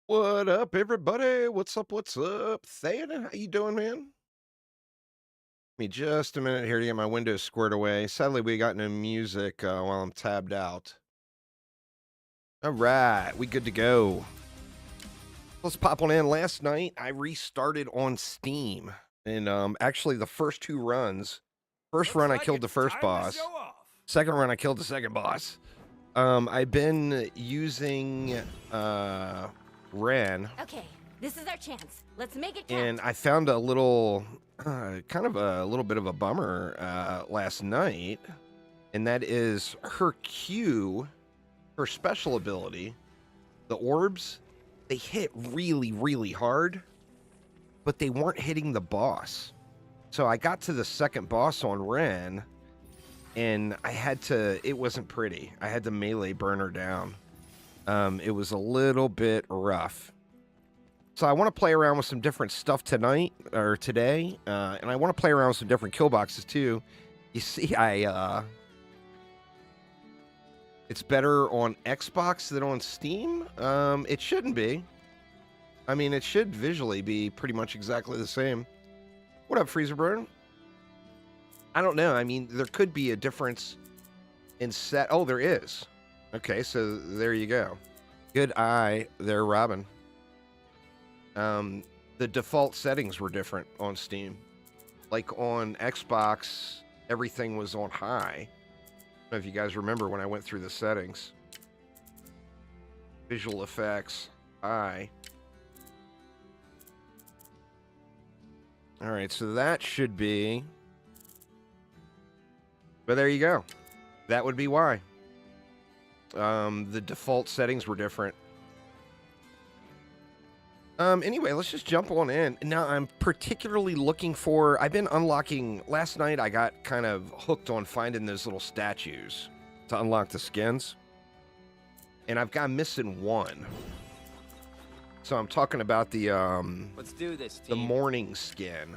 What up, everybody? What's up? What's up? Theoden, how you doing, man? Give me just a minute here to get my windows squared away. Sadly, we got no music while I'm tabbed out. All right, we good to go. Let's pop on in. Last night, I restarted on Steam. And actually, the first two runs, first Looks run, I like killed the it's first time to boss. show off. Second run, I killed the second boss. I've been using Ren. Okay, this is our chance. Let's make it count. And I found a little, kind of a little bit of a bummer last night, and that is her Q, her special ability, the orbs, they hit really, really hard, but they weren't hitting the boss. So I got to the second boss on Ren, and it wasn't pretty. I had to melee burn her down. It was a little bit rough. So I want to play around with some different stuff tonight, or today, and I want to play around with some different kill boxes too. You see, it's better on Xbox than on Steam? It shouldn't be. I mean, it should visually be pretty much exactly the same. What up, Freezer Burn? I don't know. I mean, there could be a difference in set. Oh, there is. Okay, so there you go. Good eye there, Robin. The default settings were different on Steam. Like on Xbox, everything was on high. I don't know if you guys remember when I went through the settings. Visual effects, high. All right, so that should be... But there you go. That would be why. The default settings were different. Anyway, let's just jump on in. Now, I'm particularly looking for... I've been unlocking... Last night, I got kind of hooked on finding those little statues to unlock the skins. And I've got missing one. So I'm talking about the, Let's do this, team. the morning skin.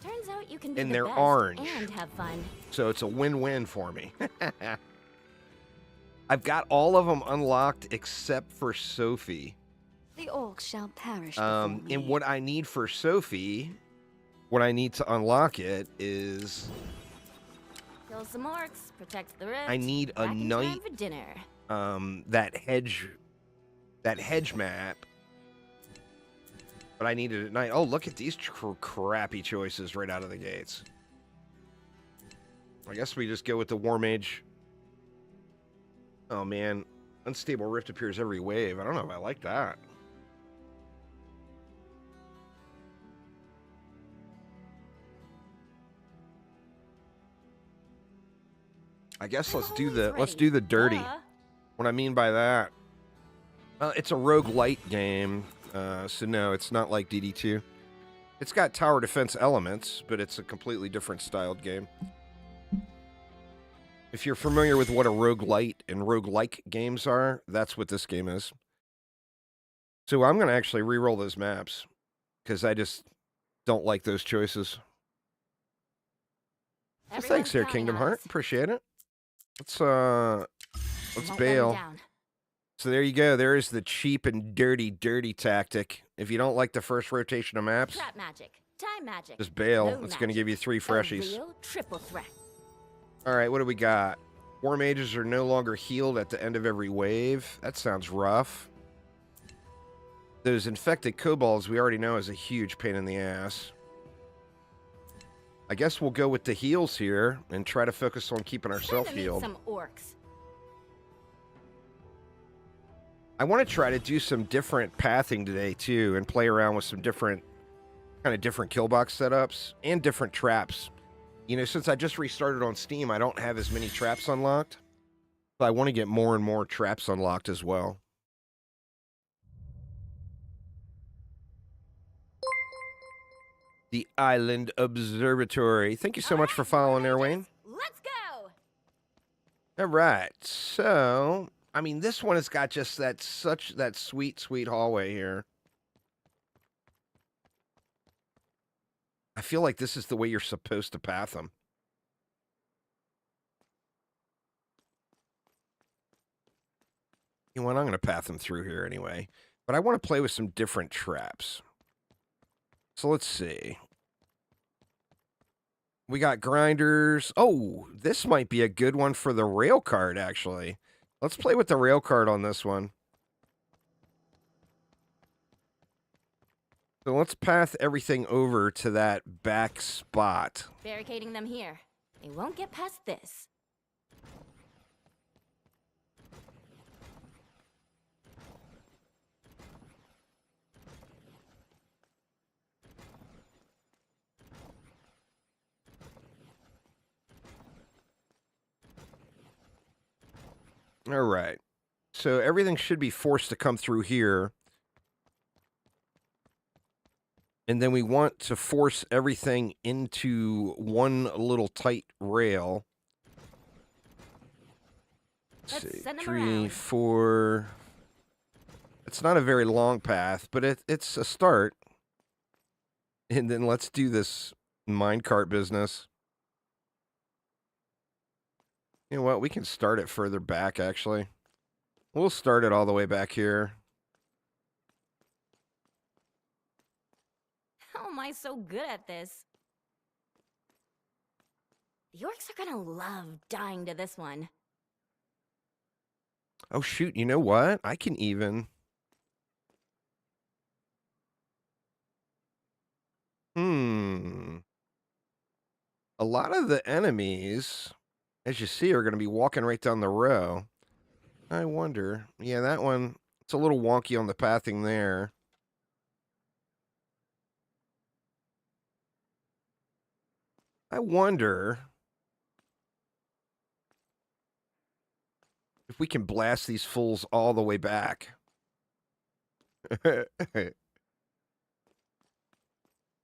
Turns out you can be And the they're best orange. and have fun. So it's a win-win for me. I've got all of them unlocked except for Sophie. The orcs shall perish before me. And what I need for Sophie, what I need to unlock it is Kill some orcs, protect the rift. I need a back in night, time for dinner. that hedge map. But I need it at night. Oh, look at these crappy choices right out of the gates. I guess we just go with the War Mage. Oh, man. Unstable Rift appears every wave. I don't know if I like that. I guess let's do the dirty. What I mean by that, it's a roguelite game. So no, it's not like DD2. It's got tower defense elements, but it's a completely different styled game. If you're familiar with what a roguelite and roguelike games are, that's what this game is. So I'm going to actually re-roll those maps because I just don't like those choices. Well, thanks there, Kingdom Heart. Appreciate it. Let's bail. So there you go. There is the cheap and dirty tactic. If you don't like the first rotation of maps, Trap magic, time magic. just bail. No It's going to magic. give you 3 A freshies. real triple threat. All right, what do we got? War mages are no longer healed at the end of every wave. That sounds rough. Those infected kobolds we already know is a huge pain in the ass. I guess we'll go with the heals here and try to focus on keeping ourselves Time to meet healed. some orcs. I want to try to do some different pathing today too and play around with some different kill box setups and different traps. You know, since I just restarted on Steam, I don't have as many traps unlocked. So I want to get more and more traps unlocked as well. The Island Observatory. Thank you so much for following there, Wayne. Let's go. All right. So, I mean, this one has got just that sweet, sweet hallway here. I feel like this is the way you're supposed to path them. You know what? I'm going to path them through here anyway. But I want to play with some different traps. So let's see. We got grinders. Oh, this might be a good one for the rail cart, actually. Let's play with the rail cart on this one. So let's path everything over to that back spot. Barricading them here. They won't get past this. All right. So everything should be forced to come through here. And then we want to force everything into one little tight rail. Let's see. Send them 3, around. 4. It's not a very long path, but it's a start. And then let's do this minecart business. You know what? We can start it further back, actually. We'll start it all the way back here. How am I so good at this? The orcs are gonna love dying to this one. Oh, shoot. You know what? I can even... A lot of the enemies, as you see, are going to be walking right down the row. I wonder. Yeah, that one, it's a little wonky on the pathing there. I wonder if we can blast these fools all the way back.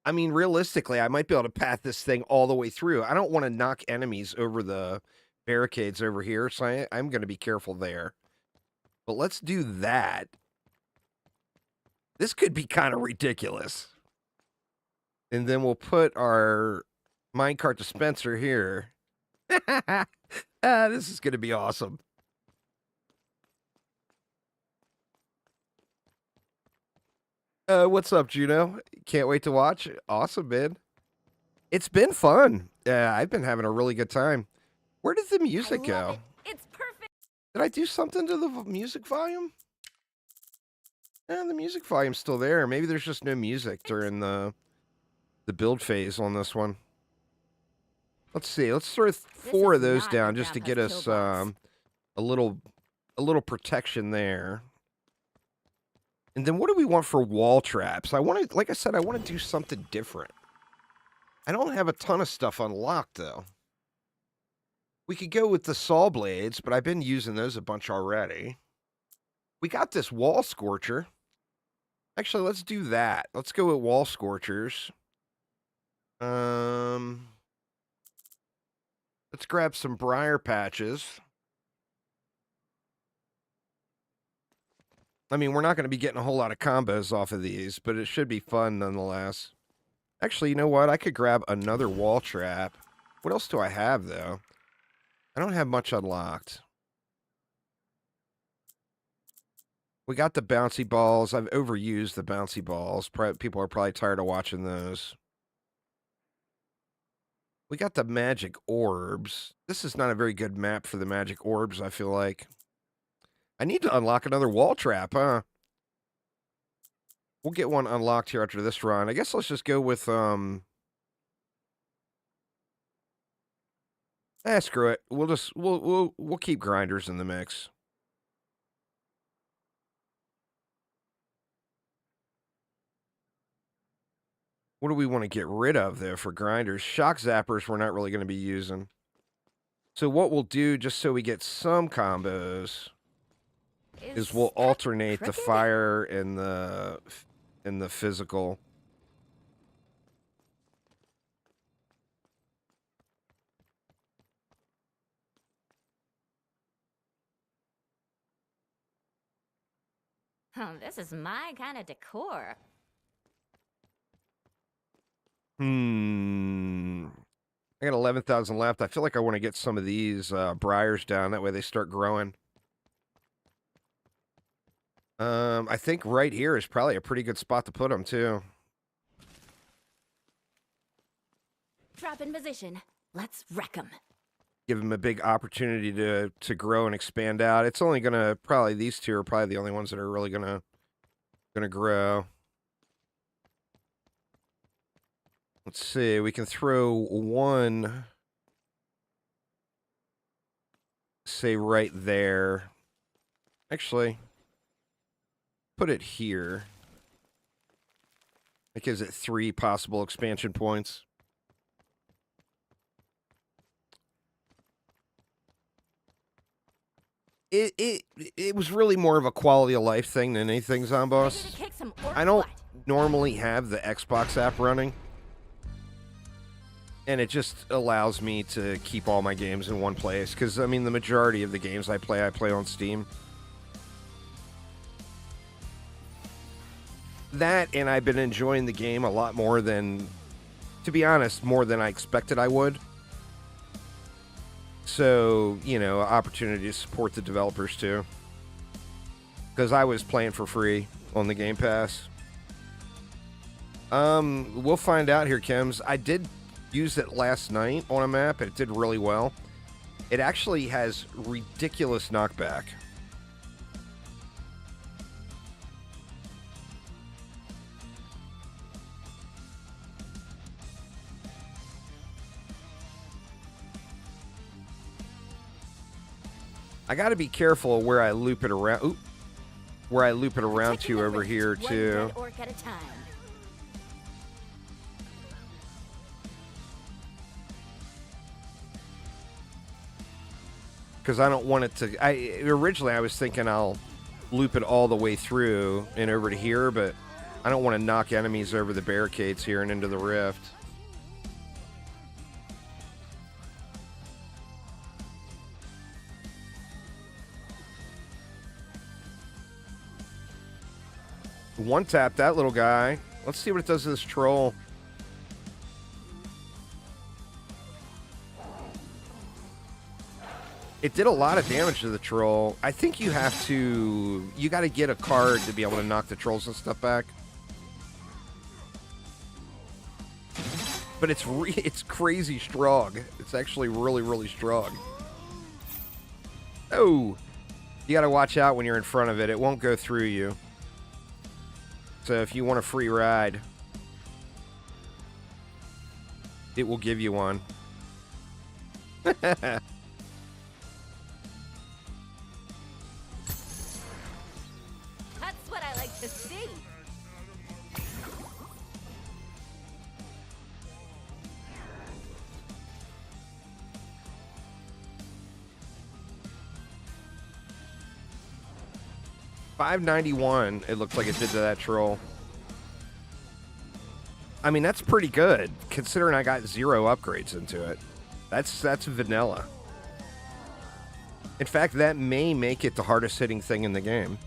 I mean, realistically, I might be able to path this thing all the way through. I don't want to knock enemies over the barricades over here, so I'm going to be careful there. But let's do that. This could be kind of ridiculous. And then we'll put our minecart dispenser here. This is going to be awesome. What's up, Juno? Can't wait to watch. Awesome, man. It's been fun. I've been having a really good time. Where did the music go? It's perfect. Did I do something to the music volume? The music volume's still there. Maybe there's just no music during the build phase on this one. Let's see. Let's throw 4 of those down just to get us a little protection there. And then what do we want for wall traps? I want to, like I said, I want to do something different. I don't have a ton of stuff unlocked, though. We could go with the saw blades, but I've been using those a bunch already. We got this wall scorcher. Actually, let's do that. Let's go with wall scorchers. Let's grab some briar patches. I mean, we're not going to be getting a whole lot of combos off of these, but it should be fun nonetheless. Actually, you know what? I could grab another wall trap. What else do I have, though? I don't have much unlocked. We got the bouncy balls. I've overused the bouncy balls. People are probably tired of watching those. We got the magic orbs. This is not a very good map for the magic orbs, I feel like. I need to unlock another wall trap, huh? We'll get one unlocked here after this run. I guess let's just go with, screw it. We'll keep grinders in the mix. What do we want to get rid of, though, for grinders? Shock zappers we're not really going to be using. So what we'll do, just so we get some combos, is we'll alternate the fire and the physical. Oh, this is my kind of decor. I got 11,000 left. I feel like I want to get some of these briars down. That way they start growing. I think right here is probably a pretty good spot to put them too. Trap in position. Let's wreck them. Give them a big opportunity to grow and expand out. It's only gonna probably these two are probably the only ones that are really gonna grow. Let's see. We can throw one, say right there. Actually, put it here. That gives it 3 possible expansion points. It was really more of a quality of life thing than anything, Zomboss. I don't normally have the Xbox app running, and it just allows me to keep all my games in one place, because, I mean, the majority of the games I play on Steam. That, and I've been enjoying the game a lot more than, to be honest, more than I expected I would. So, you know, opportunity to support the developers too. Because I was playing for free on the Game Pass. We'll find out here, Kems. I did use it last night on a map, and it did really well. It actually has ridiculous knockback. I got to be careful where I loop it around. Oop, where I loop it around to over here too. Orc at a time. Because I don't want it to. Originally I was thinking I'll loop it all the way through and over to here, but I don't want to knock enemies over the barricades here and into the rift. One tap that little guy. Let's see what it does to this troll. It did a lot of damage to the troll. I think you got to get a card to be able to knock the trolls and stuff back. But it's crazy strong. It's actually really, really strong. Oh, you got to watch out when you're in front of it. It won't go through you. So if you want a free ride, it will give you one. That's what I like to see. $591, it looks like it did to that troll. I mean, that's pretty good, considering I got 0 upgrades into it. That's vanilla. In fact, that may make it the hardest hitting thing in the game.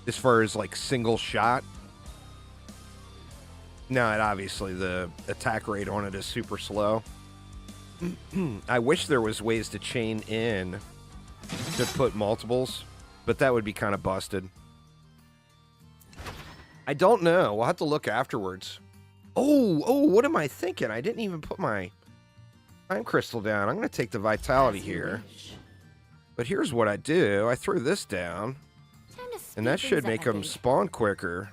As far as, like, single shot. Now, obviously, the attack rate on it is super slow. I wish there was ways to chain in to put multiples, but that would be kind of busted. I don't know. We'll have to look afterwards. Oh, what am I thinking? I didn't even put my time crystal down. I'm going to take the vitality here. But here's what I do. I throw this down, and that should make them spawn quicker.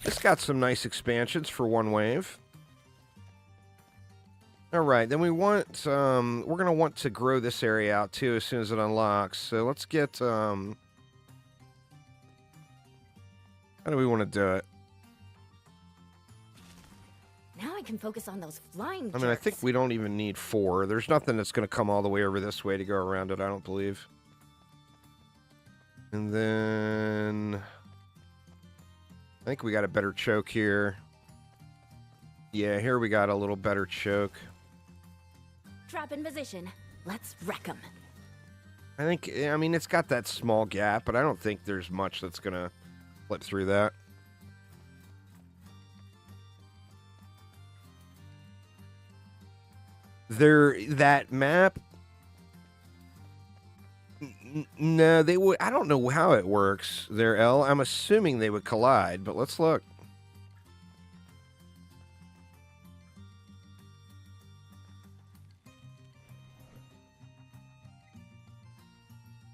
It's got some nice expansions for one wave. All right, then we want, we're going to want to grow this area out too as soon as it unlocks. So let's get, how do we want to do it? Now I can focus on those flying I mean, I think we don't even need 4. There's nothing that's going to come all the way over this way to go around it, I don't believe. And then I think we got a better choke here. Yeah, here we got a little better choke. Trap in position. Let's wreck them. I mean, it's got that small gap, but I don't think there's much that's going to flip through that. that map. No, they would. I don't know how it works there, L. I'm assuming they would collide, but let's look.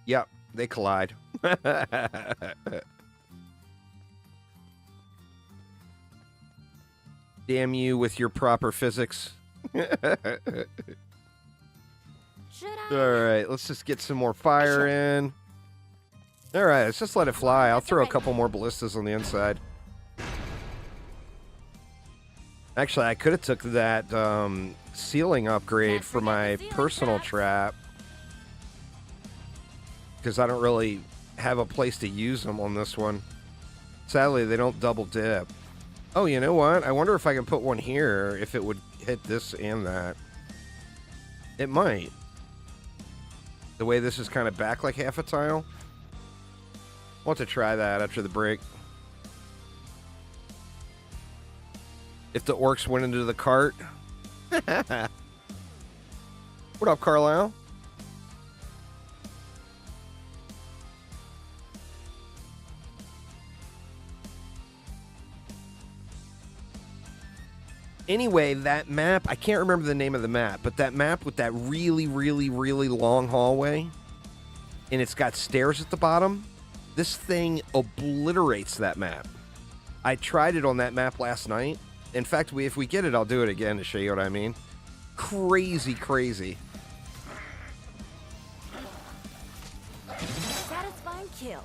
Yep, they collide. Damn you with your proper physics. Alright, let's just get some more fire in. Alright, let's just let it fly. I'll throw a couple more ballistas on the inside. Actually, I could have took that ceiling upgrade for my personal trap. Because I don't really have a place to use them on this one. Sadly, they don't double dip. Oh, you know what? I wonder if I can put one here, if it would hit this and that. It might. The way this is kind of back like half a tile. I'll have to try that after the break. If the orcs went into the cart. What up, Carlisle? Anyway, that map, I can't remember the name of the map, but that map with that really, really, really long hallway, and it's got stairs at the bottom, this thing obliterates that map. I tried it on that map last night. In fact, if we get it, I'll do it again to show you what I mean. Crazy, crazy. Satisfying kill.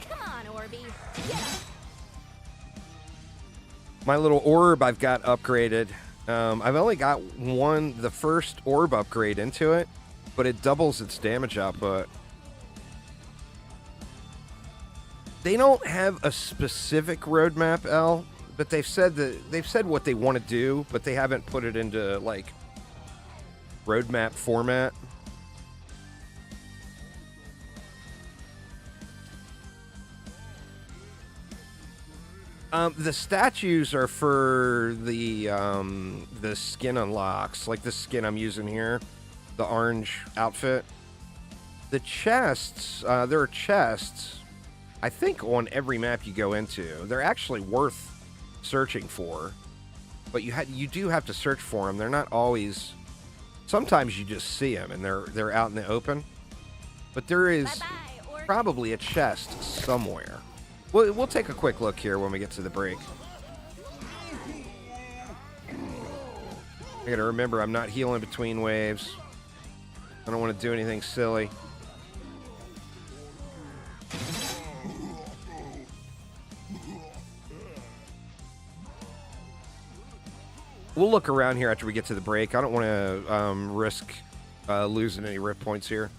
Come on, Orby. Get up. My little orb I've got upgraded. I've only got the first orb upgrade into it, but it doubles its damage output. They don't have a specific roadmap, L, but they've said what they want to do, but they haven't put it into like roadmap format. The statues are for the skin unlocks, like the skin I'm using here, the orange outfit. The chests, there are chests, I think, on every map you go into. They're actually worth searching for, but you do have to search for them. They're not always. Sometimes you just see them and they're out in the open, but there is probably a chest somewhere. We'll take a quick look here when we get to the break. I gotta remember I'm not healing between waves. I don't want to do anything silly. We'll look around here after we get to the break. I don't want to risk losing any rip points here.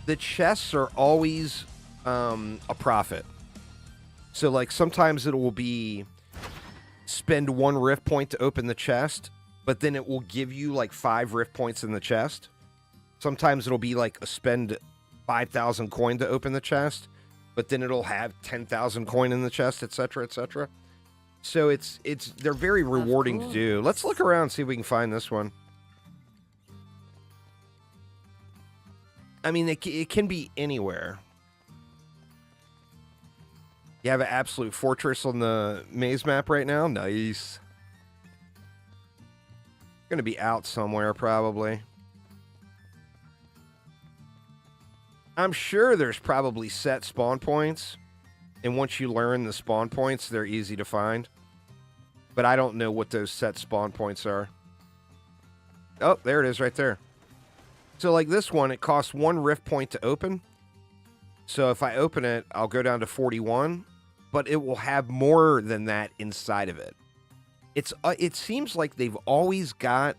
The chests are always a profit. So, like, sometimes it will be spend 1 rift point to open the chest, but then it will give you, like, 5 rift points in the chest. Sometimes it'll be, like, a spend 5,000 coin to open the chest, but then it'll have 10,000 coin in the chest, etc., etc. So they're very rewarding to do. Let's look around and see if we can find this one. I mean, it can be anywhere. You have an absolute fortress on the maze map right now? Nice. Gonna be out somewhere, probably. I'm sure there's probably set spawn points. And once you learn the spawn points, they're easy to find. But I don't know what those set spawn points are. Oh, there it is right there. So like this one, it costs 1 rift point to open. So if I open it, I'll go down to 41. But it will have more than that inside of it. It seems like they've always got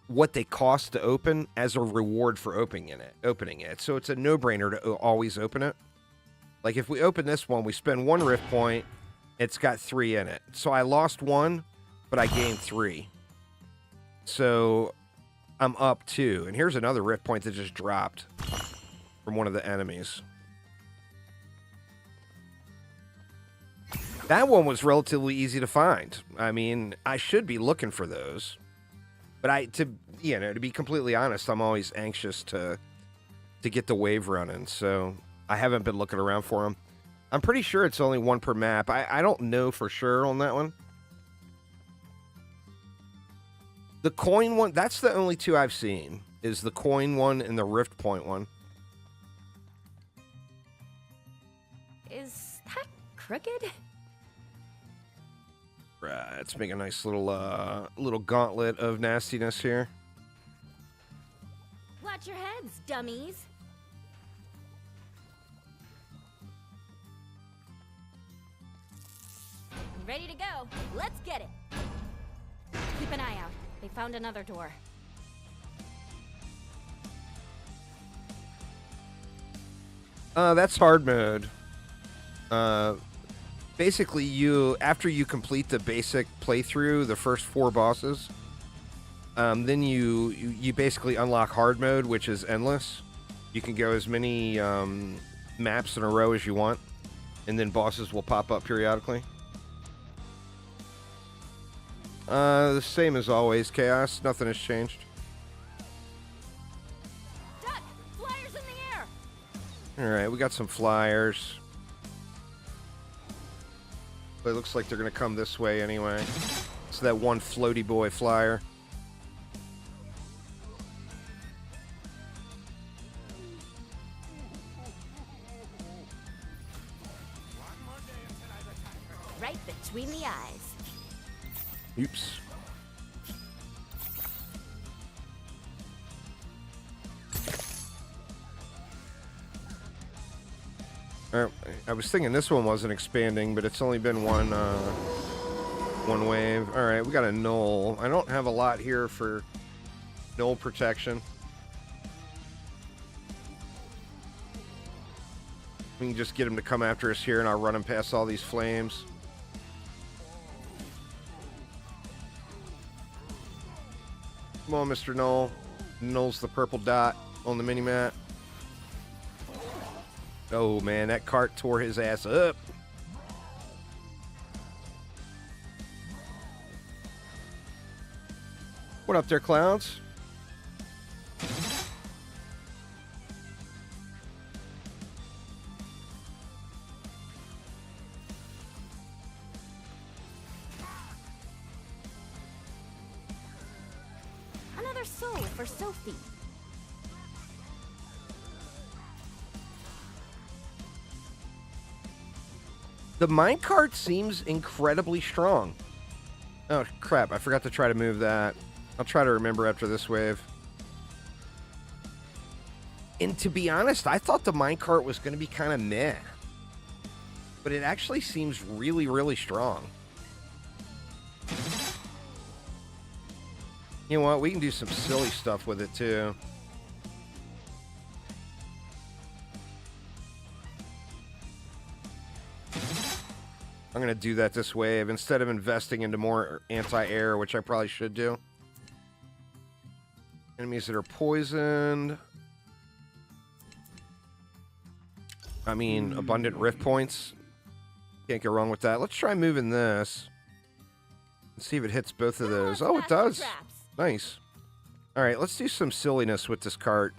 what they cost to open as a reward for opening it. So it's a no-brainer to always open it. Like, if we open this one, we spend 1 rift point, it's got 3 in it. So I lost 1, but I gained 3. So I'm up 2. And here's another rift point that just dropped from one of the enemies. That one was relatively easy to find. I mean, I should be looking for those. But to be completely honest, I'm always anxious to get the wave running, so I haven't been looking around for them. I'm pretty sure it's only one per map. I don't know for sure on that one. The coin one, that's the only two I've seen, is the coin one and the Rift Point one. Is that crooked? Right, let's make a nice little gauntlet of nastiness here. Watch your heads, dummies. Ready to go. Let's get it. Keep an eye out. They found another door. That's hard mode. Basically, after you complete the basic playthrough, the first 4 bosses, then you basically unlock hard mode, which is endless. You can go as many maps in a row as you want, and then bosses will pop up periodically. The same as always, Chaos. Nothing has changed. Duck! Flyers in the air! Alright, we got some flyers. But it looks like they're going to come this way anyway. It's that one floaty boy flyer. Right between the eyes. Oops. I was thinking this one wasn't expanding, but it's only been one wave. All right, we got a knoll. I don't have a lot here for knoll protection. We can just get him to come after us here, and I'll run him past all these flames. Come on, Mr. Knoll. Knoll's the purple dot on the mini-map. Oh, man, that cart tore his ass up. What up there, Clouds? Another soul for Sophie. The minecart seems incredibly strong. Oh, crap. I forgot to try to move that. I'll try to remember after this wave. And to be honest, I thought the minecart was going to be kind of meh. But it actually seems really, really strong. You know what? We can do some silly stuff with it, too. I'm going to do that this wave instead of investing into more anti-air, which I probably should do. Enemies that are poisoned. I mean, abundant rift points. Can't go wrong with that. Let's try moving this. Let's see if it hits both of those. Oh, it does. Nice. All right, let's do some silliness with this cart.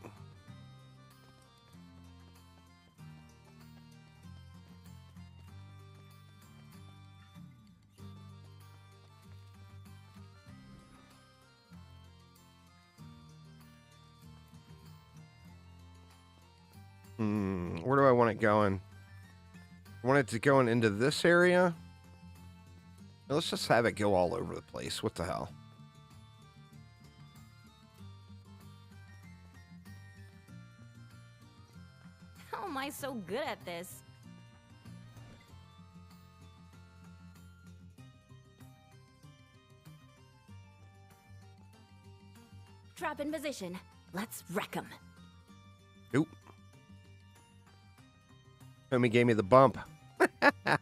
Where do I want it going? I want it to go into this area. Let's just have it go all over the place. What the hell? How am I so good at this? Trap in position. Let's wreck 'em. Nope. Homie gave me the bump. Are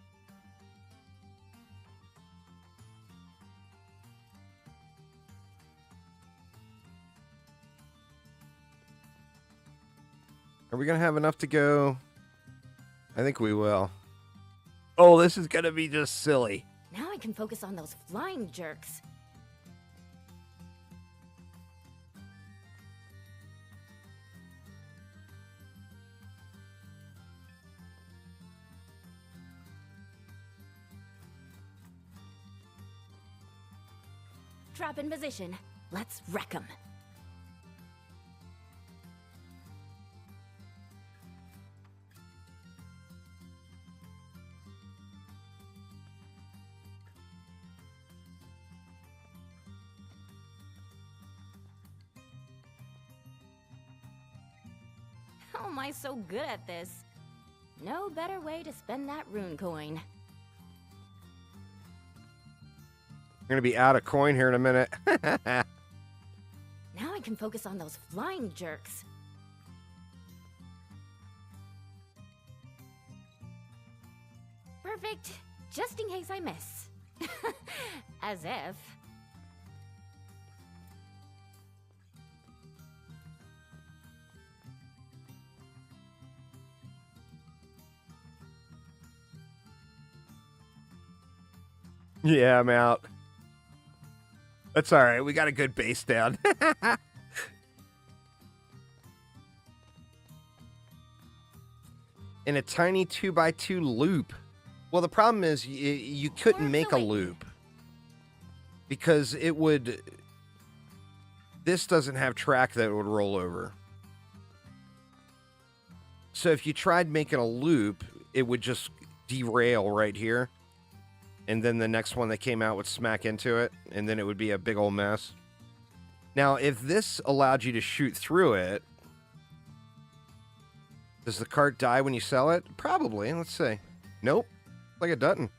we going to have enough to go? I think we will. Oh, this is gonna be just silly. Now I can focus on those flying jerks. Trap in position. Let's wreck 'em. How am I so good at this? No better way to spend that rune coin. We're gonna be out of coin here in a minute. Now I can focus on those flying jerks. Perfect, just in case I miss. As if. Yeah, I'm out. That's all right. We got a good base down. In a tiny 2x2 loop. Well, the problem is you couldn't make a loop because it would. This doesn't have track that would roll over. So if you tried making a loop, it would just derail right here. And then the next one that came out would smack into it, and then it would be a big old mess. Now, if this allowed you to shoot through it, does the cart die when you sell it? Probably. Let's see. Nope. Like it doesn't.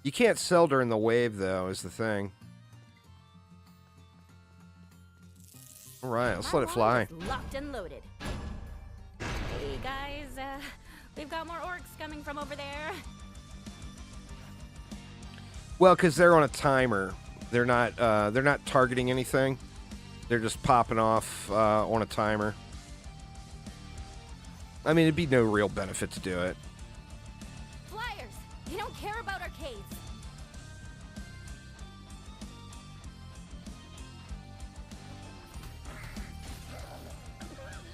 You can't sell during the wave, though, is the thing. All right, let's let it fly. Locked and loaded. Hey, guys. We've got more orcs coming from over there. Well, because they're on a timer. They're not targeting anything. They're just popping off on a timer. I mean, it'd be no real benefit to do it. Flyers! You don't care about arcades.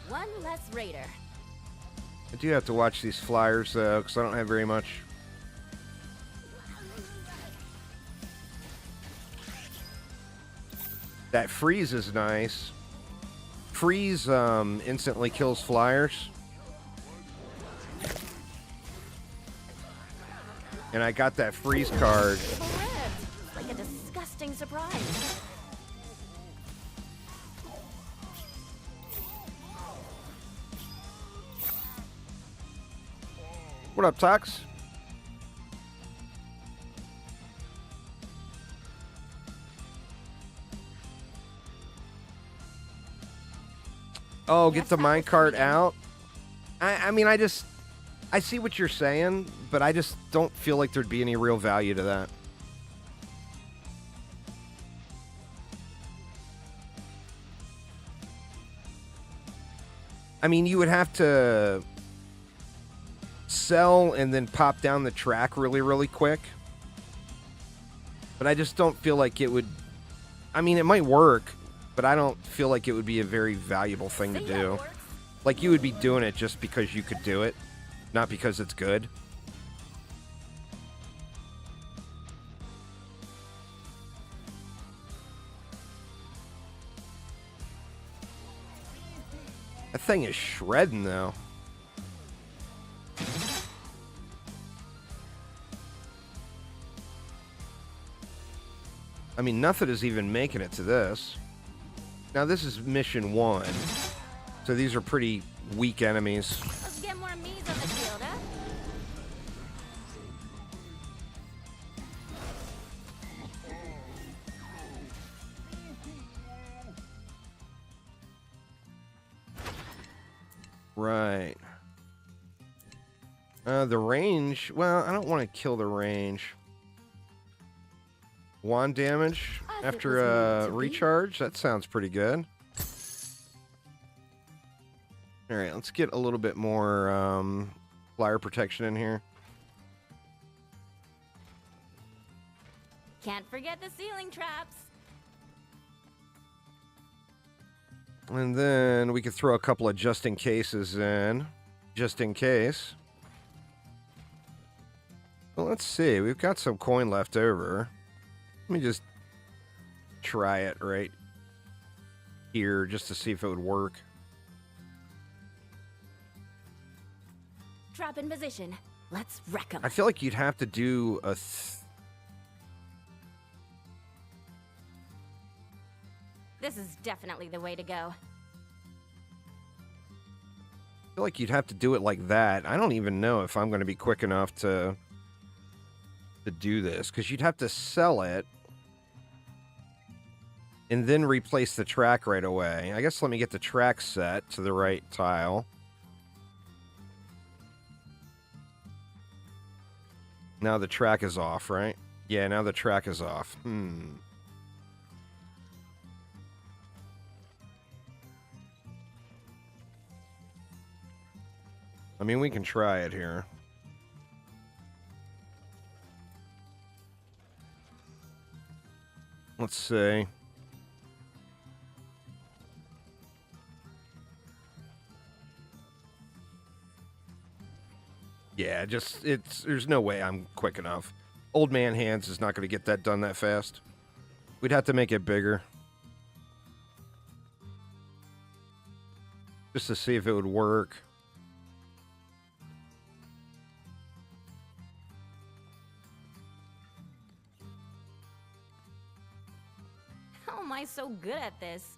One less raider. I do have to watch these flyers, though, because I don't have very much. That freeze is nice. Freeze instantly kills flyers. And I got that freeze card. Like a disgusting surprise. What up, Tox? Oh, get the minecart out? I mean, I see what you're saying, but I just don't feel like there'd be any real value to that. I mean, you would have to sell and then pop down the track really, really quick. But I just don't feel like it would... I mean, it might work, but I don't feel like it would be a very valuable thing to do. Like, you would be doing it just because you could do it, not because it's good. That thing is shredding, though. I mean, nothing is even making it to this. Now, this is mission 1. So these are pretty weak enemies. Let's get more me's on the field, huh? Right. The range... Well, I don't want to kill the range. Wand damage after recharge? That sounds pretty good. Alright, let's get a little bit more flyer protection in here. Can't forget the ceiling traps. And then we could throw a couple of just in cases in. Just in case. Well, let's see. We've got some coin left over. Let me just try it right here just to see if it would work. Trap in position. Let's wreck them. I feel like you'd have to do a... This is definitely the way to go. I feel like you'd have to do it like that. I don't even know if I'm going to be quick enough to do this, because you'd have to sell it and then replace the track right away. I guess let me get the track set to the right tile. Now the track is off, right? Yeah, now the track is off. I mean, we can try it here. Let's see. Yeah, just, there's no way I'm quick enough. Old man hands is not going to get that done that fast. We'd have to make it bigger. Just to see if it would work. How am I so good at this?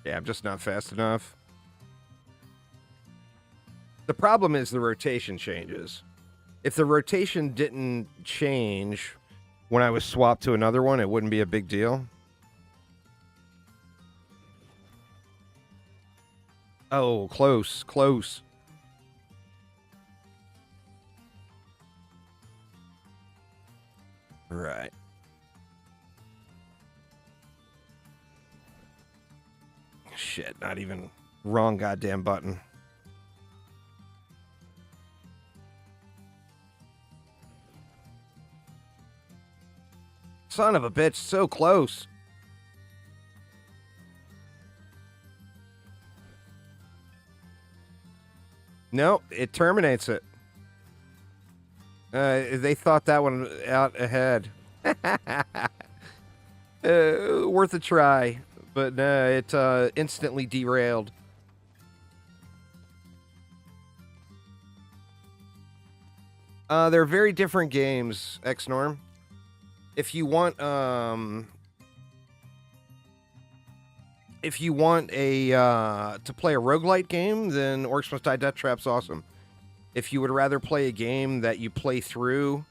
Yeah, I'm just not fast enough. The problem is the rotation changes. If the rotation didn't change when I was swapped to another one, it wouldn't be a big deal. Oh, close, close. Right. Shit, not even wrong goddamn button. Son of a bitch, so close. Nope, it terminates it. They thought that one out ahead. Worth a try. But no, it instantly derailed. They're very different games, X-Norm. If you want a to play a roguelite game, then Orcs Must Die Deathtrap's awesome. If you would rather play a game that you play through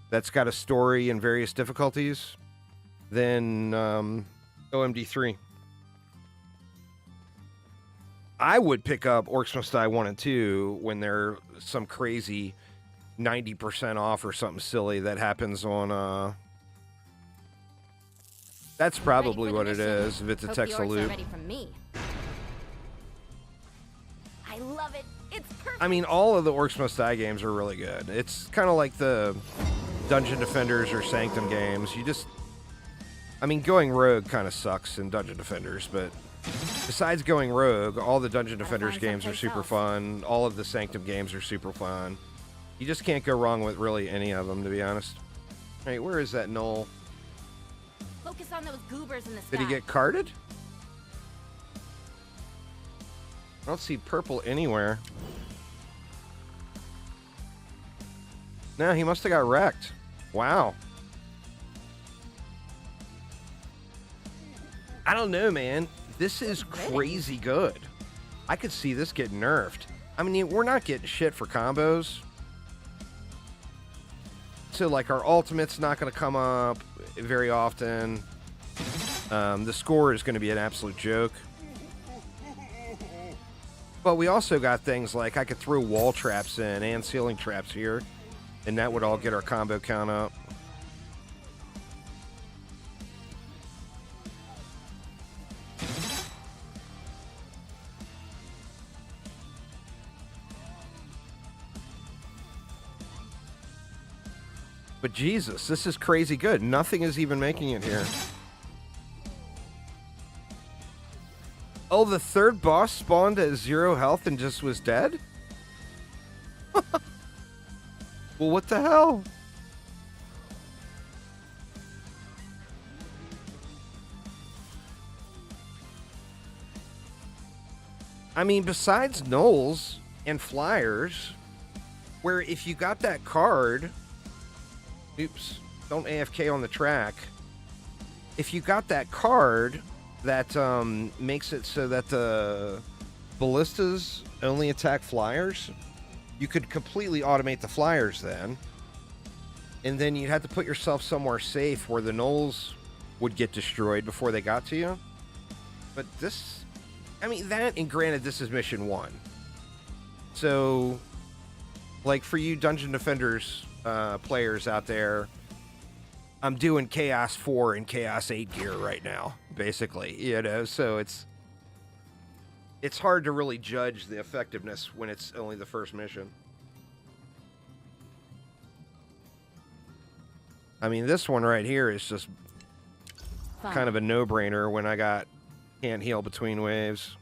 that's got a story and various difficulties, then OMD3. I would pick up Orcs Must Die 1 and 2 when they're some crazy 90% off or something silly that happens on... That's probably what it is, if it's a text loop. Ready from me. I love it. It's perfect. I mean, all of the Orcs Must Die games are really good. It's kind of like the Dungeon Defenders or Sanctum games. You just... I mean, going rogue kind of sucks in Dungeon Defenders, but besides going rogue, all the Dungeon Defenders games are super fun. All of the Sanctum games are super fun. You just can't go wrong with really any of them, to be honest. Hey, where is that knoll? Focus on those goobers in the sky. Did he get carded? I don't see purple anywhere. No, he must have got wrecked. Wow. I don't know, man. This is crazy good. I could see this getting nerfed. I mean, we're not getting shit for combos. So, like, our ultimate's not going to come up very often. The score is going to be an absolute joke. But we also got things like I could throw wall traps in and ceiling traps here. And that would all get our combo count up. But Jesus, this is crazy good. Nothing is even making it here. Oh, the third boss spawned at 0 health and just was dead? Well, what the hell? I mean, besides gnolls and flyers, where if you got that card... Oops, don't AFK on the track. If you got that card that makes it so that the ballistas only attack flyers, you could completely automate the flyers then. And then you'd have to put yourself somewhere safe where the gnolls would get destroyed before they got to you. But this, I mean, that, and granted, this is mission 1. So, like, for you Dungeon Defenders players out there, I'm doing Chaos 4 and Chaos 8 gear right now, basically, you know, so it's hard to really judge the effectiveness when it's only the first mission. I mean, this one right here is just kind of a no-brainer when I got can't heal between waves.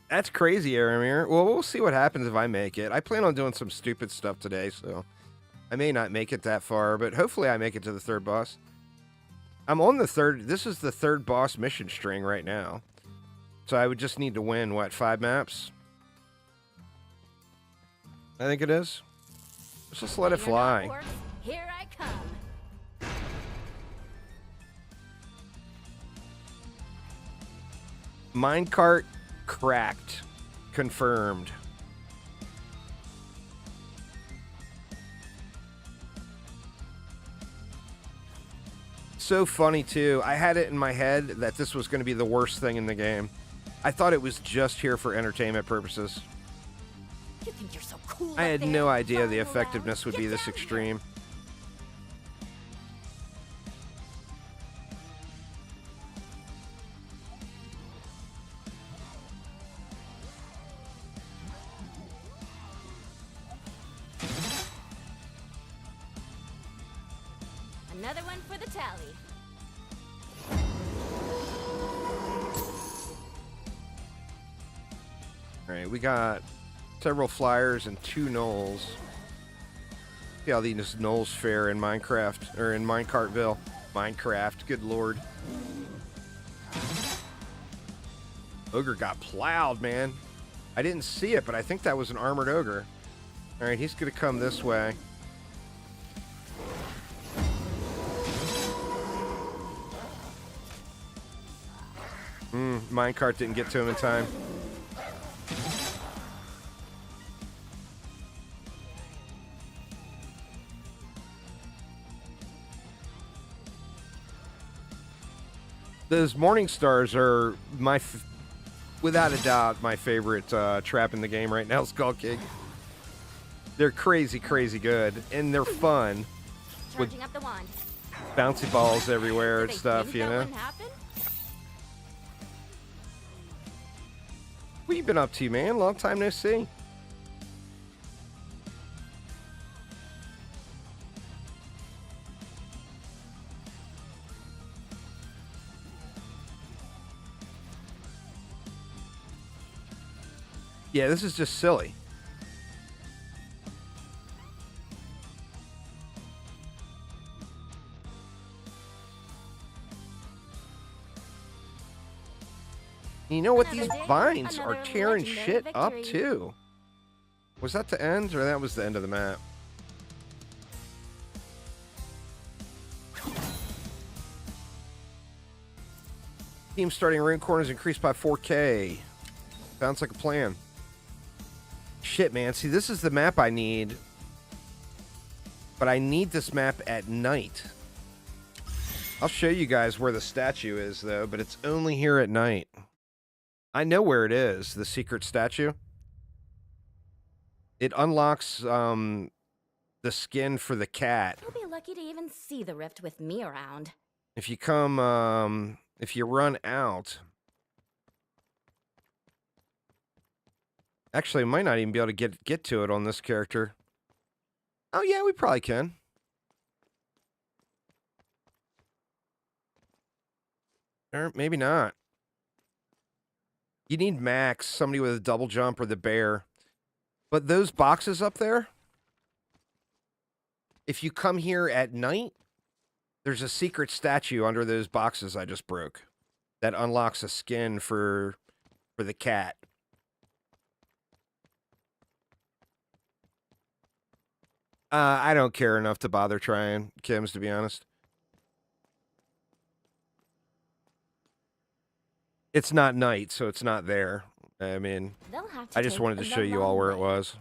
That's crazy, Aramir. Well, we'll see what happens if I make it. I plan on doing some stupid stuff today, so I may not make it that far, but hopefully I make it to the third boss. I'm on the third. This is the third boss mission string right now. So I would just need to win, what, 5 maps? I think it is. Let's just let it fly. Here I come. Minecart cracked. Confirmed. So funny, too. I had it in my head that this was going to be the worst thing in the game. I thought it was just here for entertainment purposes. You think you're so cool. I had no idea the effectiveness would be this extreme. Another one for the tally. All right, we got several flyers and 2 gnolls. See how these gnolls fare in Minecraft, or in Minecartville. Minecraft, good lord. Ogre got plowed, man. I didn't see it, but I think that was an armored ogre. All right, he's gonna come this way. Minecart didn't get to him in time. Those morning stars are without a doubt my favorite trap in the game right now, Skull King. They're crazy, crazy good, and they're fun. Charging up the wand. Bouncy balls everywhere and stuff, you know. What you been up to, man? Long time no see. Yeah, this is just silly. You know what? These vines are tearing shit up, too. Was that the end, or that was the end of the map? Team starting rune corners increased by 4K. Sounds like a plan. Shit, man. See, this is the map I need. But I need this map at night. I'll show you guys where the statue is, though, but it's only here at night. I know where it is, the secret statue. It unlocks the skin for the cat. You'll be lucky to even see the rift with me around. If you come, if you run out. Actually, I might not even be able to get to it on this character. Oh yeah, we probably can. Or maybe not. You need Max, somebody with a double jump, or the bear. But those boxes up there, if you come here at night, there's a secret statue under those boxes I just broke that unlocks a skin for the cat. I don't care enough to bother trying, Kim's, to be honest. It's not night, so it's not there. I mean, I just wanted to show you all where it was.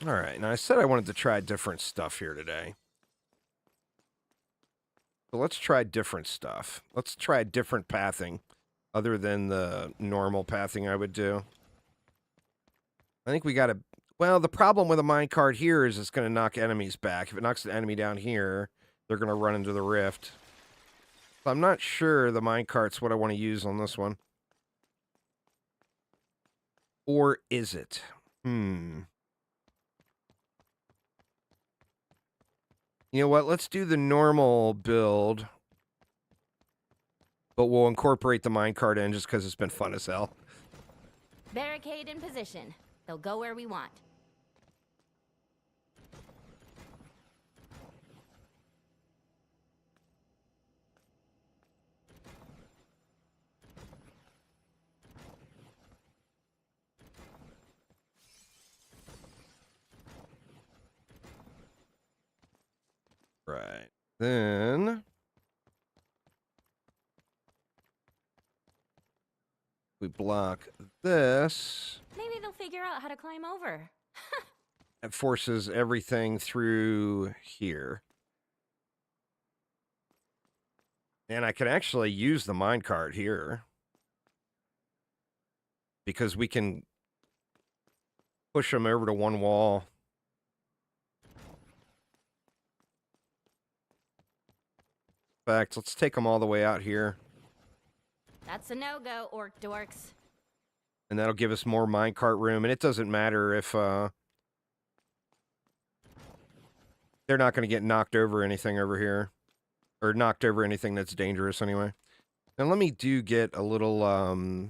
All right, now I said I wanted to try different stuff here today. So let's try different stuff. Let's try different pathing other than the normal pathing I would do. I think we got to... Well, the problem with a minecart here is it's going to knock enemies back. If it knocks an enemy down here, they're going to run into the rift. So I'm not sure the minecart's what I want to use on this one. Or is it? You know what? Let's do the normal build. But we'll incorporate the minecart in just because it's been fun as hell. Barricade in position. They'll go where we want. Right. Then... we block this. Maybe they'll figure out how to climb over. It forces everything through here. And I can actually use the minecart here. Because we can push them over to one wall. In fact, let's take them all the way out here. That's a no-go, orc dorks. And that'll give us more minecart room. And it doesn't matter if they're not going to get knocked over anything over here. Or knocked over anything that's dangerous anyway. Now let me get a little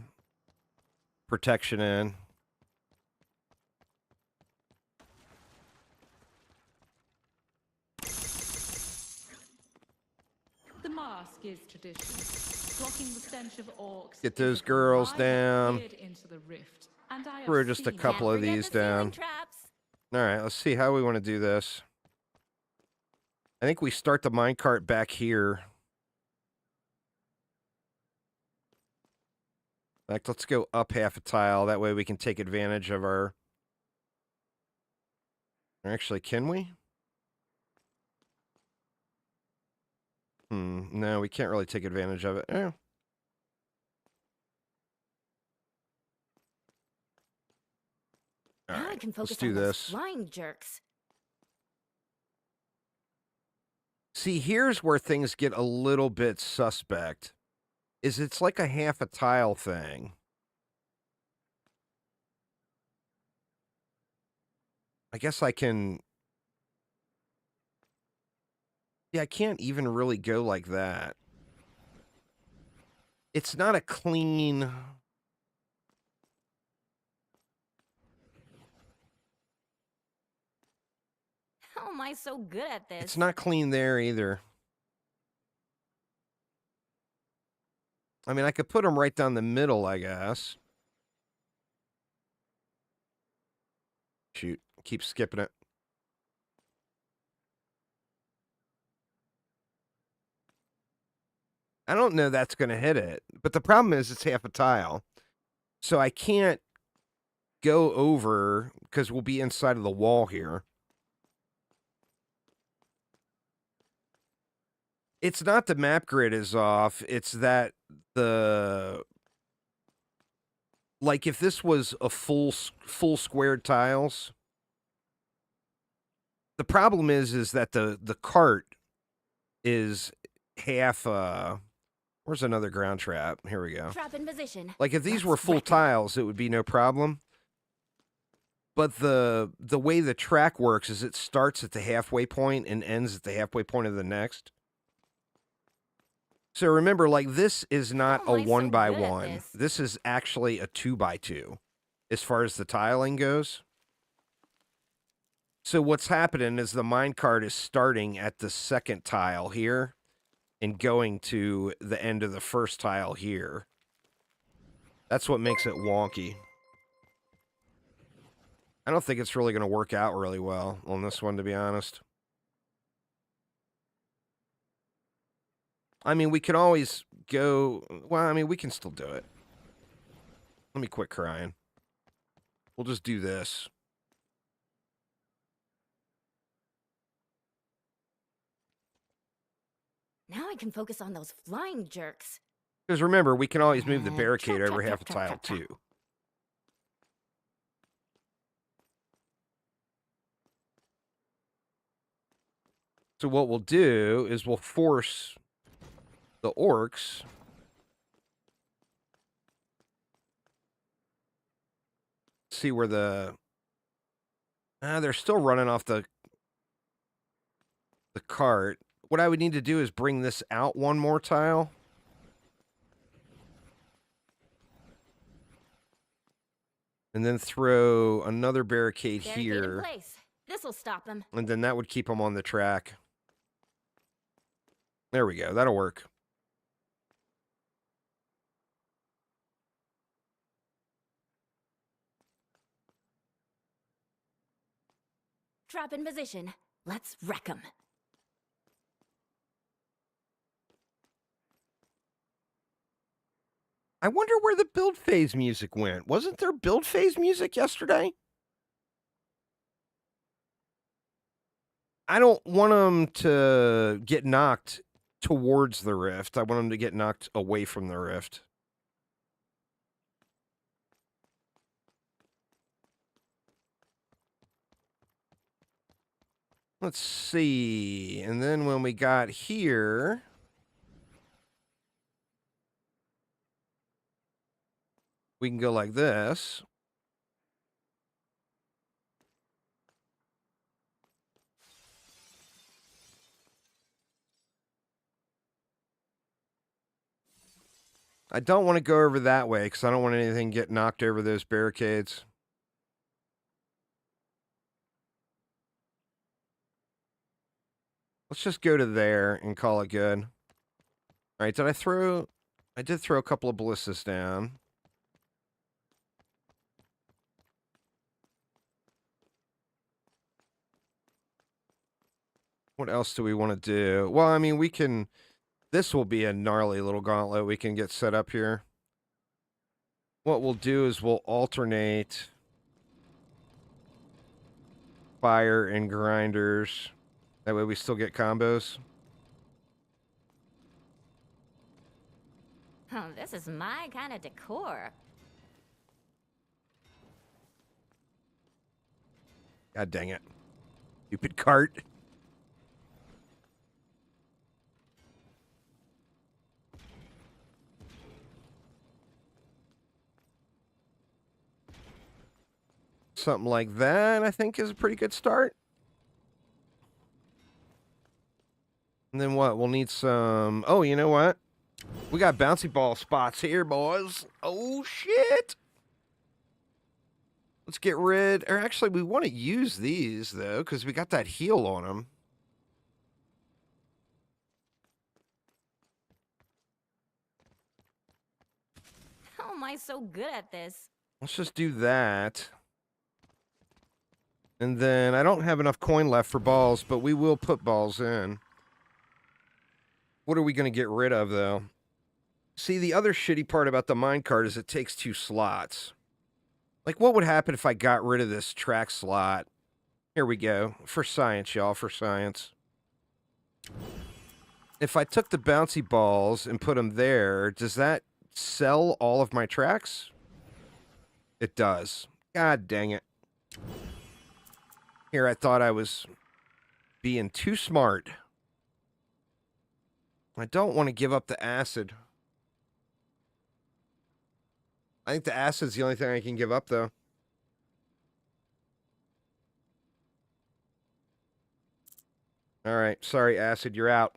protection in. The mask is tradition. Blocking the stench of orcs. Get those girls down. Into the rift, and I Throw just a couple of these down. All right, let's see how we want to do this. I think we start the minecart back here. In fact, let's go up half a tile. That way we can take advantage of our... Actually, can we? No, we can't really take advantage of it. Eh. All Now right, I can focus let's do on those this. flying jerks. See, here's where things get a little bit suspect. Is it's like a half a tile thing. I guess I can... Yeah, I can't even really go like that. It's not a clean... How am I so good at this? It's not clean there either. I mean, I could put them right down the middle, I guess. Shoot, keep skipping it. I don't know that's going to hit it. But the problem is it's half a tile. So I can't go over because we'll be inside of the wall here. It's not the map grid is off. It's that the like if this was a full squared tiles, the problem is that the cart is half, where's another ground trap? Here we go. Trap in position. Like if these were full tiles, it would be no problem. But the way the track works is it starts at the halfway point and ends at the halfway point of the next. So remember, like, this is not a 1x1. This is actually a 2x2 as far as the tiling goes. So what's happening is the minecart is starting at the second tile here and going to the end of the first tile here. That's what makes it wonky. I don't think it's really going to work out really well on this one, to be honest. I mean, we can always go... Well, I mean, we can still do it. Let me quit crying. We'll just do this. Now I can focus on those flying jerks. Because remember, we can always move the barricade over half a tile, too. So what we'll do is we'll force the orcs see where the they're still running off the cart. What I would need to do is bring this out one more tile. And then throw another barricade here. This will stop them. And then that would keep them on the track. There we go. That'll work. Trap in position. Let's wreck them. I wonder where the build phase music went. Wasn't there build phase music yesterday? I don't want them to get knocked towards the rift. I want them to get knocked away from the rift. Let's see. And then when we got here... we can go like this. I don't want to go over that way because I don't want anything to get knocked over those barricades. Let's just go to there and call it good. All right, did I throw... I did throw a couple of ballistas down. What else do we want to do? Well, I mean, we can... This will be a gnarly little gauntlet we can get set up here. What we'll do is we'll alternate fire and grinders. That way we still get combos. Oh, this is my kind of decor. God dang it. Stupid cart. Something like that, I think, is a pretty good start. And then what? We'll need some... Oh, you know what? We got bouncy ball spots here, boys. Oh, shit. Let's get rid... Or actually, we want to use these, though, because we got that heal on them. How am I so good at this? Let's just do that. And then I don't have enough coin left for balls, but we will put balls in. What are we going to get rid of, though? See, the other shitty part about the minecart is it takes 2 slots. Like, what would happen if I got rid of this track slot? Here we go. For science, y'all, for science. If I took the bouncy balls and put them there, does that sell all of my tracks? It does. God dang it. Here, I thought I was being too smart. I don't want to give up the acid. I think the acid's the only thing I can give up, though. All right. Sorry, acid. You're out.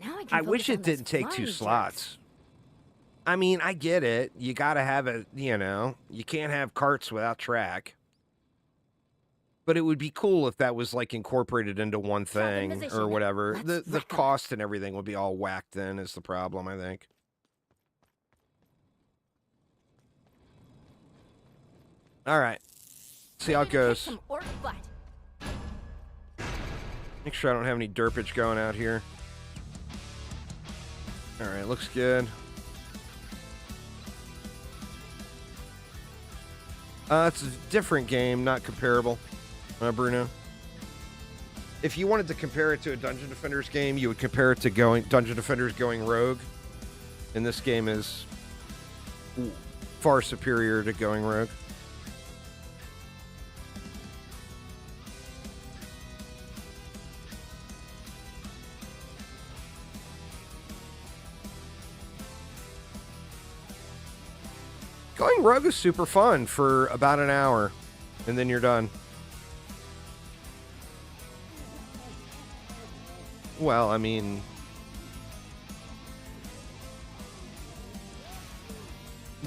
Now I wish it didn't take 2 slots. I mean, I get it. You gotta have a, you can't have carts without track. But it would be cool if that was, like, incorporated into one thing or whatever. The cost and everything would be all whacked then is the problem, I think. All right. See how it goes. Make sure I don't have any derpage going out here. All right, looks good. It's a different game, not comparable. Bruno. If you wanted to compare it to a Dungeon Defenders game, you would compare it to Dungeon Defenders going rogue. And this game is far superior to going rogue. Going rogue is super fun for about an hour, and then you're done. Well, I mean,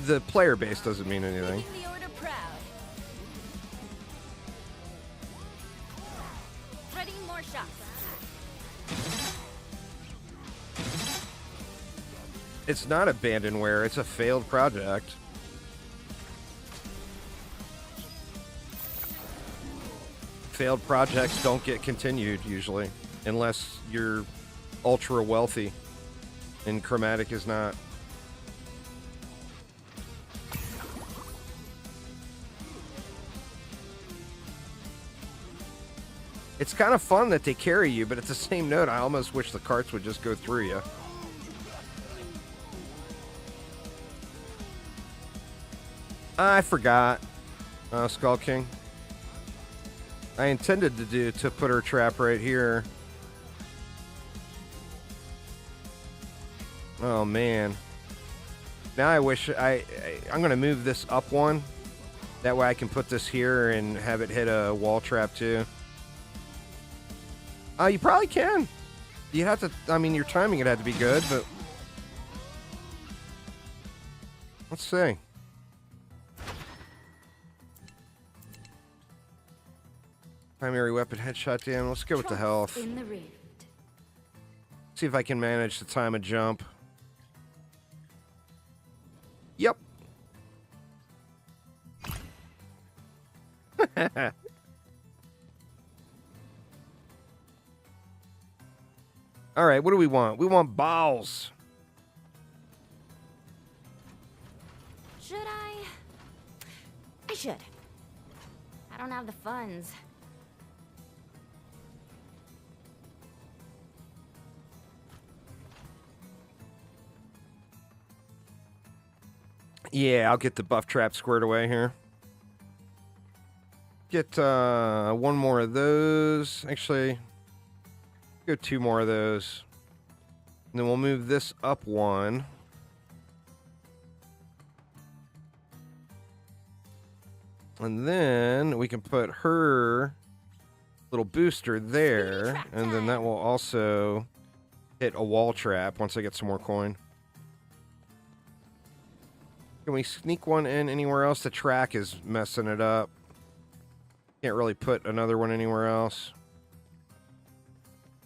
the player base doesn't mean anything. The order proud. Ready, more shots. It's not abandonware, it's a failed project. Failed projects don't get continued usually, unless you're ultra wealthy, and Chromatic is not. It's kind of fun that they carry you, but at the same note, I almost wish the carts would just go through you. I forgot. Skull King. I intended to put her trap right here. Oh man. Now I wish I'm gonna move this up one. That way I can put this here and have it hit a wall trap too. You probably can. You have to, I mean, your timing would have to be good, but let's see. Primary weapon headshot damage. Let's go with the health. In the rift. See if I can manage to time a jump. Yep. All right, what do we want? We want balls. Should I? I should. I don't have the funds. Yeah, I'll get the buff trap squared away here. Get one more of those. Actually, go 2 more of those. And then we'll move this up 1. And then we can put her little booster there. And then that will also hit a wall trap once I get some more coin. Can we sneak one in anywhere else? The track is messing it up. Can't really put another one anywhere else.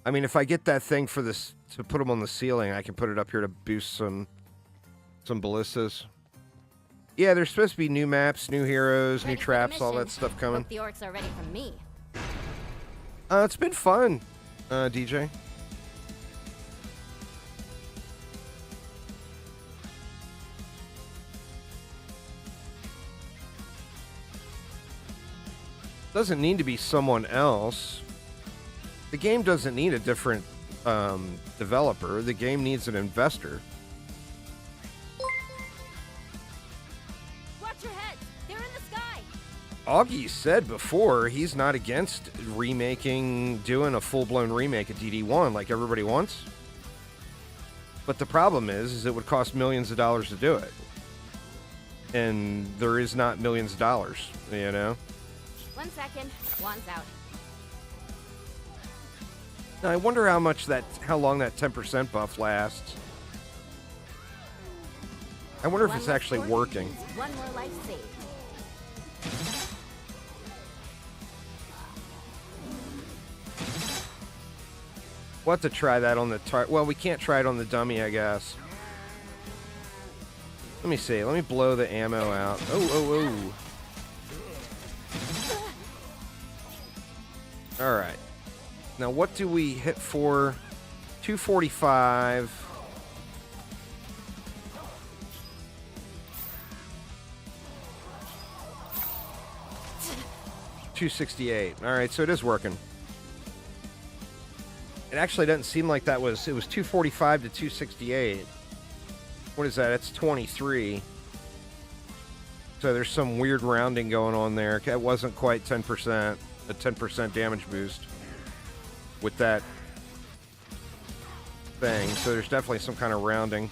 I mean, if I get that thing for this to put them on the ceiling, I can put it up here to boost some ballistas. Yeah, there's supposed to be new maps, new heroes, new traps, all that stuff coming. Hope the orcs are ready for me. It's been fun, DJ. Doesn't need to be someone else. The game doesn't need a different developer. The game needs an investor. Watch your head. They're in the sky. Augie said before he's not against doing a full-blown remake of DD1 like everybody wants. But the problem is it would cost millions of dollars to do it. And there is not millions of dollars, you know? 1 second. Wand's out. Now, I wonder how long that 10% buff lasts. I wonder if it's actually working. One more life saved. We'll have to try that on the well, we can't try it on the dummy, I guess. Let me see. Let me blow the ammo out. Oh. All right. Now, what do we hit for? 245. $268. All right, so it is working. It actually doesn't seem like that was... It was 245 to 268. What is that? It's 23. So there's some weird rounding going on there. It wasn't quite 10%. A 10% damage boost with that thing. So there's definitely some kind of rounding.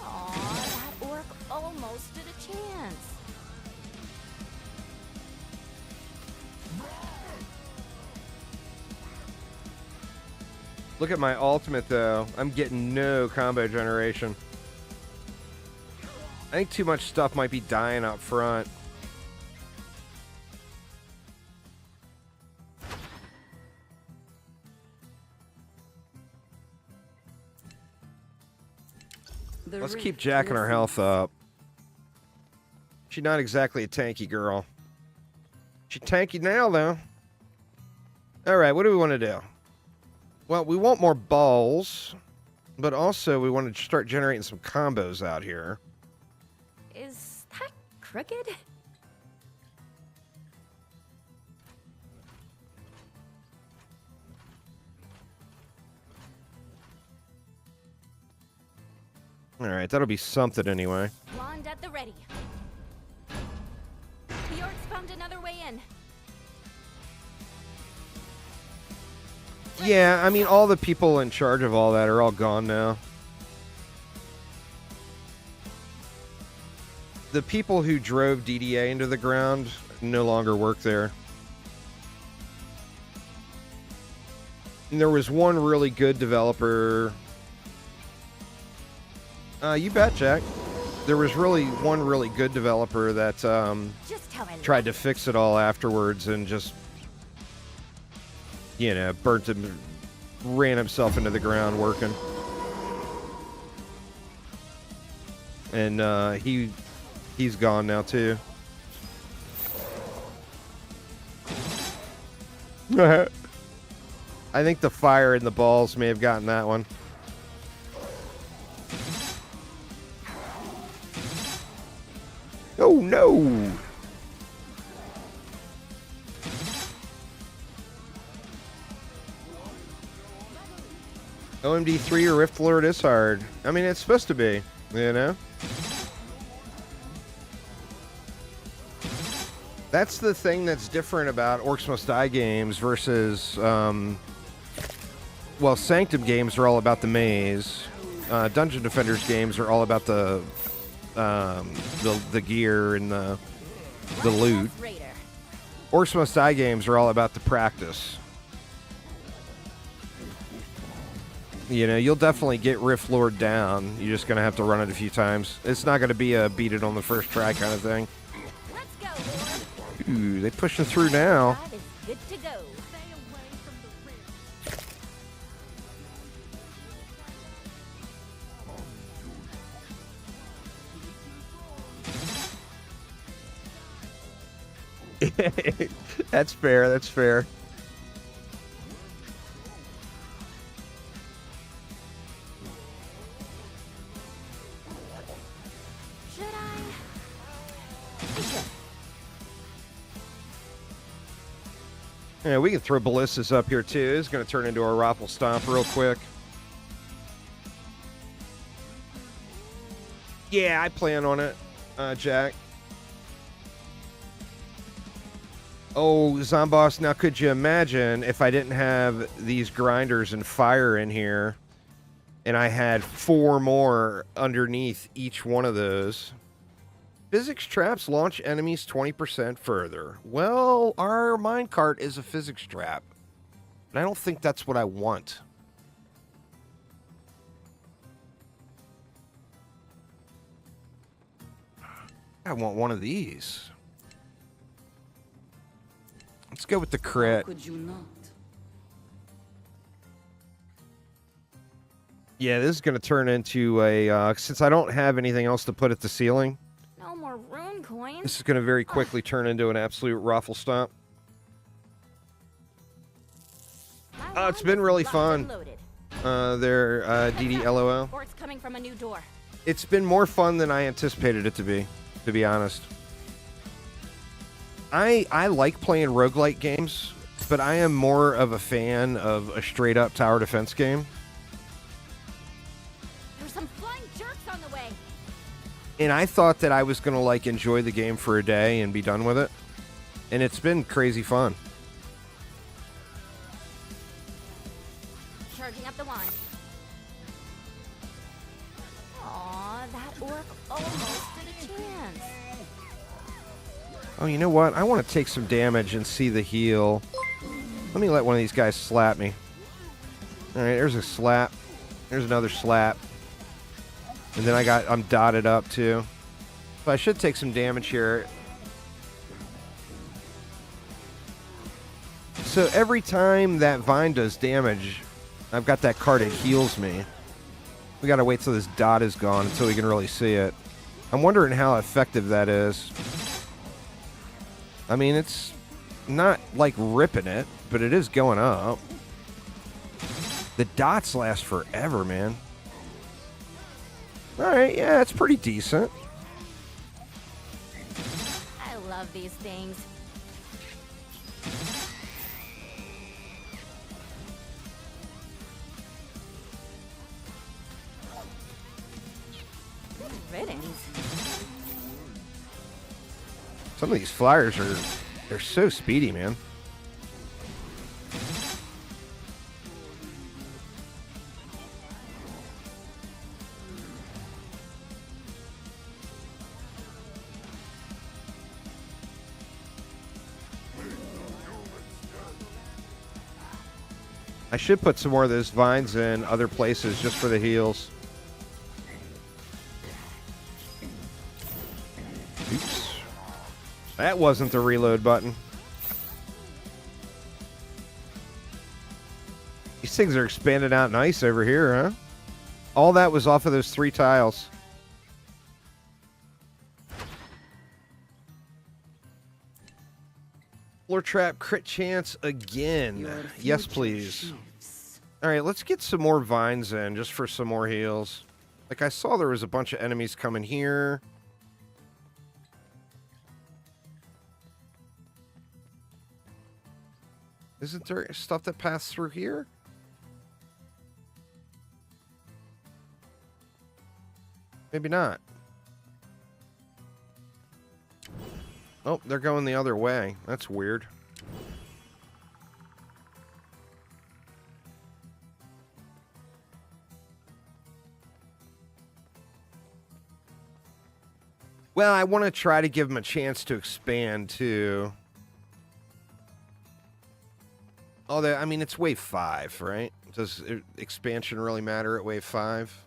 Aw, that orc almost stood a chance. Look at my ultimate, though. I'm getting no combo generation. I think too much stuff might be dying up front. Let's keep jacking our health up. She's not exactly a tanky girl. She's tanky now, though. All right, what do we want to do? Well, we want more balls, but also we want to start generating some combos out here. Is that crooked? All right, that'll be something anyway. Wand at the ready. The orcs found another way in. Yeah, I mean, all the people in charge of all that are all gone now. The people who drove DDA into the ground no longer work there. And there was one really good developer. You bet, Jack. There was one really good developer that tried to fix it all afterwards and just, you know, ran himself into the ground working. And he's gone now too. I think the fire in the balls may have gotten that one. Oh no! OMD3 or Rift Lord is hard. I mean, it's supposed to be, you know? That's the thing that's different about Orcs Must Die games versus, well, Sanctum games are all about the maze. Dungeon Defenders games are all about the gear and the loot. Orcs Must Die games are all about the practice. You know, you'll definitely get Rift Lord down. You're just going to have to run it a few times. It's not going to be a beat it on the first try kind of thing. Let's go, Lord. Ooh, they pushing through now. That is good to go. Stay away from the rear. That's fair, that's fair. Yeah, we can throw ballistas up here too. It's going to turn into a raffle stomp real quick. Yeah, I plan on it, Jack. Oh, Zomboss, now could you imagine if I didn't have these grinders and fire in here and I had 4 more underneath each one of those? Physics traps launch enemies 20% further. Well, our minecart is a physics trap. And I don't think that's what I want. I want one of these. Let's go with the crit. Could you not? Yeah, this is going to turn into a... since I don't have anything else to put at the ceiling, No more rune coins. this is going to very quickly turn into an absolute raffle stomp. It's been really fun. There, DDLOL. Orcs coming from a new door. It's been more fun than I anticipated it to be honest. I like playing roguelike games, but I am more of a fan of a straight-up tower defense game. There's some flying jerks on the way. And I thought that I was going to, like, enjoy the game for a day and be done with it. And it's been crazy fun. Charging up the wand. Aw, that orc almost did a chance. Oh, you know what? I want to take some damage and see the heal. Let me let one of these guys slap me. Alright, there's a slap. There's another slap. And then I'm dotted up too. So I should take some damage here. So every time that vine does damage, I've got that card, it heals me. We gotta wait till this dot is gone until we can really see it. I'm wondering how effective that is. I mean, it's not like ripping it, but it is going up. The dots last forever, man. Alright, yeah, it's pretty decent. I love these things. Good riddance. Some of these flyers they're so speedy, man. I should put some more of those vines in other places just for the heals. Oops. That wasn't the reload button. These things are expanded out nice over here, huh? All that was off of those 3 tiles. Floor trap crit chance again. Yes, please. All right, let's get some more vines in just for some more heals. Like, I saw there was a bunch of enemies coming here. Isn't there stuff that passed through here? Maybe not. Oh, they're going the other way. That's weird. Well, I want to try to give them a chance to expand, too. Although, I mean, it's wave 5, right? Does expansion really matter at wave 5?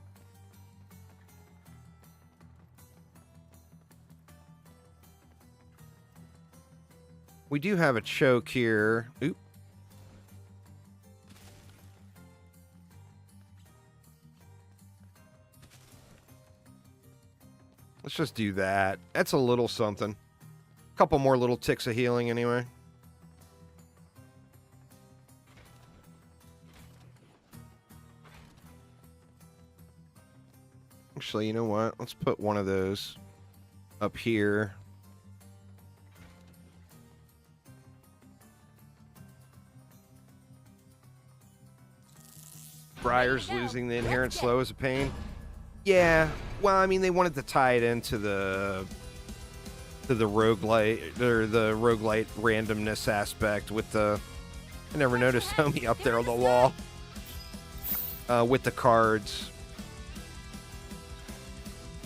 We do have a choke here. Oop. Let's just do that. That's a little something. A couple more little ticks of healing anyway. Actually, you know what? Let's put one of those up here. Briar's losing the inherent slow is a pain. Yeah, well, I mean, they wanted to tie it into the roguelite or the roguelite randomness aspect with the. I never noticed homie up there on the wall with the cards.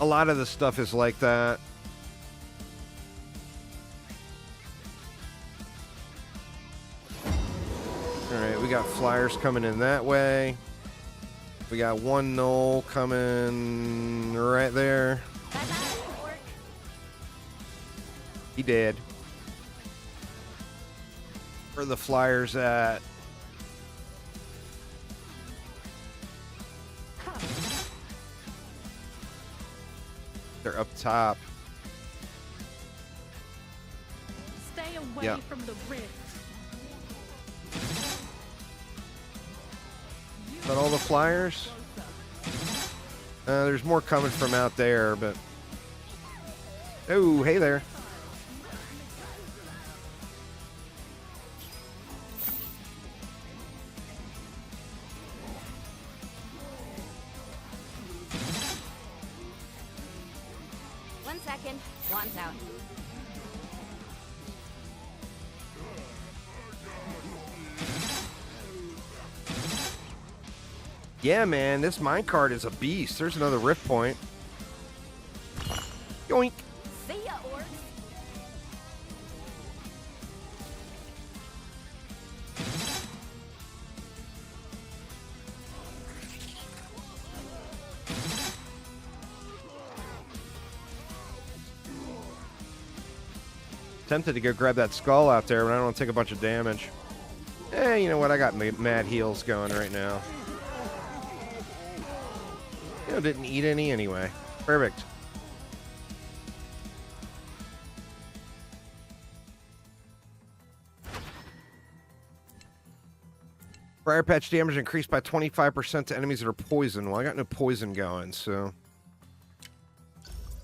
A lot of the stuff is like that. All right, we got flyers coming in that way. We got one knoll coming right there. He did. Where are the flyers at? They're up top. Stay away from the rift. Is that all the flyers? There's more coming from out there, but... Oh, hey there. One second. Wand's out. Yeah, man, this minecart is a beast. There's another rift point. Yoink. See ya, orcs. Tempted to go grab that skull out there, but I don't want to take a bunch of damage. You know what? I got mad heals going right now. You know, didn't eat any anyway. Perfect. Briar patch damage increased by 25% to enemies that are poisoned. Well, I got no poison going, so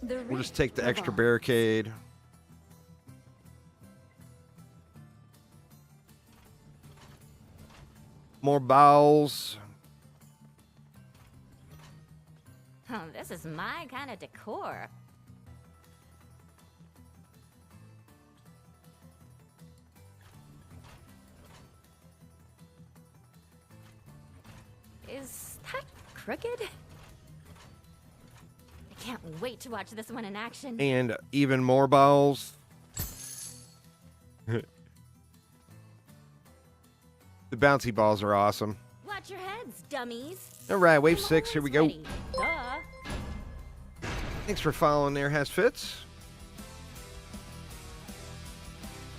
we'll just take the extra barricade. More bowls. Oh, this is my kind of decor. Is that crooked? I can't wait to watch this one in action. And even more bowls. The bouncy balls are awesome. Watch your heads, dummies. All right, wave I'm 6. Here we go. always ready. Duh. Thanks for following there, Has Fits.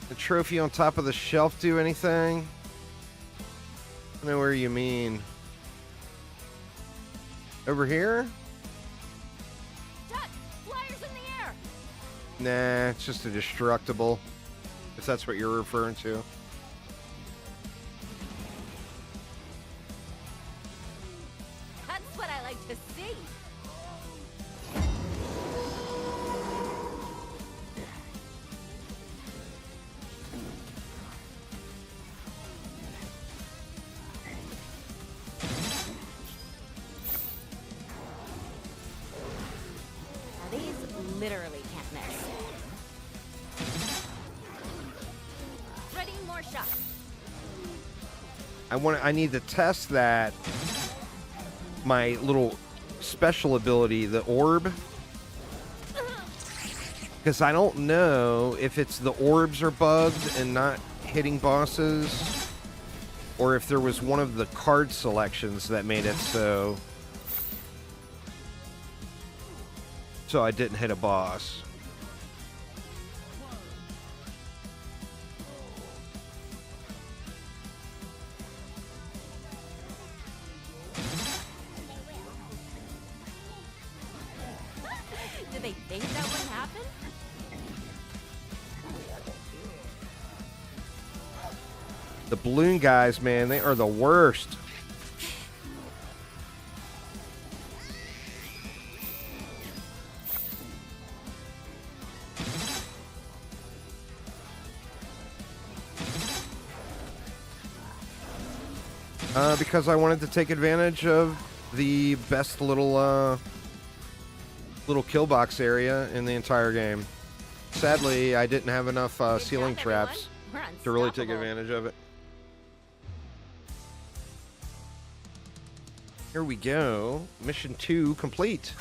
The trophy on top of the shelf do anything? I know where you mean. Over here? Duck, flyers in the air. Nah, it's just a destructible. If that's what you're referring to. That's what I like to see. Now these literally can't miss. Ready, more shots. I need to test that my little special ability, the orb. Because I don't know if it's the orbs are bugged and not hitting bosses, or if there was one of the card selections that made it so I didn't hit a boss. Did they think that wouldn't happen? The balloon guys, man, they are the worst. because I wanted to take advantage of the best little kill box area in the entire game. Sadly, I didn't have enough ceiling traps to really take advantage of it. Here we go. Mission 2 complete.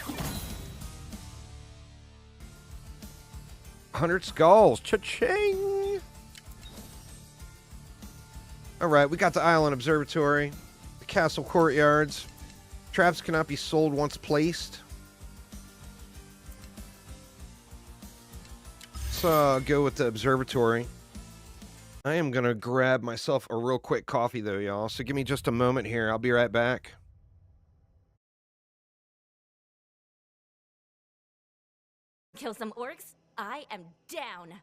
100 skulls. Cha-ching! Alright, we got the island observatory. The castle courtyards. Traps cannot be sold once placed. Let's go with the observatory. I am going to grab myself a real quick coffee, though, y'all. So give me just a moment here. I'll be right back. Kill some orcs? I am down.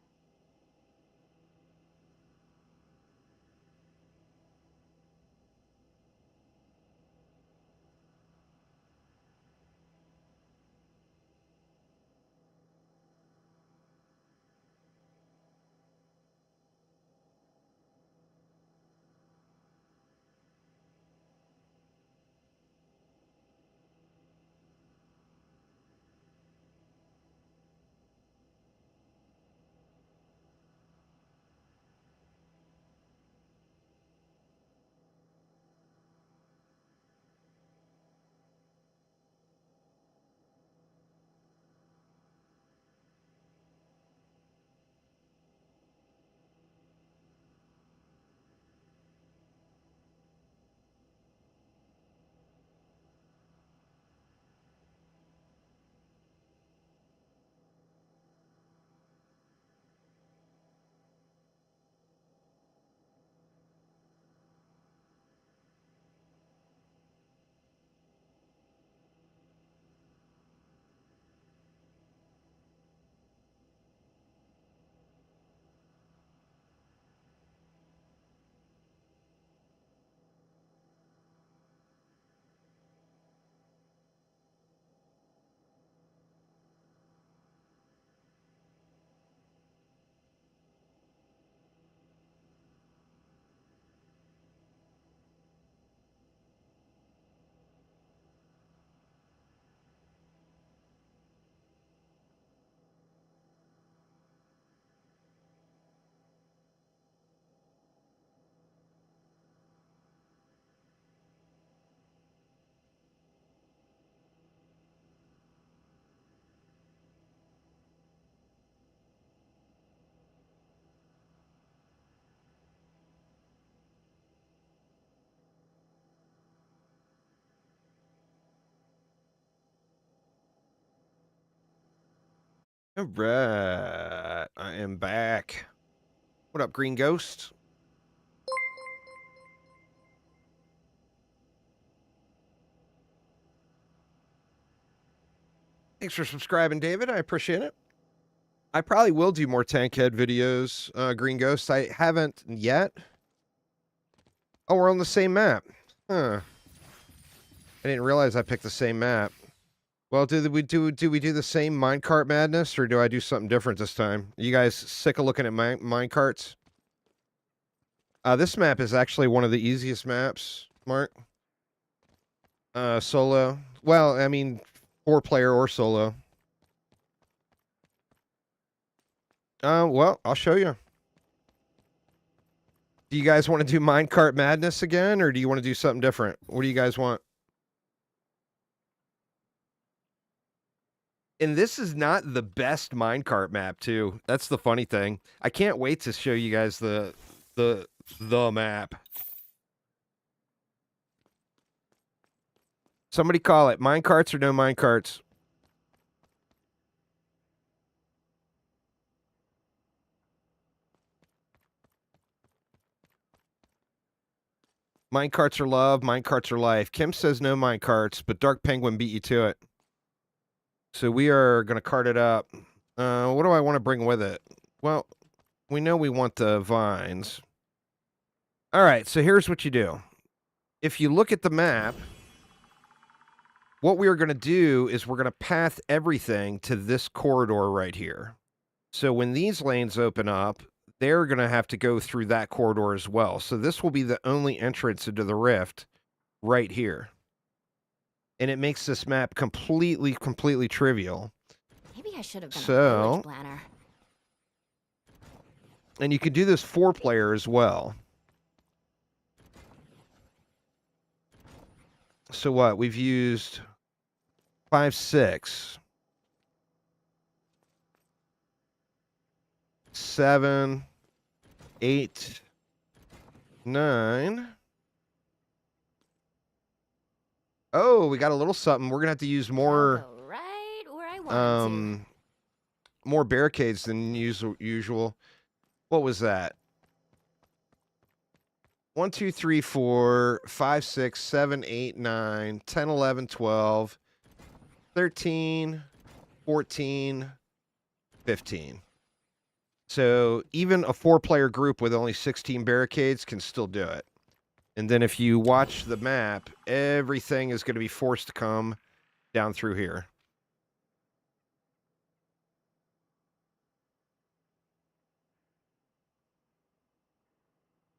Alright, I am back. What up, Green Ghost? Thanks for subscribing, David. I appreciate it. I probably will do more tank head videos, Green Ghost. I haven't yet. Oh, we're on the same map. Huh. I didn't realize I picked the same map. Well, do we do the same minecart madness, or do I do something different this time? Are you guys sick of looking at minecarts? This map is actually one of the easiest maps, Mark. Solo. Well, I mean, 4-player or solo. Well, I'll show you. Do you guys want to do minecart madness again, or do you want to do something different? What do you guys want? And this is not the best minecart map, too. That's the funny thing. I can't wait to show you guys the map. Somebody call it. Minecarts or no minecarts? Minecarts are love, minecarts are life. Kim says no minecarts, but Dark Penguin beat you to it. So we are going to cart it up. What do I want to bring with it? Well, we know we want the vines. All right, so here's what you do. If you look at the map, what we are going to do is we're going to path everything to this corridor right here. So when these lanes open up, they're going to have to go through that corridor as well. So this will be the only entrance into the rift right here. And it makes this map completely trivial. Maybe I should have been a So, village planner. and you can do this 4-player as well. So what? We've used 5, 6, 7, 8, 9. Oh, we got a little something. We're gonna have to use more I'll go right where I want more barricades than usual. What was that? 1, 2, 3, 4, 5, 6, 7, 8, 9, 10, 11, 12, 13, 14, 15. So even a 4-player group with only 16 barricades can still do it. And then if you watch the map, everything is going to be forced to come down through here.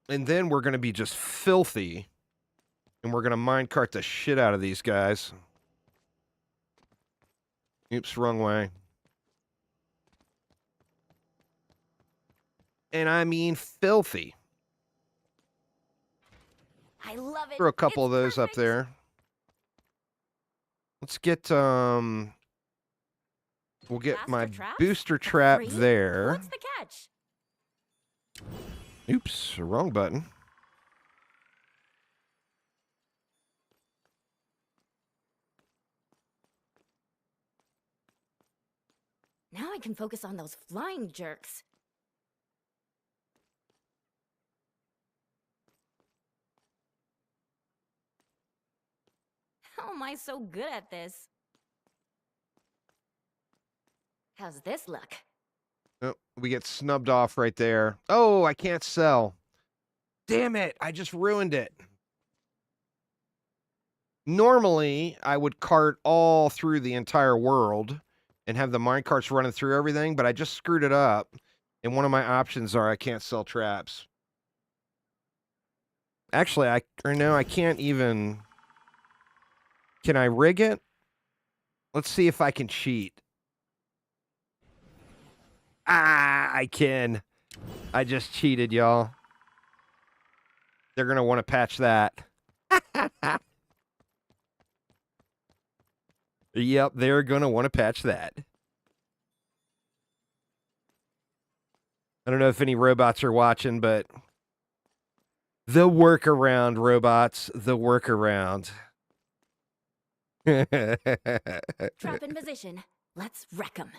And then we're going to be just filthy. And we're going to minecart the shit out of these guys. Oops, wrong way. And I mean filthy. I love it. Throw a couple It's of those perfect. up there. Let's get, we'll get Blaster my traps? booster trap Free? there. What's the catch? Oops, wrong button. Now I can focus on those flying jerks. How am I so good at this? How's this look? Oh, we get snubbed off right there. Oh, I can't sell. Damn it, I just ruined it. Normally, I would cart all through the entire world and have the minecarts running through everything, but I just screwed it up. And one of my options are I can't sell traps. Actually, I can't even... Can I rig it? Let's see if I can cheat. Ah, I can. I just cheated, y'all. They're going to want to patch that. Yep, they're going to want to patch that. I don't know if any robots are watching, but the workaround, robots, the workaround. Trap in position. Let's wreck 'em.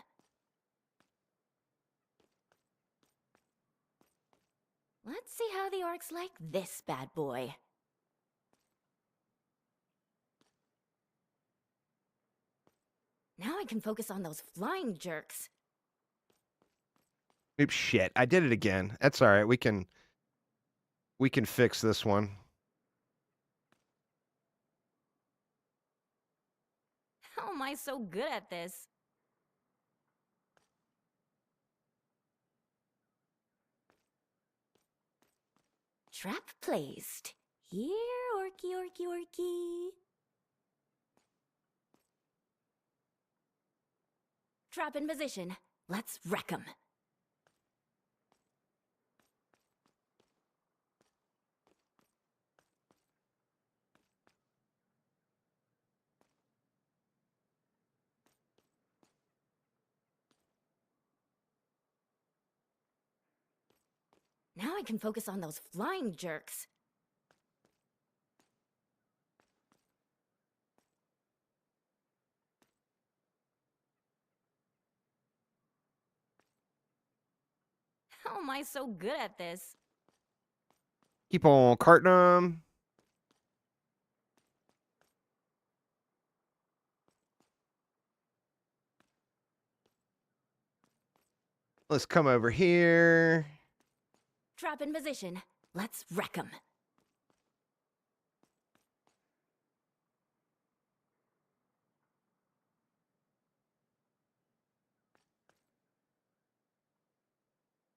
Let's see how the orcs like this bad boy. Now I can focus on those flying jerks. Oops, shit. I did it again. That's all right. We can fix this one. How am I so good at this? Trap placed. Here, orky, orky, orky. Trap in position. Let's wreck 'em. Now I can focus on those flying jerks. How am I so good at this? Keep on carting them. Let's come over here. Trap in position. Let's wreck 'em.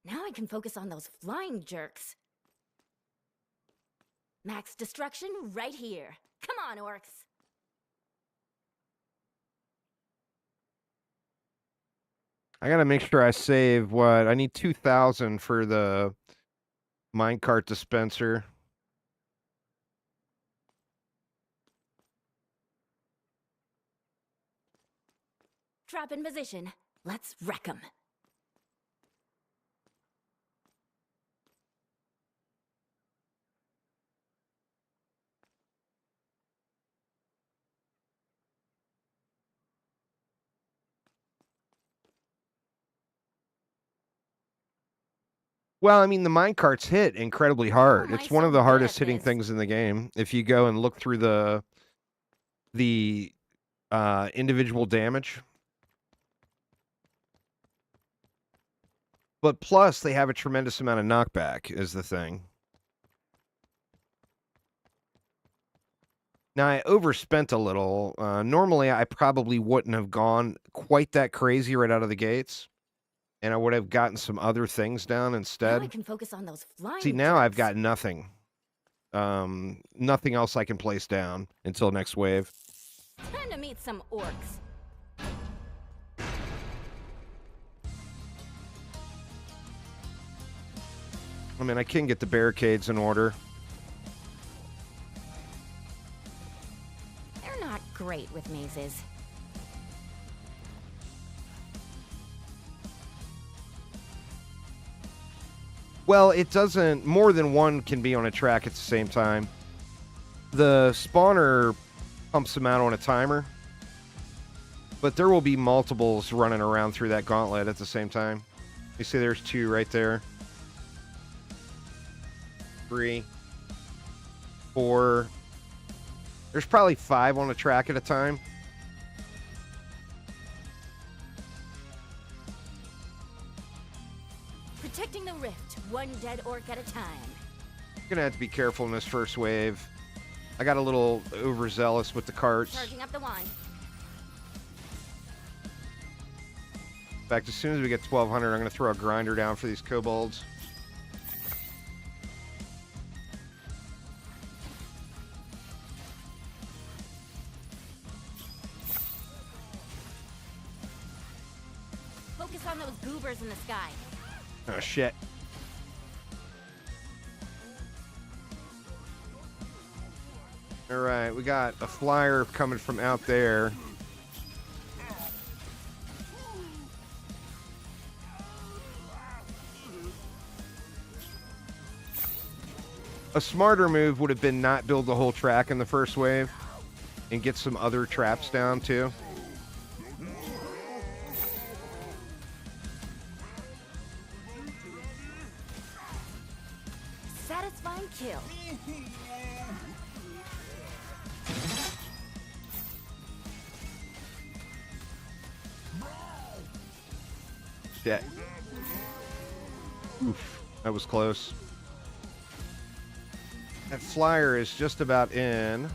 Now I can focus on those flying jerks. Max destruction right here. Come on, orcs. I gotta make sure I save what I need 2,000 for the minecart dispenser. Trap in position. Let's wreck 'em. Well, I mean, the minecarts hit incredibly hard. How am It's I one so of the good hardest at hitting this? things in the game. If you go and look through the individual damage. But plus, they have a tremendous amount of knockback, is the thing. Now, I overspent a little. Normally, I probably wouldn't have gone quite that crazy right out of the gates. And I would have gotten some other things down Now I instead. can focus on those flying See, now I've jerks. got nothing. Nothing else I can place down until next wave. Time to meet some orcs. I mean, I can get the barricades in order. They're not great with mazes. Well, it doesn't... More than one can be on a track at the same time. The spawner pumps them out on a timer. But there will be multiples running around through that gauntlet at the same time. You see there's 2 right there. 3. 4. There's probably 5 on a track at a time. Protecting the rift, one dead orc at a time. Gonna have to be careful in this first wave. I got a little overzealous with the carts. Charging up the wand. In fact, as soon as we get 1,200, I'm gonna throw a grinder down for these kobolds. Focus on those goobers in the sky. Oh, shit. Alright, we got a flyer coming from out there. A smarter move would have been not build the whole track in the first wave and get some other traps down too. Satisfying kill. Shit. Oof, that was close. That flyer is just about in.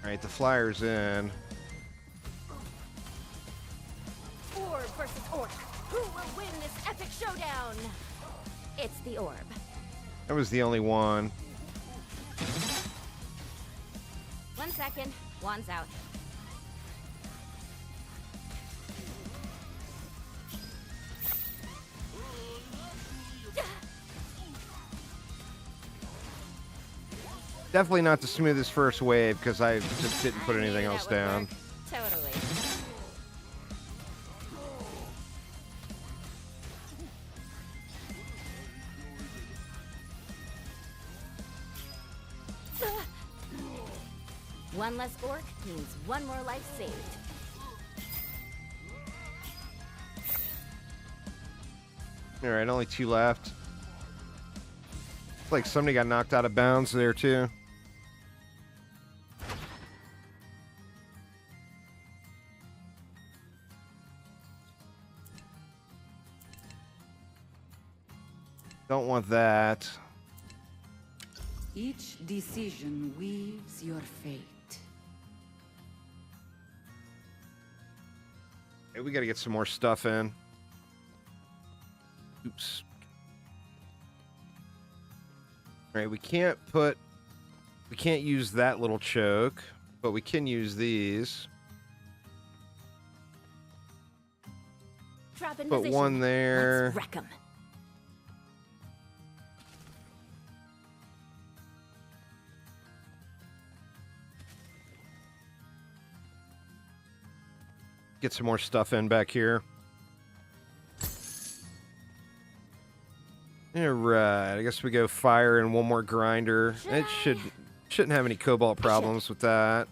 Alright, the flyer's in. Orb versus orc. Who will win this epic showdown? It's the orb. That was the only one. 1 second. Wand's out. Definitely not the smoothest first wave because I just didn't put anything else down. Totally. One less orc means one more life saved. Alright, only 2 left. It's like somebody got knocked out of bounds there too. Don't want that. Each decision weaves your fate. Hey, we gotta get some more stuff in. Oops. All right, we can't use that little choke, but we can use these. Trap in Put position. one there. Let's wreck 'em. Get some more stuff in back here. Alright, I guess we go fire and one more grinder. It shouldn't have any cobalt problems with that.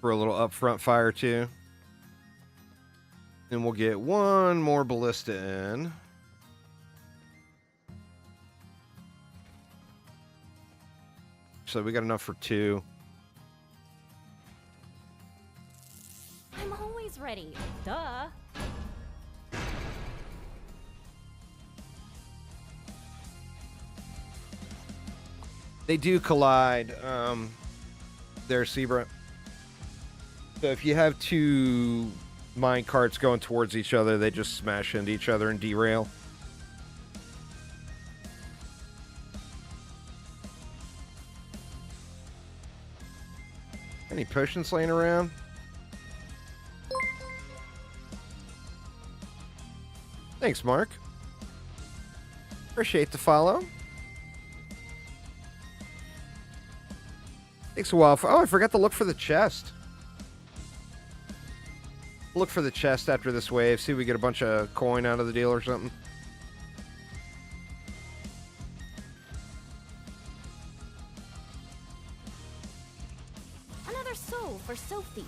For a little upfront fire too. And we'll get one more ballista in. So we got enough for 2. I'm always ready. Duh. They do collide, there, Sebra. So if you have 2 minecarts going towards each other, they just smash into each other and derail. Any potions laying around? Thanks, Mark. Appreciate the follow. Takes a while for... Oh, I forgot to look for the chest. Look for the chest after this wave. See if we get a bunch of coin out of the deal or something. Another soul for Sophie.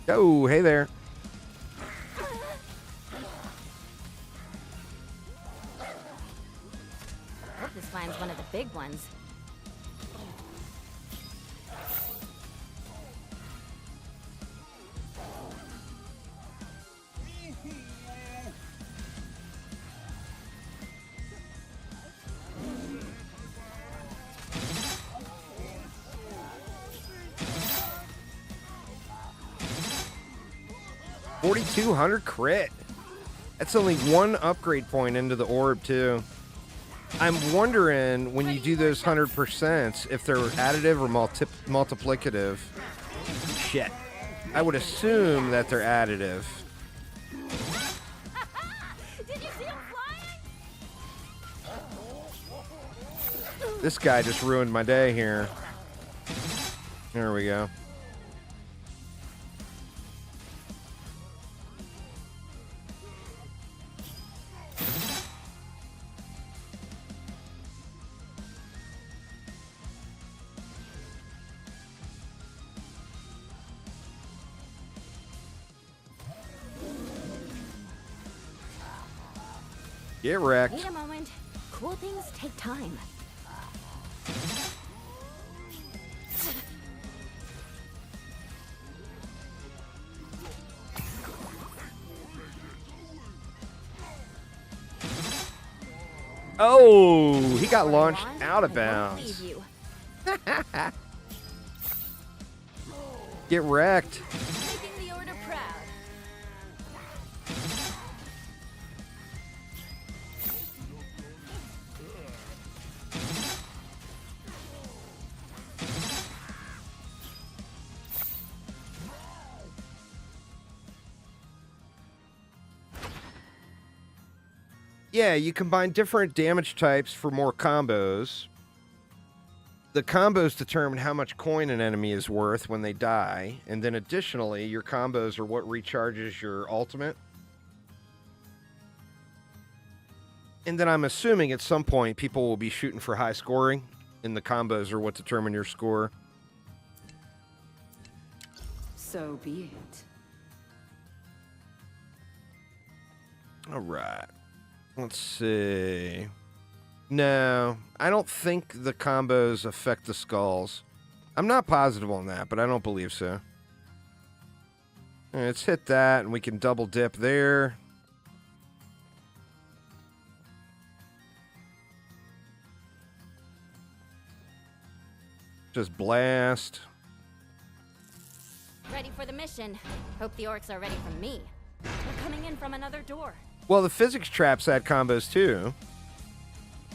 Oh, hey there. Hope this finds one of the big ones. $4,200 crit. That's only 1 upgrade point into the orb, too. I'm wondering, when you do those 100%, if they're additive or multiplicative. Shit. I would assume that they're additive. Did you see him flying? This guy just ruined my day here. There we go. Get wrecked. Wait a moment. Cool things take time. Oh, he got launched out of bounds. Get wrecked. Making the order proud. Yeah, you combine different damage types for more combos. The combos determine how much coin an enemy is worth when they die, and then additionally, your combos are what recharges your ultimate. And then I'm assuming at some point people will be shooting for high scoring, and the combos are what determine your score. So be it. All right. Let's see. No, I don't think the combos affect the skulls. I'm not positive on that, but I don't believe so. Let's hit that, and we can double dip there. Just blast. Ready for the mission. Hope the orcs are ready for me. They're coming in from another door. Well, the physics traps had combos too.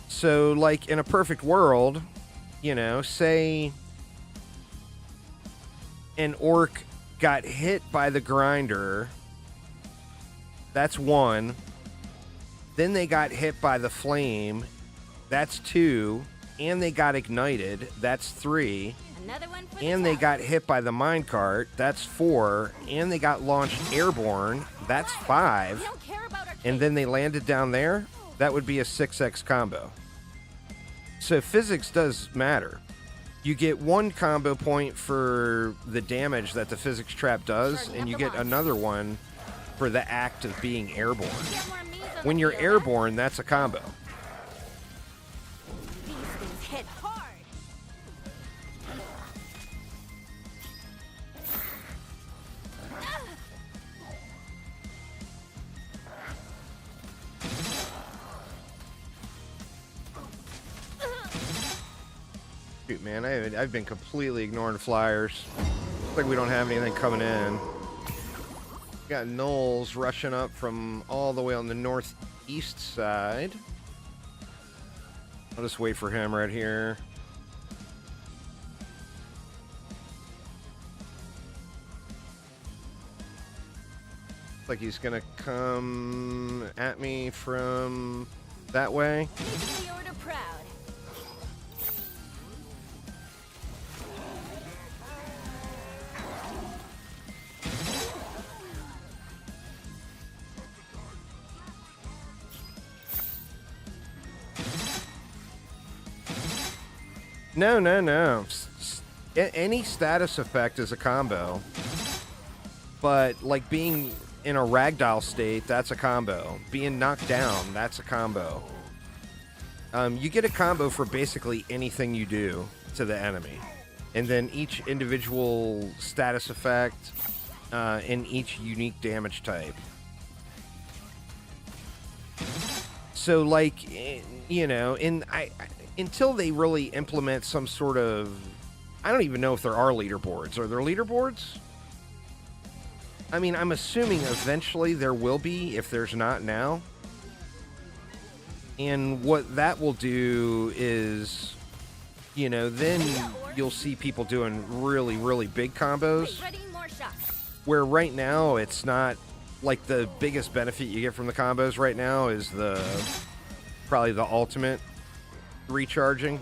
So, like, in a perfect world, you know, say an orc got hit by the grinder. That's 1. Then they got hit by the flame. That's 2. And they got ignited. That's 3. Another one for And the they top. got hit by the minecart. That's 4. And they got launched airborne. That's 5. We don't care about our And then they landed down there. That would be a 6x combo. So physics does matter. You get 1 combo point for the damage that the physics trap does, Charging and up you the get launch. another one for the act of being airborne. Get more me's on When the you're field, airborne, that's a combo. huh? These things hit hard. Shoot, man, I've been completely ignoring flyers. Looks like we don't have anything coming in. Got Knowles rushing up from all the way on the northeast side. I'll just wait for him right here. Looks like he's gonna come at me from that way. Making the order proud. No, no, no. Any status effect is a combo. But, like, being in a ragdoll state, that's a combo. Being knocked down, that's a combo. You get a combo for basically anything you do to the enemy. And then each individual status effect and each unique damage type. So, like, you know, until they really implement some sort of... I don't even know if there are leaderboards. Are there leaderboards? I mean, I'm assuming eventually there will be, if there's not now. And what that will do is, you know, then you'll see people doing really, really big combos. Ready, more shots. Where right now it's not... Like, the biggest benefit you get from the combos right now is probably the ultimate recharging.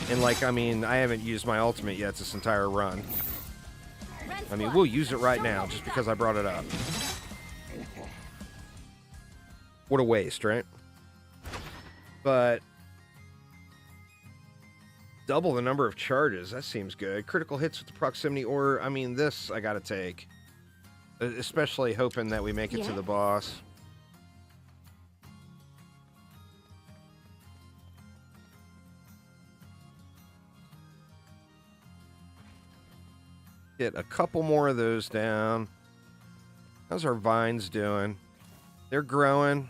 And, like, I mean, I haven't used my ultimate yet this entire run. I mean, we'll use it right now just because I brought it up. What a waste, right? But double the number of charges, that seems good. Critical hits with the proximity order. I mean, this I gotta take. Especially hoping that we make it to the boss. Get a couple more of those down. How's our vines doing? They're growing.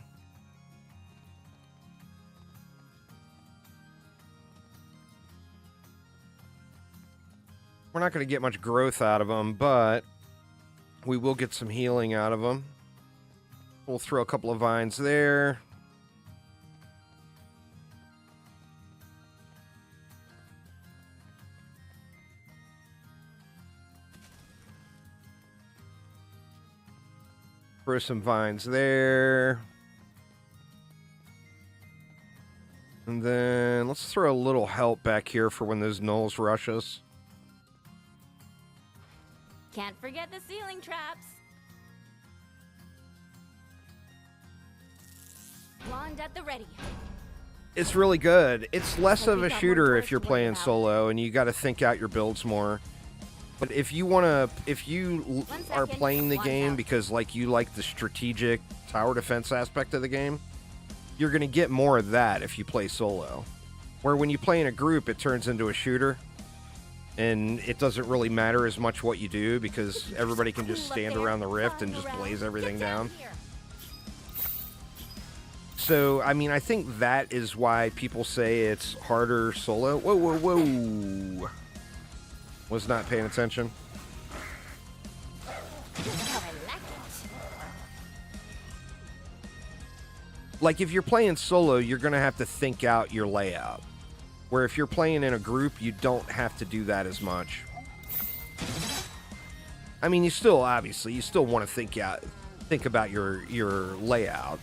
We're not going to get much growth out of them, but we will get some healing out of them. We'll throw a couple of vines there. Throw some vines there. And then let's throw a little help back here for when those gnolls rush us. Can't forget the ceiling traps. Wand at the ready. It's really good. It's less Hope of we a got more shooter dwarves if you're to worry playing about. solo and you got to think out your builds more. But if you want to, if you 1 are second, playing the one game out. because like you like the strategic tower defense aspect of the game, you're going to get more of that if you play solo. Where when you play in a group, it turns into a shooter. And it doesn't really matter as much what you do because everybody can just stand around the rift and just blaze everything down. So, I mean, I think that is why people say it's harder solo. Whoa, whoa, whoa. Was not paying attention. Like, if you're playing solo, you're going to have to think out your layout. Where if you're playing in a group, you don't have to do that as much. I mean, you still want to think about your layout,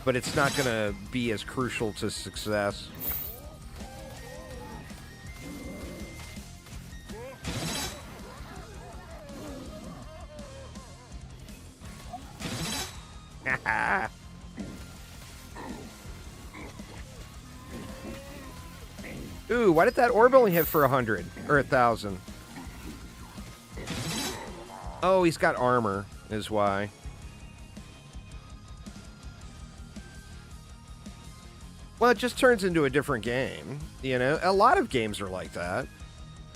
but it's not going to be as crucial to success. Ooh, why did that orb only hit for 100 or 1,000? Oh, he's got armor, is why. Well, it just turns into a different game. You know, a lot of games are like that.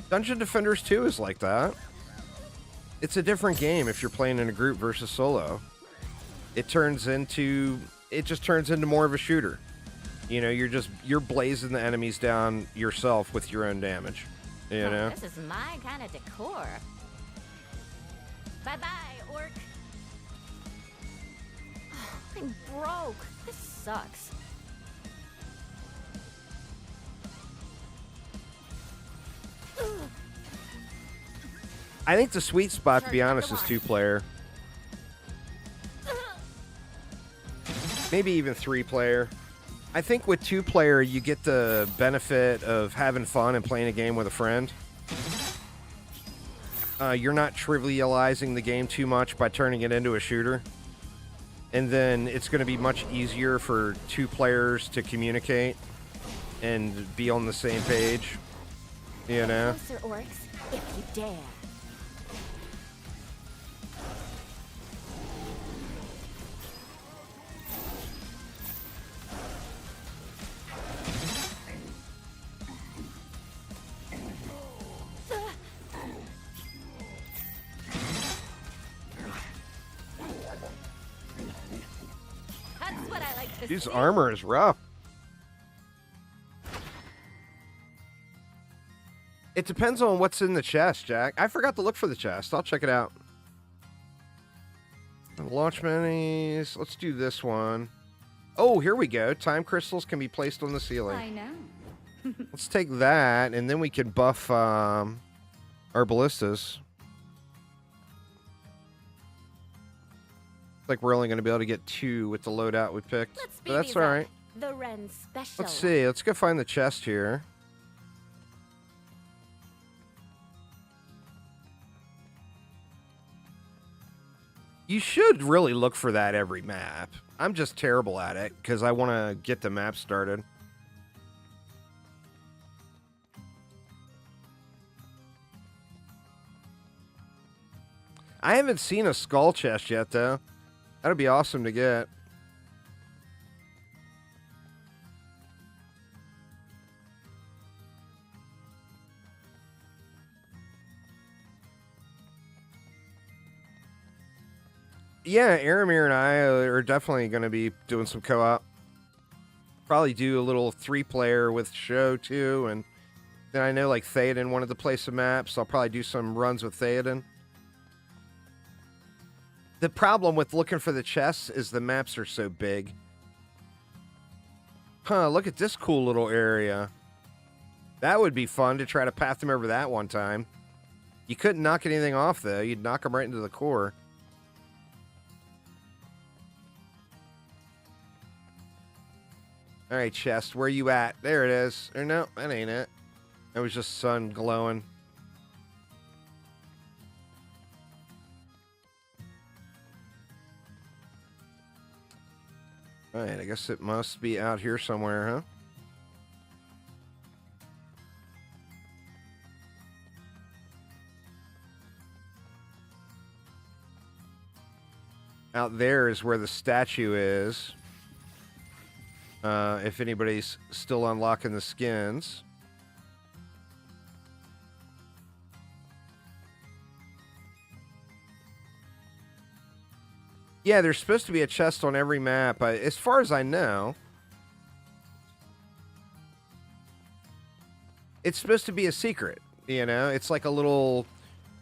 Dungeon Defenders 2 is like that. It's a different game if you're playing in a group versus solo. It just turns into more of a shooter. You know, you're blazing the enemies down yourself with your own damage. You know? This is my kind of decor. Bye-bye, orc. Oh, I'm broke. This sucks. I think the sweet spot, to be honest, is 2-player. Maybe even 3-player. I think with 2-player, you get the benefit of having fun and playing a game with a friend. You're not trivializing the game too much by turning it into a shooter. And then it's going to be much easier for 2 players to communicate and be on the same page. You know? Closer, orcs, if you dare. His armor is rough. It depends on what's in the chest, Jack. I forgot to look for the chest. I'll check it out. Launch minis. Let's do this one. Oh, here we go. Time crystals can be placed on the ceiling. I know. Let's take that, and then we can buff our ballistas. Like we're only going to be able to get 2 with the loadout we picked. But that's all right. The Ren special. Let's see. Let's go find the chest here. You should really look for that every map. I'm just terrible at it because I want to get the map started. I haven't seen a skull chest yet, though. That'd be awesome to get. Yeah, Aramir and I are definitely going to be doing some co-op. Probably do a little 3-player with Show, too. And then I know, like, Theoden wanted to play some maps. I'll probably do some runs with Theoden. The problem with looking for the chests is the maps are so big. Huh, look at this cool little area. That would be fun to try to path them over that one time. You couldn't knock anything off, though. You'd knock them right into the core. All right, chest, where you at? There it is. Or no, that ain't it. That was just sun glowing. All right, I guess it must be out here somewhere, huh? Out there is where the statue is. If anybody's still unlocking the skins. Yeah, there's supposed to be a chest on every map. As far as I know, it's supposed to be a secret. You know, it's like a little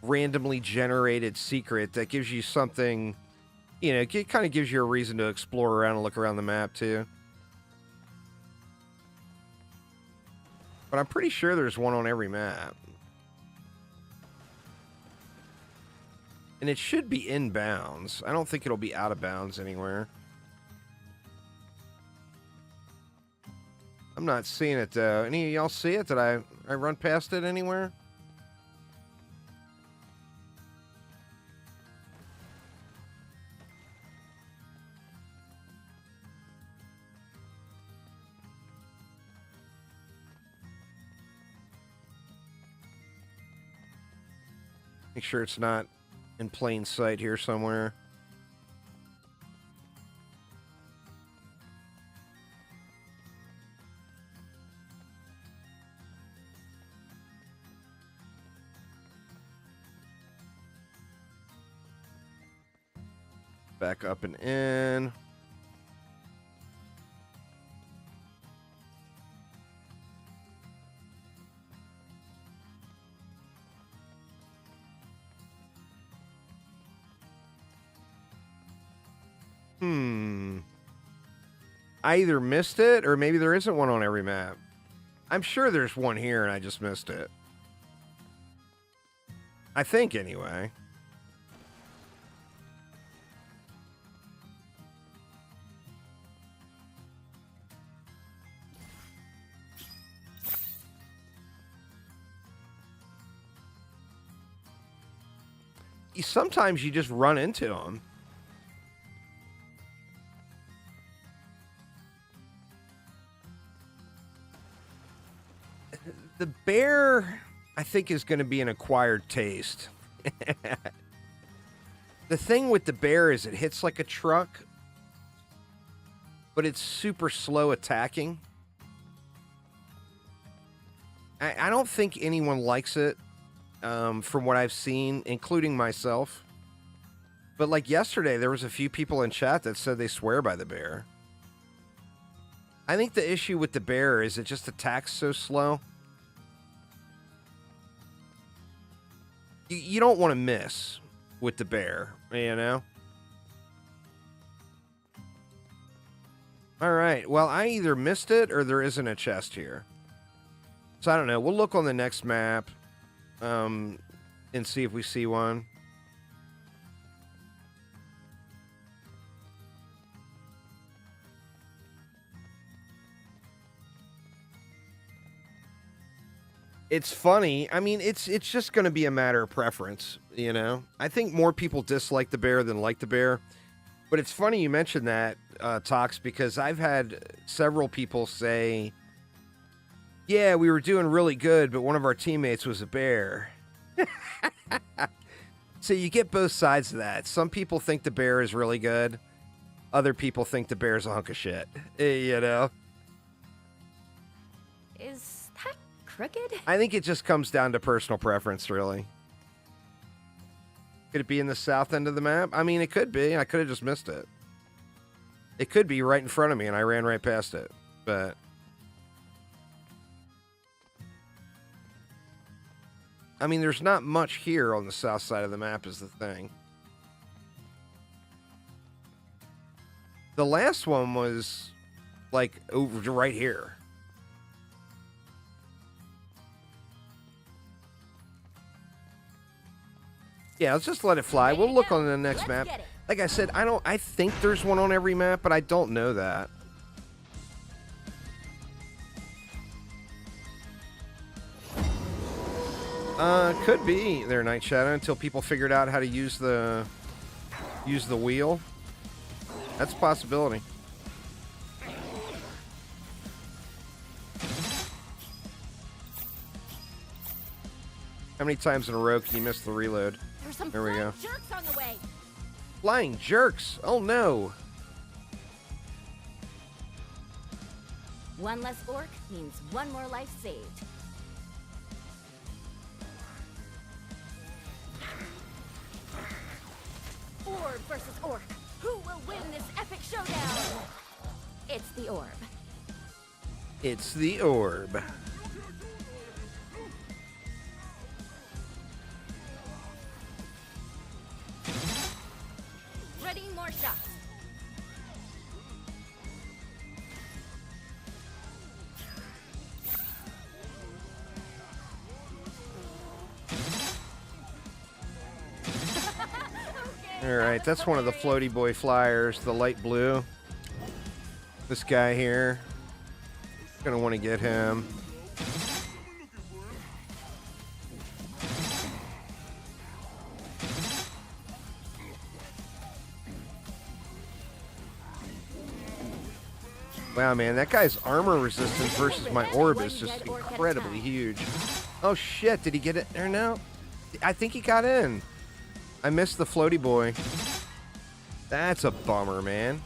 randomly generated secret that gives you something. You know, it kind of gives you a reason to explore around and look around the map too. But I'm pretty sure there's one on every map. And it should be in bounds. I don't think it'll be out of bounds anywhere. I'm not seeing it, though. Any of y'all see it? Did I run past it anywhere? Make sure it's not in plain sight here somewhere. Back up and in. I either missed it or maybe there isn't one on every map. I'm sure there's one here and I just missed it. I think anyway. Sometimes you just run into them. The bear, I think, is going to be an acquired taste. The thing with the bear is it hits like a truck, but it's super slow attacking. I don't think anyone likes it, from what I've seen, including myself. But like yesterday, there was a few people in chat that said they swear by the bear. I think the issue with the bear is it just attacks so slow. You don't want to miss with the bear, you know? All right. Well, I either missed it or there isn't a chest here. So I don't know. We'll look on the next map and see if we see one. It's funny. I mean, it's just going to be a matter of preference, you know? I think more people dislike the bear than like the bear. But it's funny you mentioned that, Tox, because I've had several people say, yeah, we were doing really good, but one of our teammates was a bear. So you get both sides of that. Some people think the bear is really good. Other people think the bear's a hunk of shit, you know? Is that crooked? I think it just comes down to personal preference, really. Could it be in the south end of the map? I mean, it could be. I could have just missed it. It could be right in front of me, and I ran right past it. But I mean, there's not much here on the south side of the map is the thing. The last one was, like, over right here. Yeah, let's just let it fly. We'll look on the next map. Like I said, I think there's one on every map, but I don't know that. Could be there, Night Shadow, until people figured out how to use the wheel. That's a possibility. How many times in a row can you miss the reload? There's some There we go. jerks on the way. Flying jerks! Oh no! One less orc means one more life saved. Orc versus orc. Who will win this epic showdown? It's the orb. It's the orb. Ready, more shots. All right, that's one of the floaty boy flyers, the light blue. This guy here. Gonna want to get him. Wow, man, that guy's armor resistance versus my orb is just incredibly huge. Oh shit, did he get it there now? I think he got in. I missed the floaty boy. That's a bummer, man.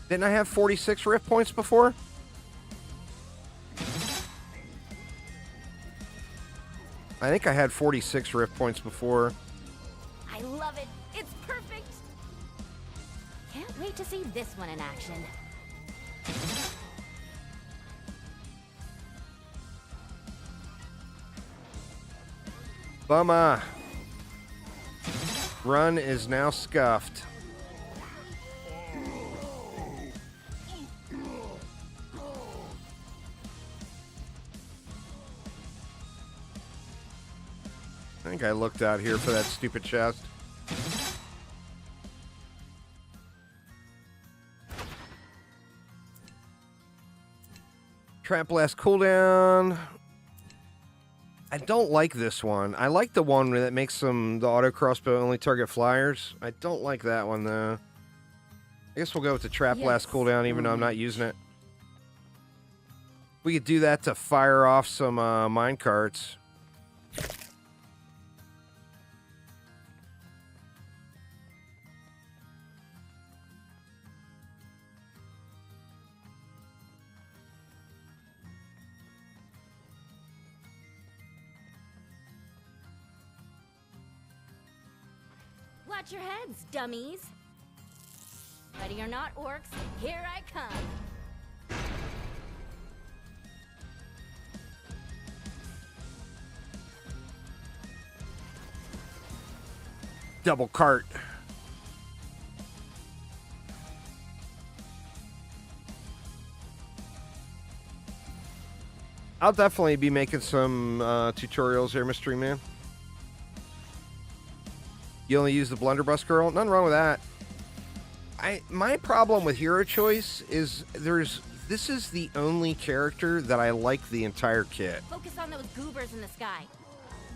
Didn't I have 46 rift points before? I think I had 46 rift points before. I love it. It's perfect. Can't wait to see this one in action. Bummer. Run is now scuffed. I think I looked out here for that stupid chest. Trap blast cooldown. I don't like this one. I like the one that makes the auto crossbow only target flyers. I don't like that one though. I guess we'll go with the trap blast cooldown even though I'm not using it. We could do that to fire off some minecarts. Watch your heads, dummies. Ready or not, orcs, here I come. Double cart. I'll definitely be making some tutorials here, Mystery Man. You only use the blunderbuss girl? Nothing wrong with that. My problem with hero choice is this is the only character that I like the entire kit. Focus on those goobers in the sky.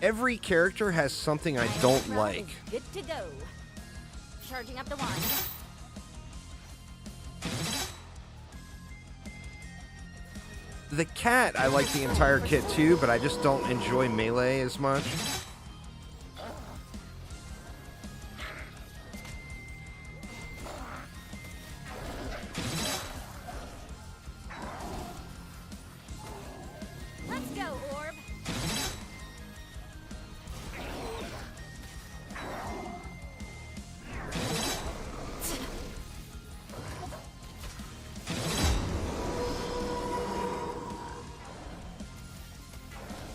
Every character has something I don't like. Good to go. Charging up the wand. The cat, I like the entire kit too, but I just don't enjoy melee as much. Let's go, orb.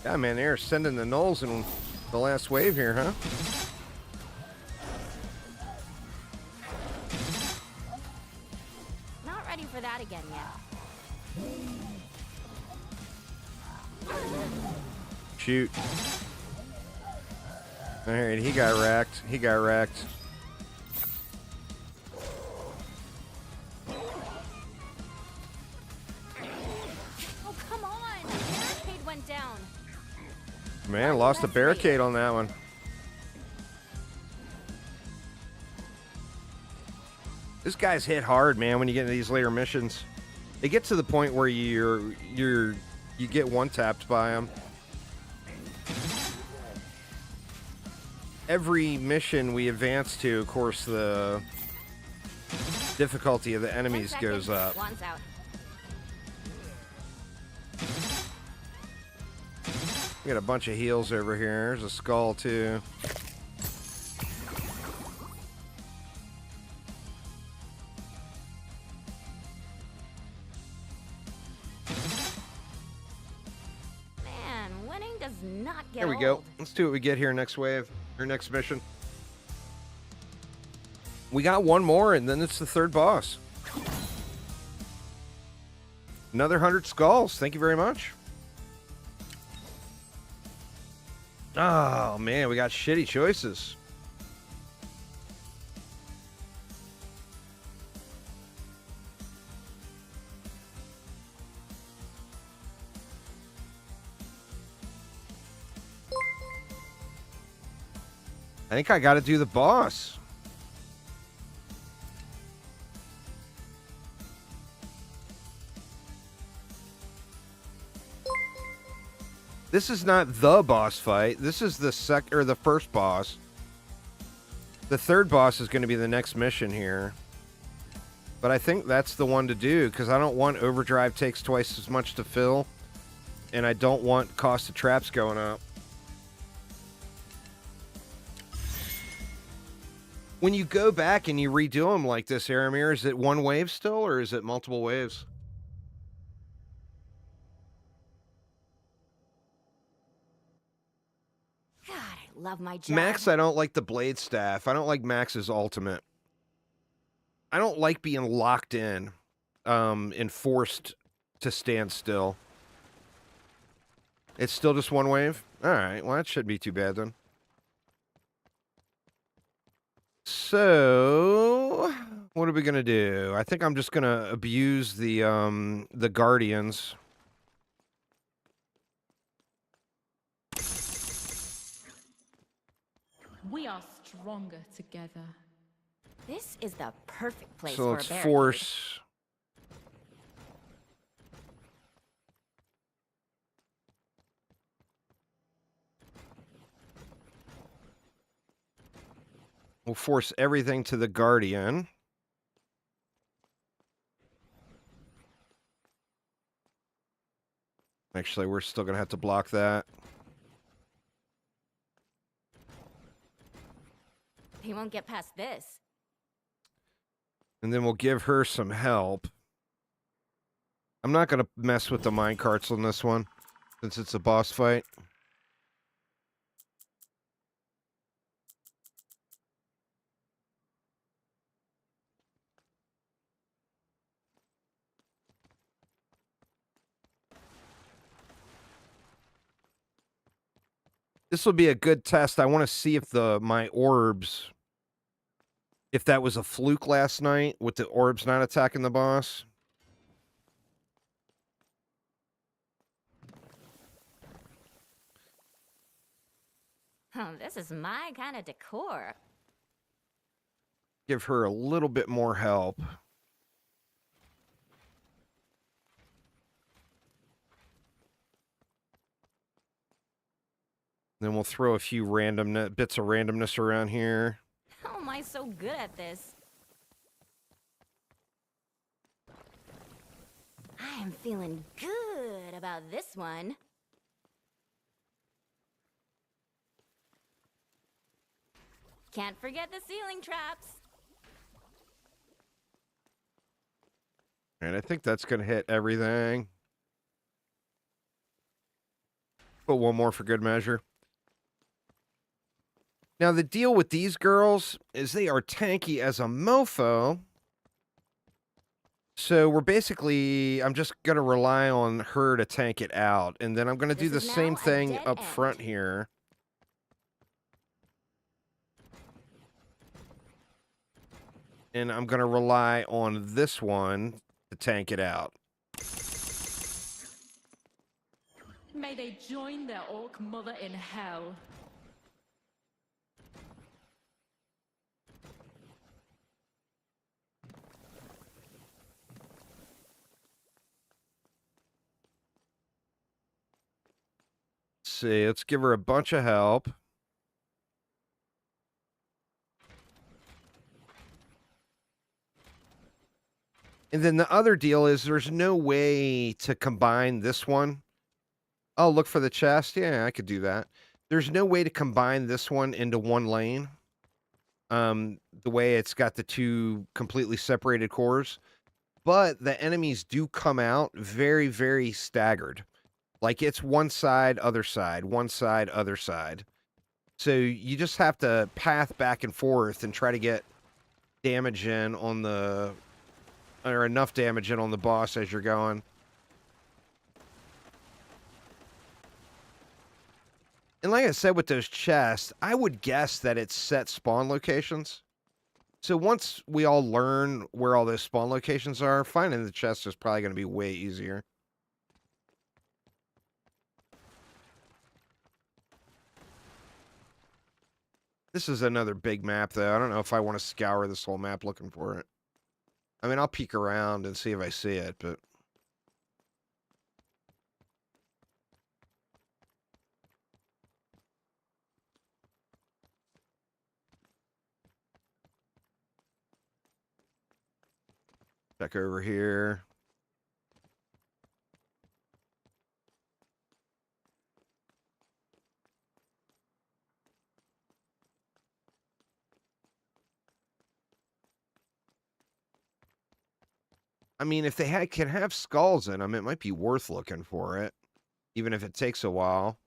Yeah, man, they're sending the gnolls in the last wave here, huh? Not ready for that again yet. Shoot. Alright, he got wrecked. He got wrecked. Oh, come on! The barricade went down. Man, lost a barricade on that one. This guy's hit hard, man, when you get into these later missions. They get to the point where you get one-tapped by him. Every mission we advance to, of course, the difficulty of the enemies goes up. Wand's out. We got a bunch of heals over here. There's a skull, too. Man, winning does not get There we old. go. Let's do what we get here next wave, or next mission. We got one more, and then it's the third boss. Another 100 skulls. Thank you very much. Oh, man, we got shitty choices. I think I got to do the boss. This is not the boss fight. This is the the first boss. The third boss is going to be the next mission here. But I think that's the one to do, because I don't want overdrive takes twice as much to fill, and I don't want cost of traps going up. When you go back and you redo them like this, Aramir, is it one wave still, or is it multiple waves? God, I love my job. Max, I don't like the blade staff. I don't like Max's ultimate. I don't like being locked in and forced to stand still. It's still just one wave? All right, well, that shouldn't be too bad then. So, what are we going to do? I think I'm just going to abuse the Guardians. We are stronger together. This is the perfect place So for let's a barricade. force... We'll force everything to the Guardian. Actually, we're still going to have to block that. He won't get past this. And then we'll give her some help. I'm not going to mess with the minecarts on this one, since it's a boss fight. This will be a good test. I want to see if my orbs, if that was a fluke last night with the orbs not attacking the boss. Oh, this is my kind of decor. Give her a little bit more help. Then we'll throw a few bits of randomness around here. How am I so good at this? I am feeling good about this one. Can't forget the ceiling traps. And I think that's going to hit everything. Put one more for good measure. Now, the deal with these girls is they are tanky as a mofo. So we're basically, I'm just going to rely on her to tank it out. And then I'm going to do the This is same now a thing dead up end. front here. And I'm going to rely on this one to tank it out. May they join their orc mother in hell. Let's see, let's give her a bunch of help. And then the other deal is there's no way to combine this one Oh, look for the chest? Yeah, I could do that. There's no way to combine this one into one lane. The way it's got the two completely separated cores. But the enemies do come out very, very staggered. Like it's one side, other side, one side, other side. So you just have to path back and forth and try to get damage in on the, or enough damage in on the boss as you're going. And like I said with those chests, I would guess that it's set spawn locations. So once we all learn where all those spawn locations are, finding the chest is probably going to be way easier. This is another big map, though. I don't know if I want to scour this whole map looking for it. I mean, I'll peek around and see if I see it, but... Check over here. I mean, if they can have skulls in them, it might be worth looking for it, even if it takes a while.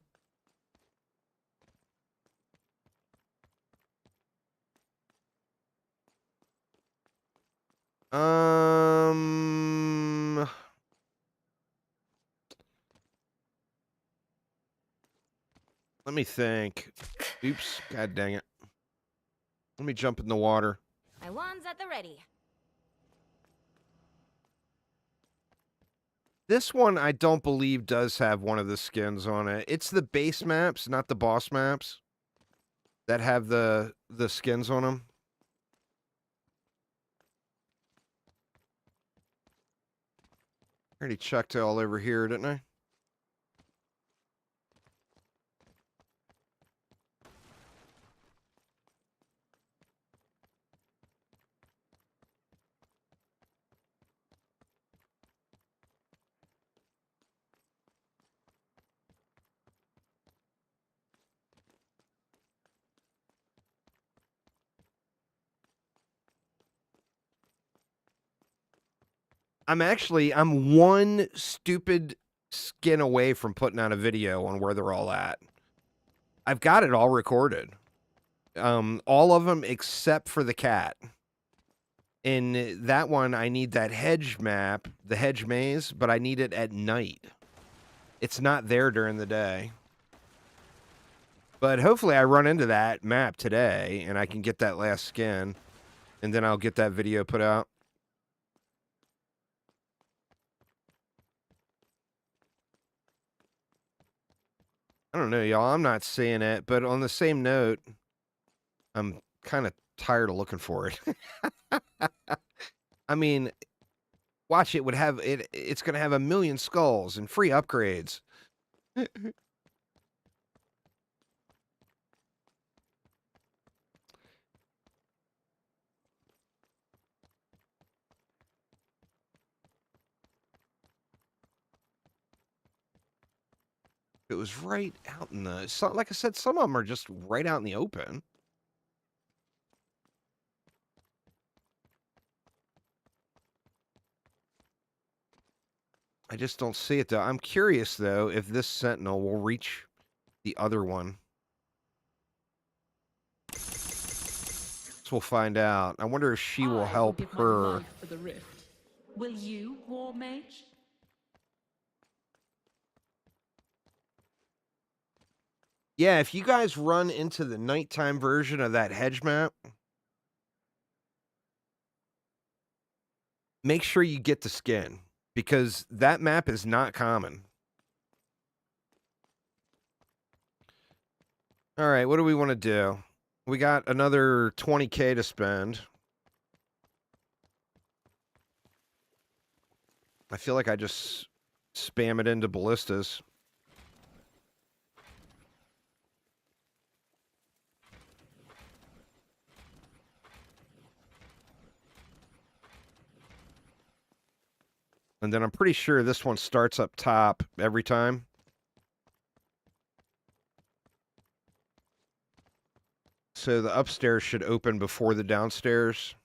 Let me think. Oops, god dang it. Let me jump in the water. My wand's at the ready. This one, I don't believe, does have one of the skins on it. It's the base maps, not the boss maps, that have the skins on them. I already checked all over here, didn't I? I'm one stupid skin away from putting out a video on where they're all at. I've got it all recorded. All of them except for the cat. In that one, I need that hedge map, the hedge maze, but I need it at night. It's not there during the day. But hopefully I run into that map today, and I can get that last skin, and then I'll get that video put out. I don't know, y'all. I'm not seeing it, but on the same note, I'm kind of tired of looking for it. I mean, watch it would have it. It's going to have 1,000,000 skulls and free upgrades. It was right out in the... like I said, some of them are just right out in the open. I just don't see it, though. I'm curious, though, if this sentinel will reach the other one. So we'll find out. I wonder if she will help give my her. life for the rift. Will you, War Mage? Yeah, if you guys run into the nighttime version of that hedge map, make sure you get the skin, because that map is not common. All right, what do we want to do? We got another 20K to spend. I feel like I just spam it into ballistas. And then I'm pretty sure this one starts up top every time. So the upstairs should open before the downstairs.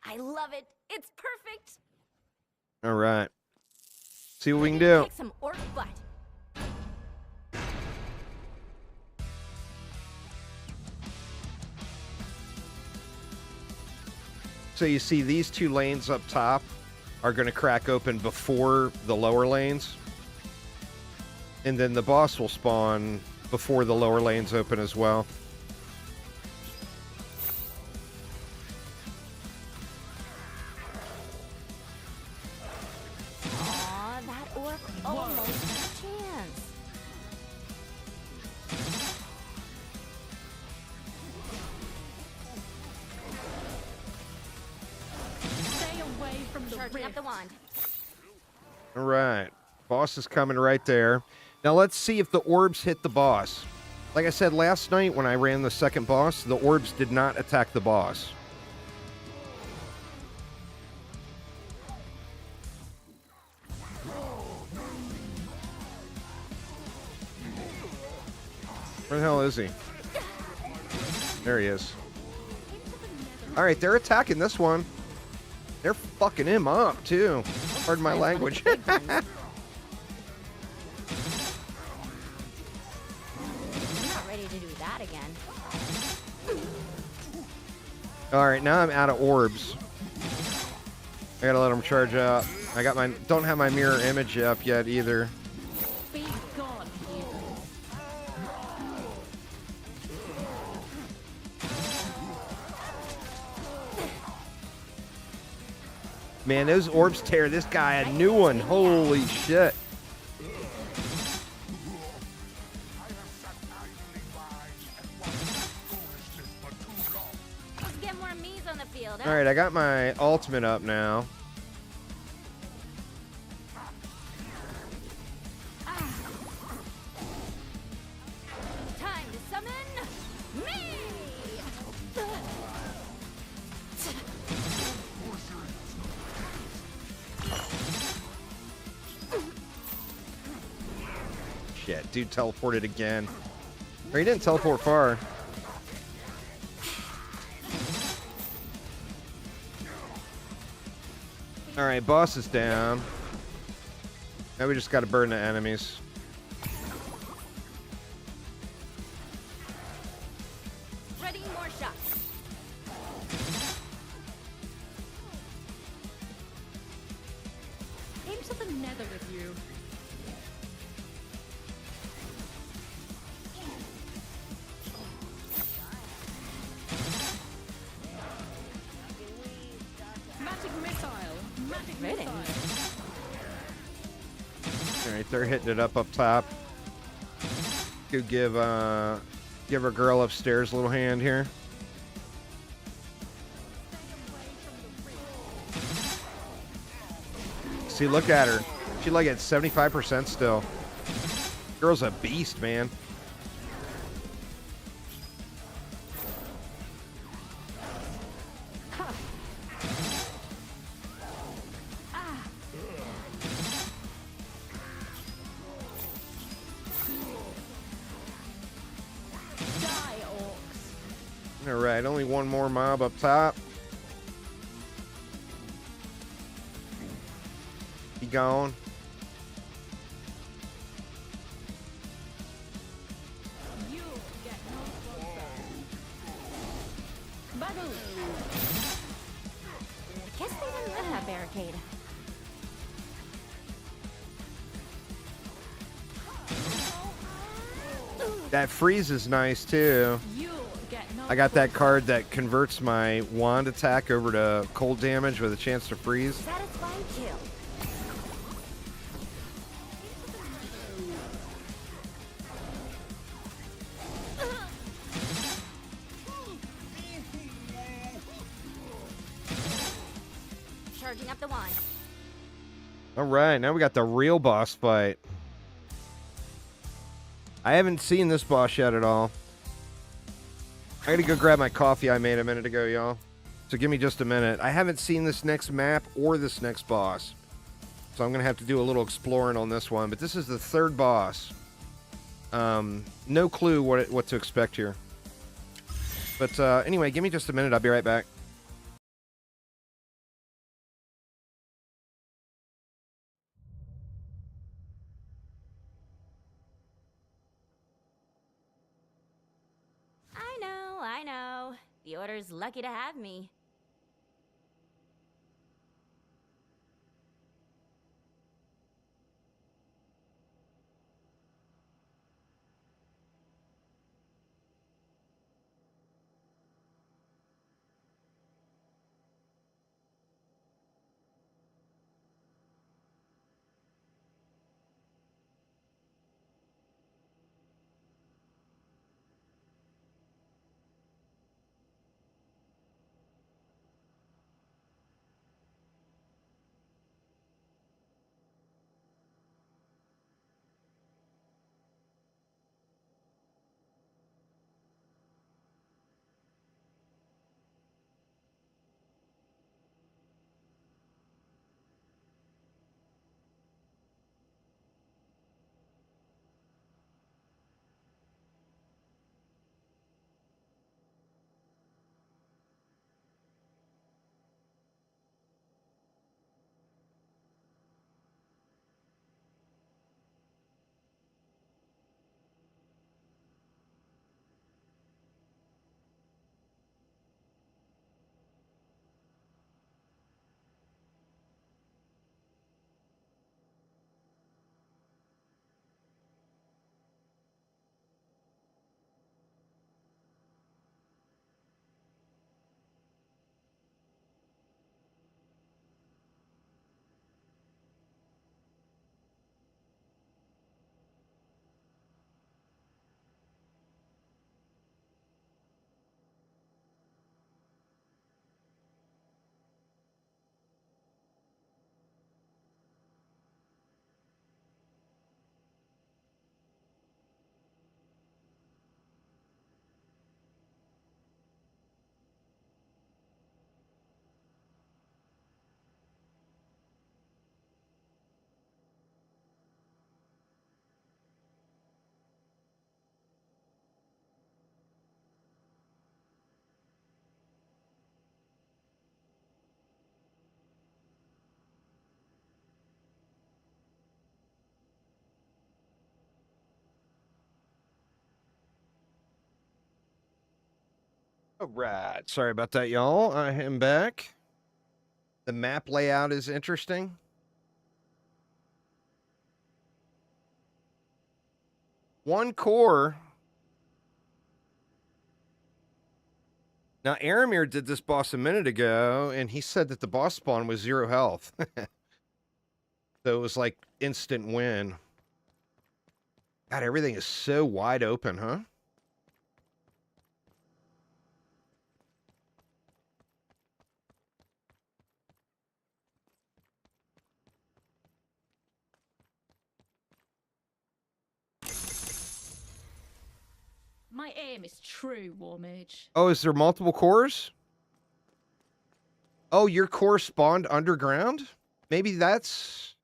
I love it. It's perfect. All right. See what we can Ready to do. kick some orc butt. So you see these two lanes up top are going to crack open before the lower lanes. And then the boss will spawn before the lower lanes open as well. Aw, that orc almost had a chance. Stay away from the Charging up rift. the wand. All right. Boss is coming right there. Now let's see if the orbs hit the boss. Like I said last night when I ran the second boss, the orbs did not attack the boss. Where the hell is he? There he is. All right, they're attacking this one. They're fucking him up, too. Pardon my language. I'm not ready to do that again. All right, now I'm out of orbs. I gotta let them charge up. Don't have my mirror image up yet either. Be gone, you. Man, those orbs tear this guy a new one. Holy shit. Let's get more me's on the field, huh? All right, I got my ultimate up now. Time to summon me! Shit, dude teleported again. Or he didn't teleport far. All right, boss is down. Now we just got to burn the enemies. Ready, more shots. Aim to the nether with you. Magic missile. Magic Ready. missile. All right, they're hitting it up top. Go give our girl upstairs a little hand here. See, look at her. She like at 75% still. Girl's a beast, man. Die, orcs. All right, only one more mob up top. He gone. You get no closer. Bagoo. I guess they didn't lift that barricade. That freeze is nice too. You get no I got that closer. card that converts my wand attack over to cold damage with a chance to freeze. Satisfying kill. Charging up the wand. All right, now we got the real boss fight. I haven't seen this boss yet at all. I gotta go grab my coffee I made a minute ago, y'all. So give me just a minute. I haven't seen this next map or this next boss. So I'm going to have to do a little exploring on this one. But this is the third boss. No clue what to expect here. But anyway, give me just a minute. I'll be right back. I know. The Order's lucky to have me. All right. Sorry about that, y'all. I am back. The map layout is interesting. One core. Now, Aramir did this boss a minute ago, and he said that the boss spawn was 0 health. So it was like instant win. God, everything is so wide open, huh? My aim is true, War Mage. Oh, is there multiple cores? Oh, your core spawned underground? Maybe that's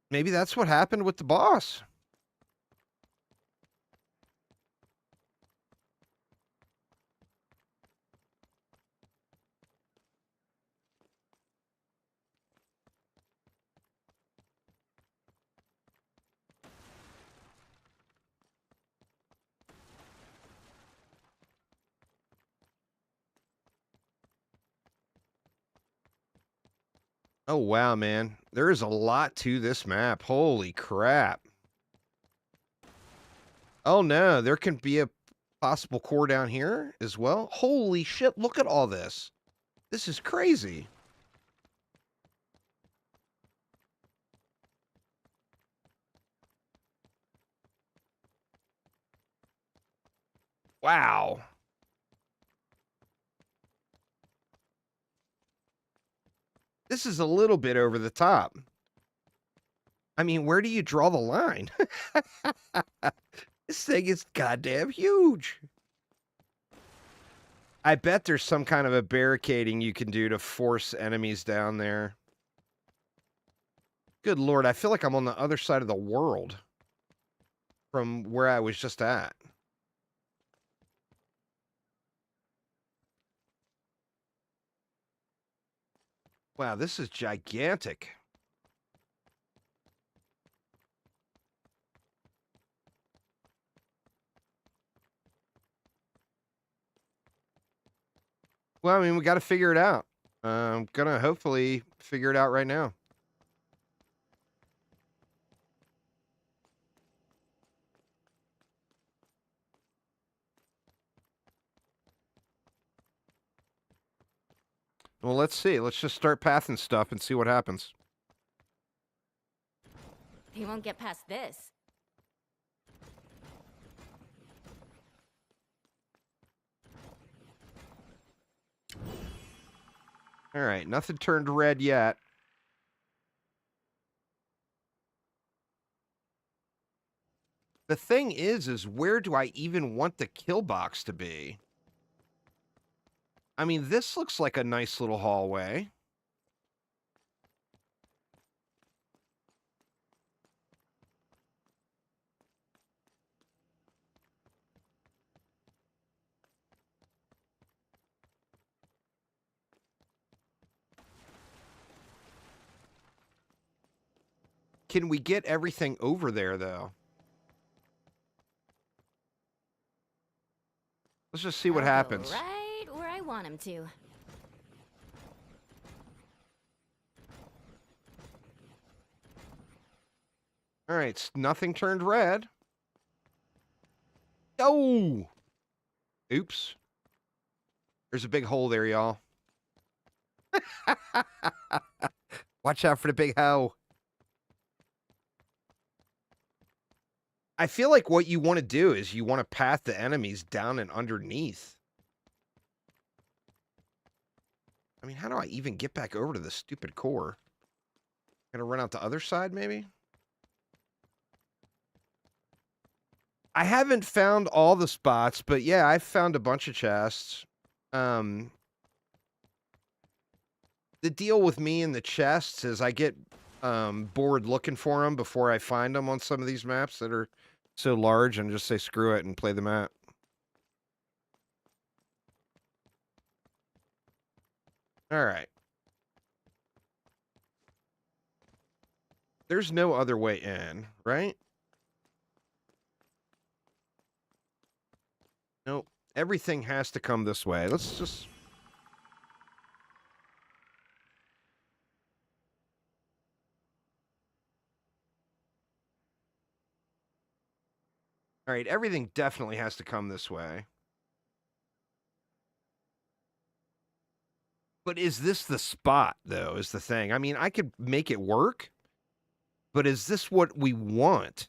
what happened with the boss. Oh, wow, man. There is a lot to this map. Holy crap. Oh, no. There can be a possible core down here as well. Holy shit. Look at all this. This is crazy. Wow. This is a little bit over the top. I mean, where do you draw the line? This thing is goddamn huge. I bet there's some kind of a barricading you can do to force enemies down there. Good Lord, I feel like I'm on the other side of the world from where I was just at. Wow, this is gigantic. Well, I mean, we got to figure it out. I'm gonna hopefully figure it out right now. Well, let's see. Let's just start pathing stuff and see what happens. They won't get past this. All right, nothing turned red yet. The thing is where do I even want the kill box to be? I mean, this looks like a nice little hallway. Can we get everything over there, though? Let's just see what I'll go happens. right where I want him to. All right, nothing turned red. Oh! Oops. There's a big hole there, y'all. Watch out for the big hole. I feel like what you want to do is you want to path the enemies down and underneath. I mean, how do I even get back over to the stupid core? Gonna run out the other side, maybe? I haven't found all the spots, but yeah, I've found a bunch of chests. The deal with me and the chests is I get bored looking for them before I find them on some of these maps that are so large and just say screw it and play the map. All right. There's no other way in, right? Nope. Everything has to come this way. Let's just... All right, everything definitely has to come this way. But is this the spot, though, is the thing? I mean, I could make it work, but is this what we want?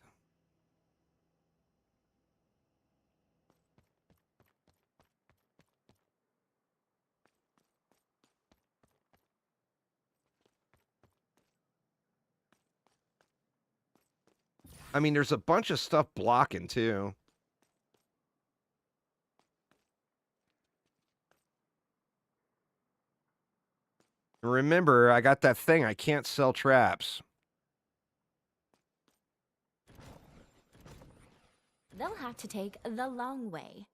I mean, there's a bunch of stuff blocking, too. Remember, I got that thing. I can't sell traps. They'll have to take the long way.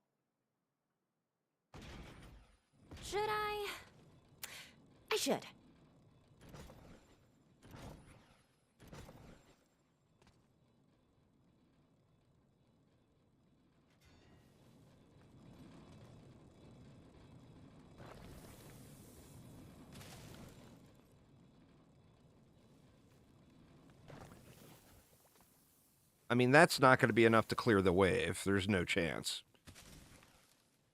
Should I? I should. I mean, that's not going to be enough to clear the wave. There's no chance.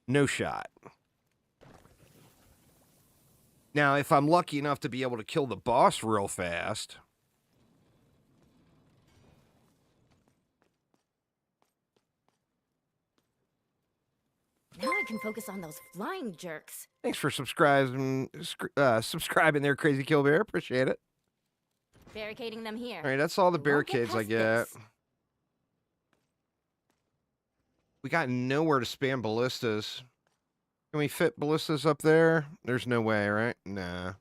No shot. Now, if I'm lucky enough to be able to kill the boss real fast... Now I can focus on those flying jerks. Thanks for subscribing there, Crazy Kill Bear. Appreciate it. Barricading them here. All right, that's all the Won't get barricades I past get. this. We got nowhere to spam ballistas. Can we fit ballistas up there? There's no way, right? Nah.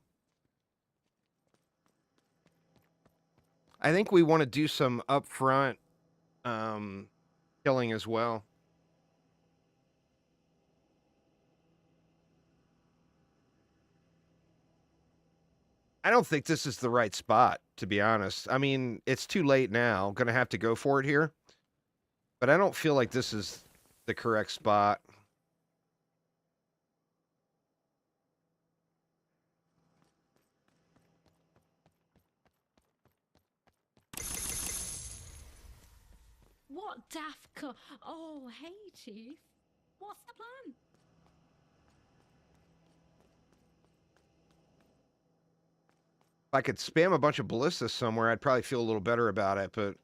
I think we want to do some upfront killing as well. I don't think this is the right spot, to be honest. I mean, it's too late now. Gonna have to go for it here. But I don't feel like this is the correct spot. What daft Oh, hey, Chief. What's the plan? If I could spam a bunch of ballistas somewhere, I'd probably feel a little better about it, but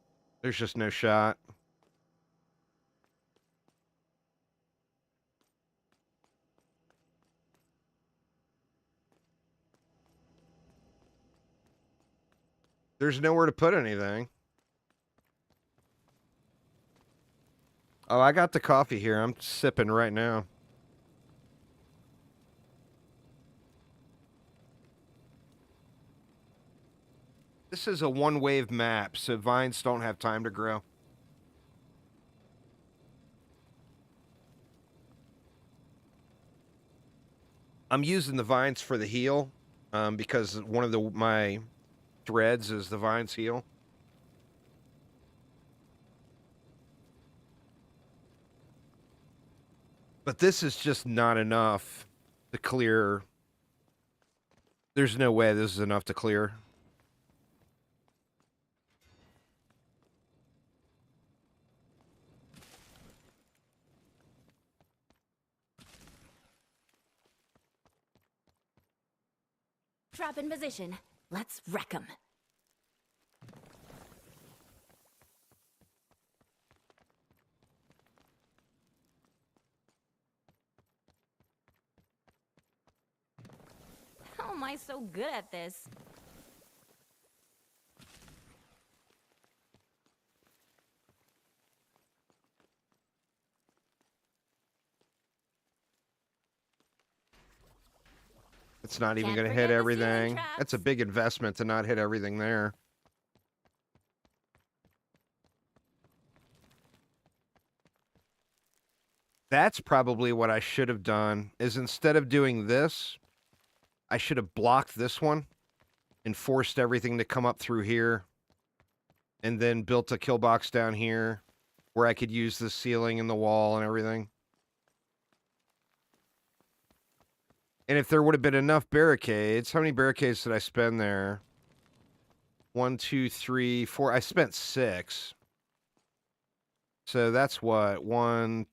there's just no shot. There's nowhere to put anything. Oh, I got the coffee here. I'm sipping right now. This is a one-wave map, so vines don't have time to grow. I'm using the vines for the heal, because one of my threads is the vines heal. But this is just not enough to clear. There's no way this is enough to clear. Trap in position. Let's wreck 'em. How am I so good at this? It's not even Can't going to forget hit the ceiling everything. traps. That's a big investment to not hit everything there. That's probably what I should have done, is instead of doing this, I should have blocked this one and forced everything to come up through here, and then built a kill box down here where I could use the ceiling and the wall and everything. And if there would have been enough barricades, how many barricades did I spend there? 1, 2, 3, 4. I spent 6. So that's what? 1,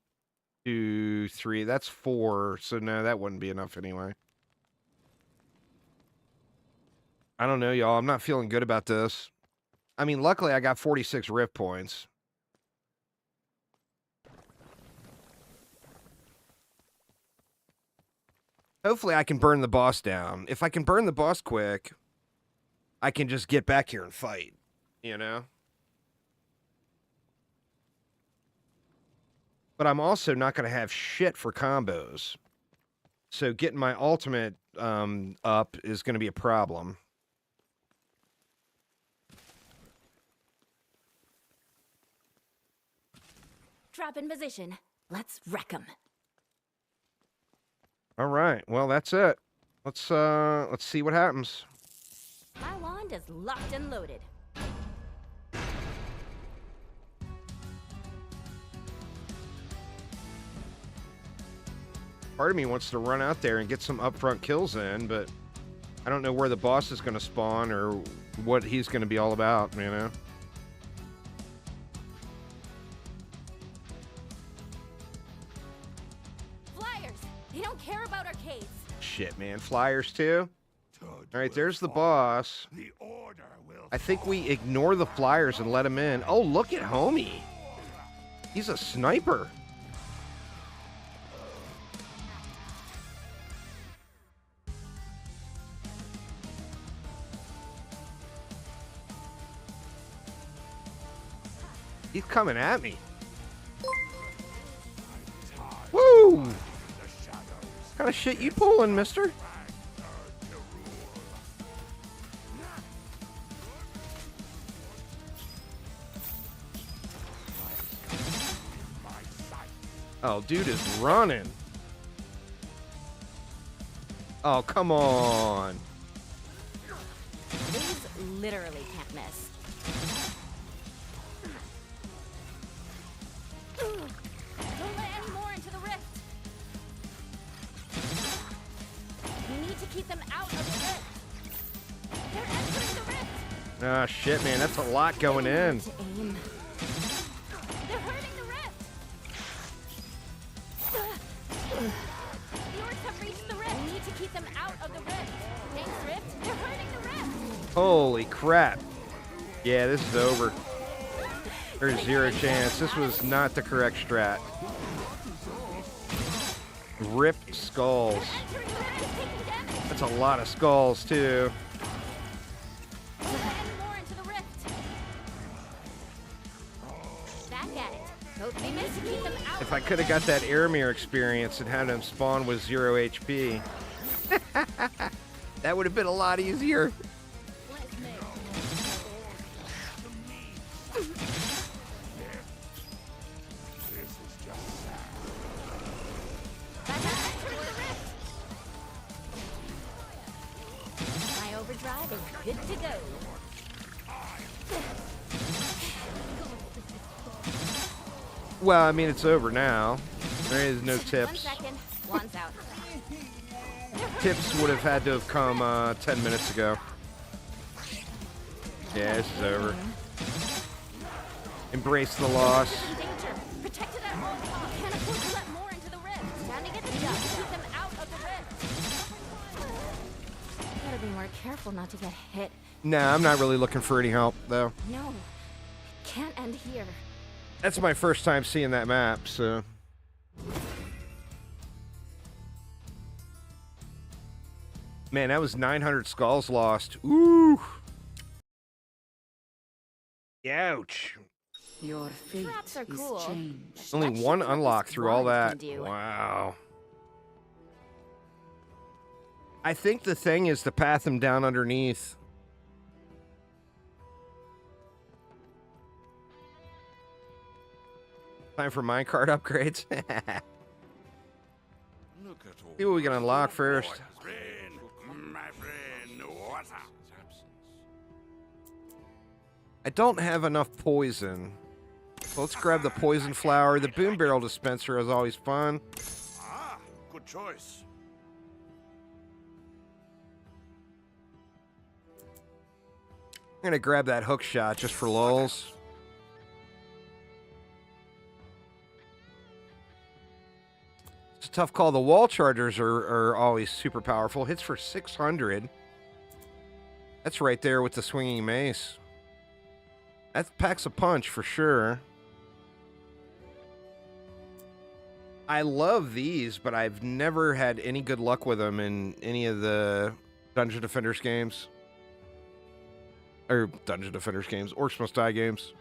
2, 3. That's 4. So no, that wouldn't be enough anyway. I don't know, y'all. I'm not feeling good about this. I mean, luckily I got 46 rift points. Hopefully I can burn the boss down. If I can burn the boss quick, I can just get back here and fight, you know? But I'm also not going to have shit for combos. So getting my ultimate up is going to be a problem. Trap in position. Let's wreck 'em. All right. Well, that's it. Let's see what happens. My wand is locked and loaded. Part of me wants to run out there and get some upfront kills in, but I don't know where the boss is going to spawn or what he's going to be all about, you know? Flyers! They don't care about arcades. Shit, man. Flyers, too? All right, there's the boss. I think we ignore the flyers and let him in. Oh, look at homie. He's a sniper. He's coming at me. Woo! kind of shit you pulling, mister? Oh, dude is running. Oh, come on. These literally can't miss. Don't let any more into the rift. We need to keep them out of the rift. They're entering the rift. Ah, shit, man. That's a lot going in. To aim. They're hurting the rift. The orcs have reached the rift. We need to keep them out of the rift. Thanks, rift. They're hurting the rift. Holy crap. Yeah, this is over. There's zero chance. This was not the correct strat. Ripped skulls. Entering the rift is taking damage. That's a lot of skulls, too. Don't let any more into the rift. Back at it. Hope they missed to keep them out. If I could have got that Airmere experience and had him spawn with 0 HP, that would have been a lot easier. My overdrive is good to go. Well, I mean, it's over now. There is no 1 tips. second. One's out. Tips would have had to have come 10 minutes ago. Yeah, this is over. Embrace the loss. In danger. Protected at all costs. Can't afford to let more into the rift. Time to get the job. Keep them out of the rift. Gotta be more careful not to get hit. Nah, I'm not really looking for any help, though. No, it can't end here. That's my first time seeing that map, so... Man, that was 900 skulls lost. Ooh! Ouch. Your fate Traps are is cool. changed. Only Let's one see what unlock this through all that. wand can do. Wow. I think the thing is to path him down underneath. Time for minecart upgrades. See what we can unlock first. I don't have enough poison. So let's grab the poison flower. The boom barrel dispenser is always fun. Ah, good choice. I'm gonna grab that hook shot just for lulz. It's a tough call. The wall chargers are always super powerful. Hits for 600. That's right there with the swinging mace. That packs a punch for sure. I love these, but I've never had any good luck with them in any of the Dungeon Defenders games. Or Dungeon Defenders games. Orcs Must Die games.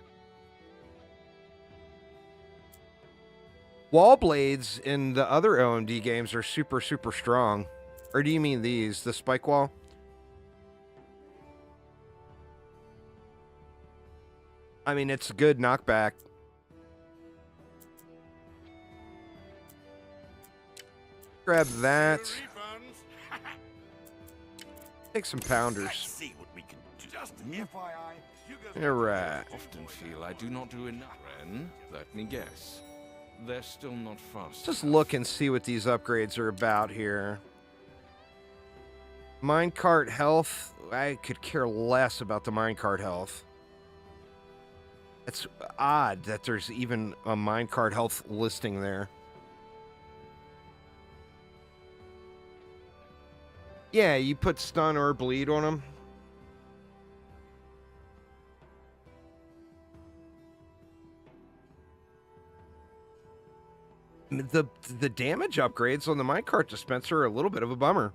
Wall blades in the other OMD games are super, super strong. Or do you mean these? The spike wall? I mean, it's a good knockback. Grab that. Take some pounders. See what we can do. Just FYI. Alright. Often feel I do not do enough. Ren, let me guess. They're still not fast. Just look and see what these upgrades are about here. Minecart health. I could care less about the minecart health. It's odd that there's even a minecart health listing there. Yeah, you put stun or bleed on them. The damage upgrades on the minecart dispenser are a little bit of a bummer.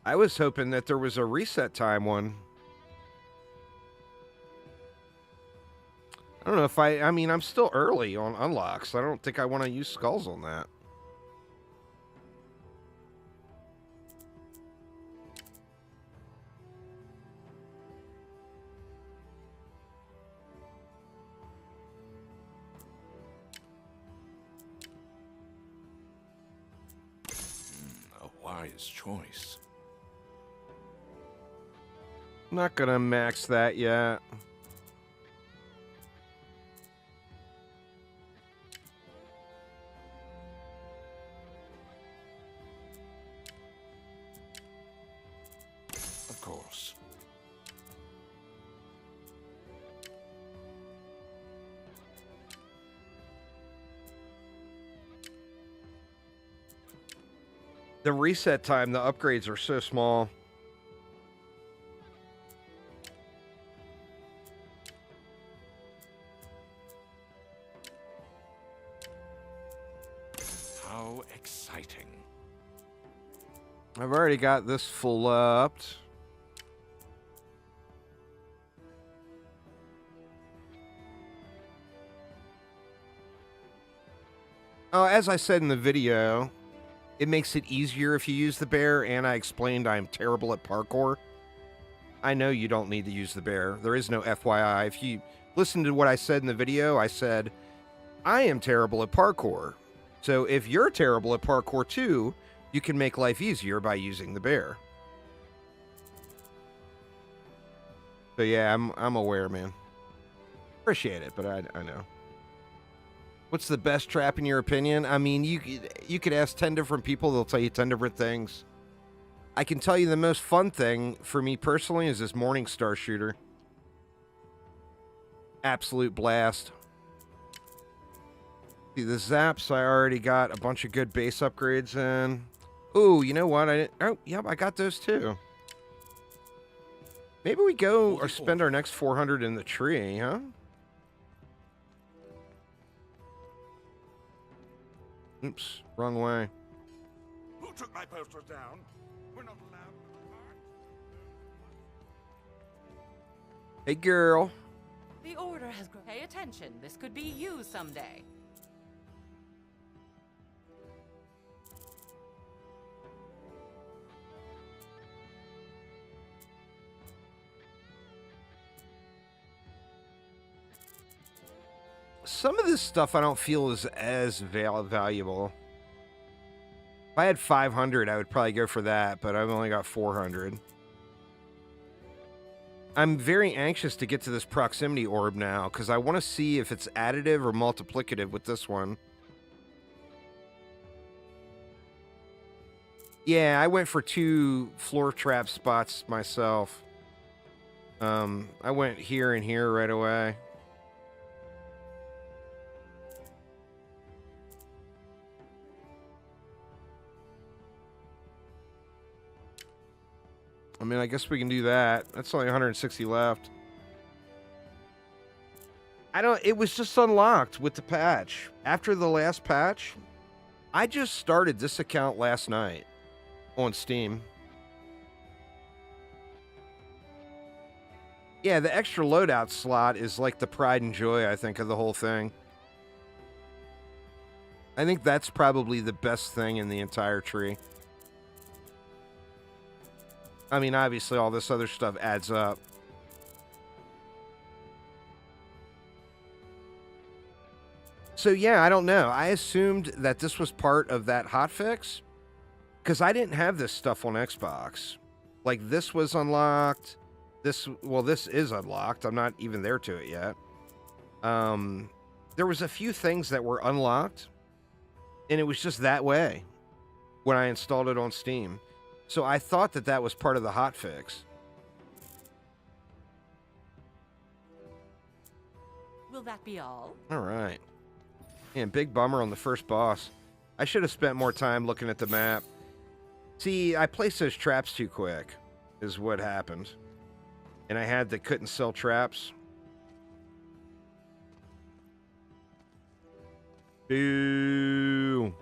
I was hoping that there was a reset time one. I don't know if I mean, I'm still early on unlocks. I don't think I want to use skulls on that. wise choice. Not gonna max that yet. Of course. The reset time, the upgrades are so small. How exciting. I've already got this full upped. Oh, as I said in the video, it makes it easier if you use the bear, and I explained I'm terrible at parkour. I know you don't need to use the bear. There is no FYI. If you listen to what I said in the video, I said, I am terrible at parkour. So if you're terrible at parkour too, you can make life easier by using the bear. So yeah, I'm aware, man. Appreciate it, but I know. What's the best trap in your opinion? I mean, you could ask 10 different people, they'll tell you 10 different things. I can tell you the most fun thing for me personally is this Morning Star shooter. Absolute blast. See, the zaps, I already got a bunch of good base upgrades in. Ooh, you know what? Oh, yep, I got those too. Maybe we go or spend our next 400 in the tree, huh? Oops, wrong way. Who took my posters down? We're not allowed. Hey, girl. The order has grown. Pay attention. This could be you someday. Some of this stuff I don't feel is as valuable. If I had 500, I would probably go for that, but I've only got 400. I'm very anxious to get to this proximity orb now, because I want to see if it's additive or multiplicative with this one. Yeah, I went for 2 floor trap spots myself. I went here and here right away. I mean, I guess we can do that. That's only 160 left. It was just unlocked with the patch. After the last patch, I just started this account last night on Steam. Yeah, the extra loadout slot is like the pride and joy, I think, of the whole thing. I think that's probably the best thing in the entire tree. I mean, obviously, all this other stuff adds up. So, yeah, I don't know. I assumed that this was part of that hotfix, because I didn't have this stuff on Xbox. Like, this was unlocked. This is unlocked. I'm not even there to it yet. There was a few things that were unlocked, and it was just that way when I installed it on Steam. So I thought that that was part of the hotfix. Will that be all? All right. Man, big bummer on the first boss. I should have spent more time looking at the map. See, I placed those traps too quick, is what happened. And I had the couldn't sell traps. Boo.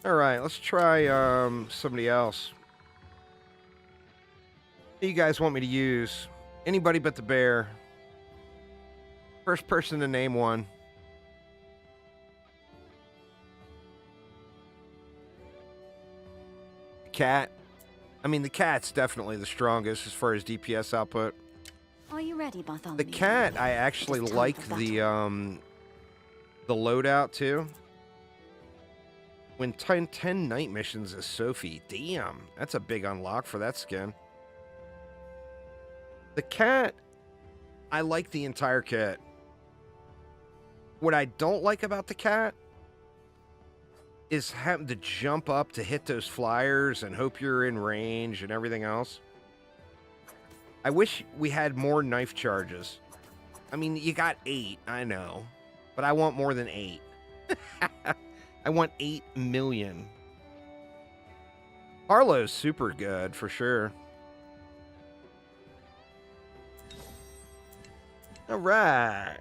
All right, let's try somebody else. Who you guys want me to use? Anybody but the bear. First person to name one. Cat. I mean, the cat's definitely the strongest as far as DPS output. Are you ready, Bartholomew? The cat, I actually like the loadout too. Win 10 night missions as Sophie. Damn, that's a big unlock for that skin. The cat, I like the entire kit. What I don't like about the cat is having to jump up to hit those flyers and hope you're in range and everything else. I wish we had more knife charges. I mean, you got 8, I know, but I want more than 8. I want 8 million. Harlow's super good, for sure. All right.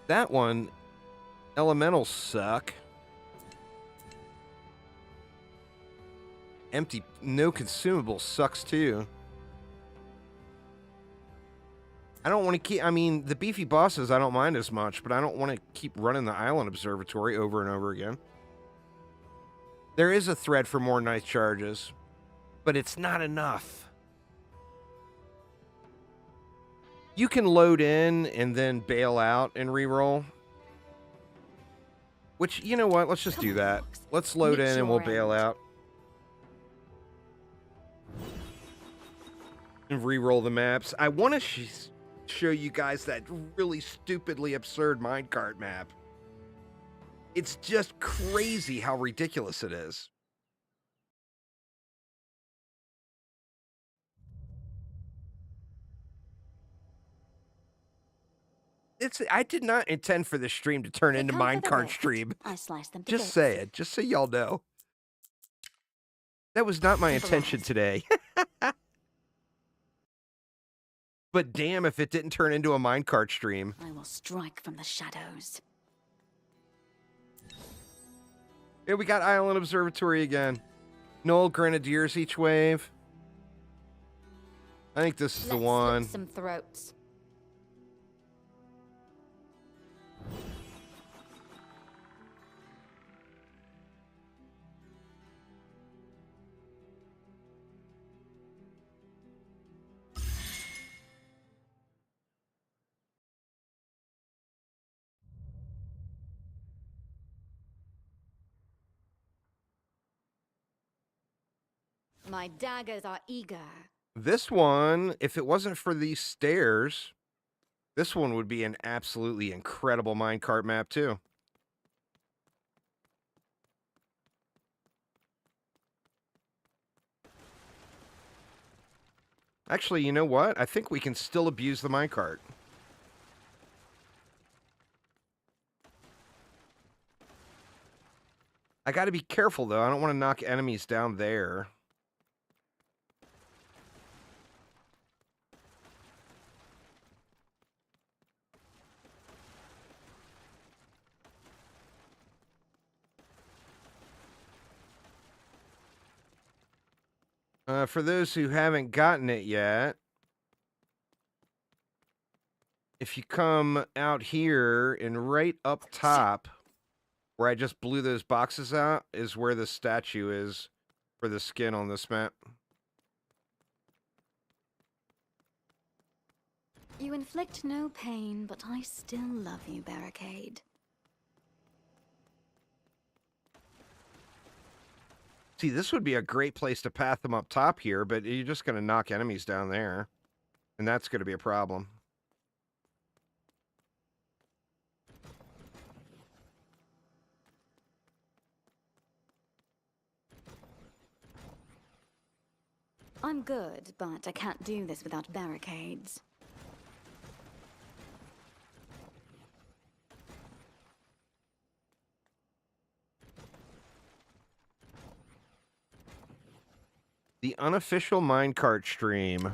That one, elementals suck. Empty, no consumables sucks too. I don't want to keep, I mean, the beefy bosses I don't mind as much, but I don't want to keep running the island observatory over and over again. There is a thread for more night charges, but it's not enough. You can load in and then bail out and reroll. Which, you know what? Let's just do that. Let's load in and we'll bail out. And reroll the maps. I want to show you guys that really stupidly absurd minecart map. It's just crazy how ridiculous it is. I did not intend for this stream to turn into minecart stream. I slice them to Just bits. say it, just so y'all know. That was not my intention today. But damn if it didn't turn into a minecart stream. I will strike from the shadows. Here we got Island Observatory again. Null Grenadiers each wave. I think this is the one. Slit some throats. My daggers are eager. This one, if it wasn't for these stairs, this one would be an absolutely incredible minecart map too. Actually, you know what? I think we can still abuse the minecart. I got to be careful, though. I don't want to knock enemies down there. For those who haven't gotten it yet, if you come out here and right up top, where I just blew those boxes out, is where the statue is for the skin on this map. You inflict no pain, but I still love you, Barricade. See, this would be a great place to path them up top here, but you're just going to knock enemies down there. And that's going to be a problem. I'm good, but I can't do this without barricades. The unofficial minecart stream.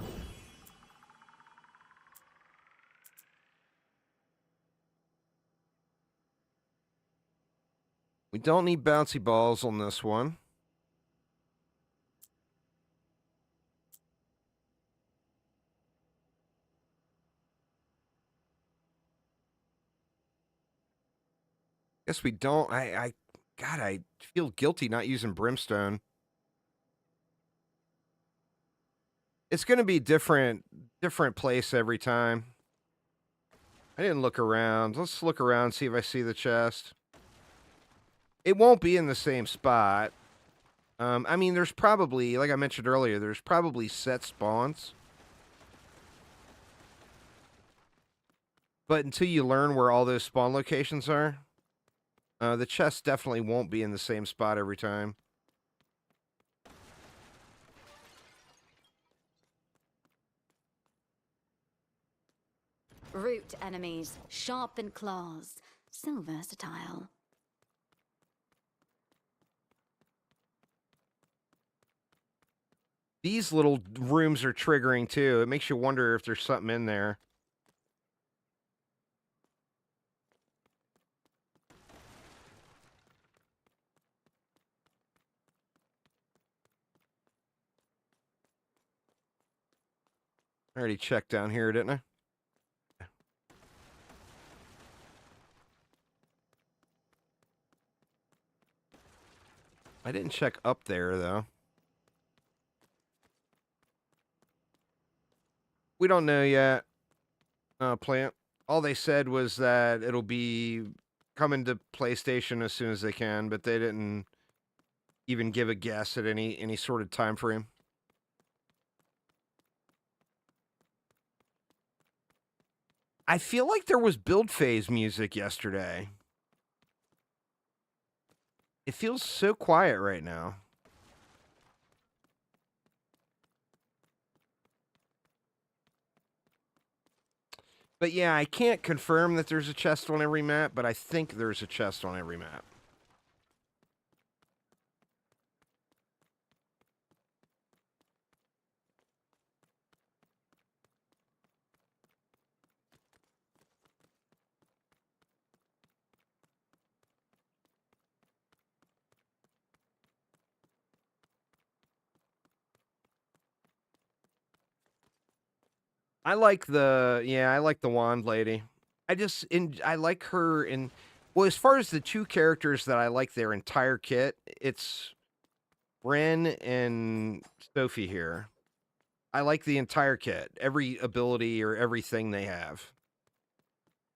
We don't need bouncy balls on this one. Guess we don't. God, I feel guilty not using brimstone. It's going to be different place every time. I didn't look around. Let's look around, see if I see the chest. It won't be in the same spot. I mean, there's probably, like I mentioned earlier, there's probably set spawns. But until you learn where all those spawn locations are, the chest definitely won't be in the same spot every time. Root enemies, sharpened claws, so versatile. These little rooms are triggering too. It makes you wonder if there's something in there. I already checked down here, didn't I? I didn't check up there, though. We don't know yet, Plant. All they said was that it'll be coming to PlayStation as soon as they can, but they didn't even give a guess at any sort of time frame. I feel like there was build phase music yesterday. It feels so quiet right now. But yeah, I can't confirm that there's a chest on every map, but I think there's a chest on every map. I like the wand lady. I like her in, well, as far as the two characters that I like their entire kit, it's Ren and Sophie here. I like the entire kit, every ability or everything they have.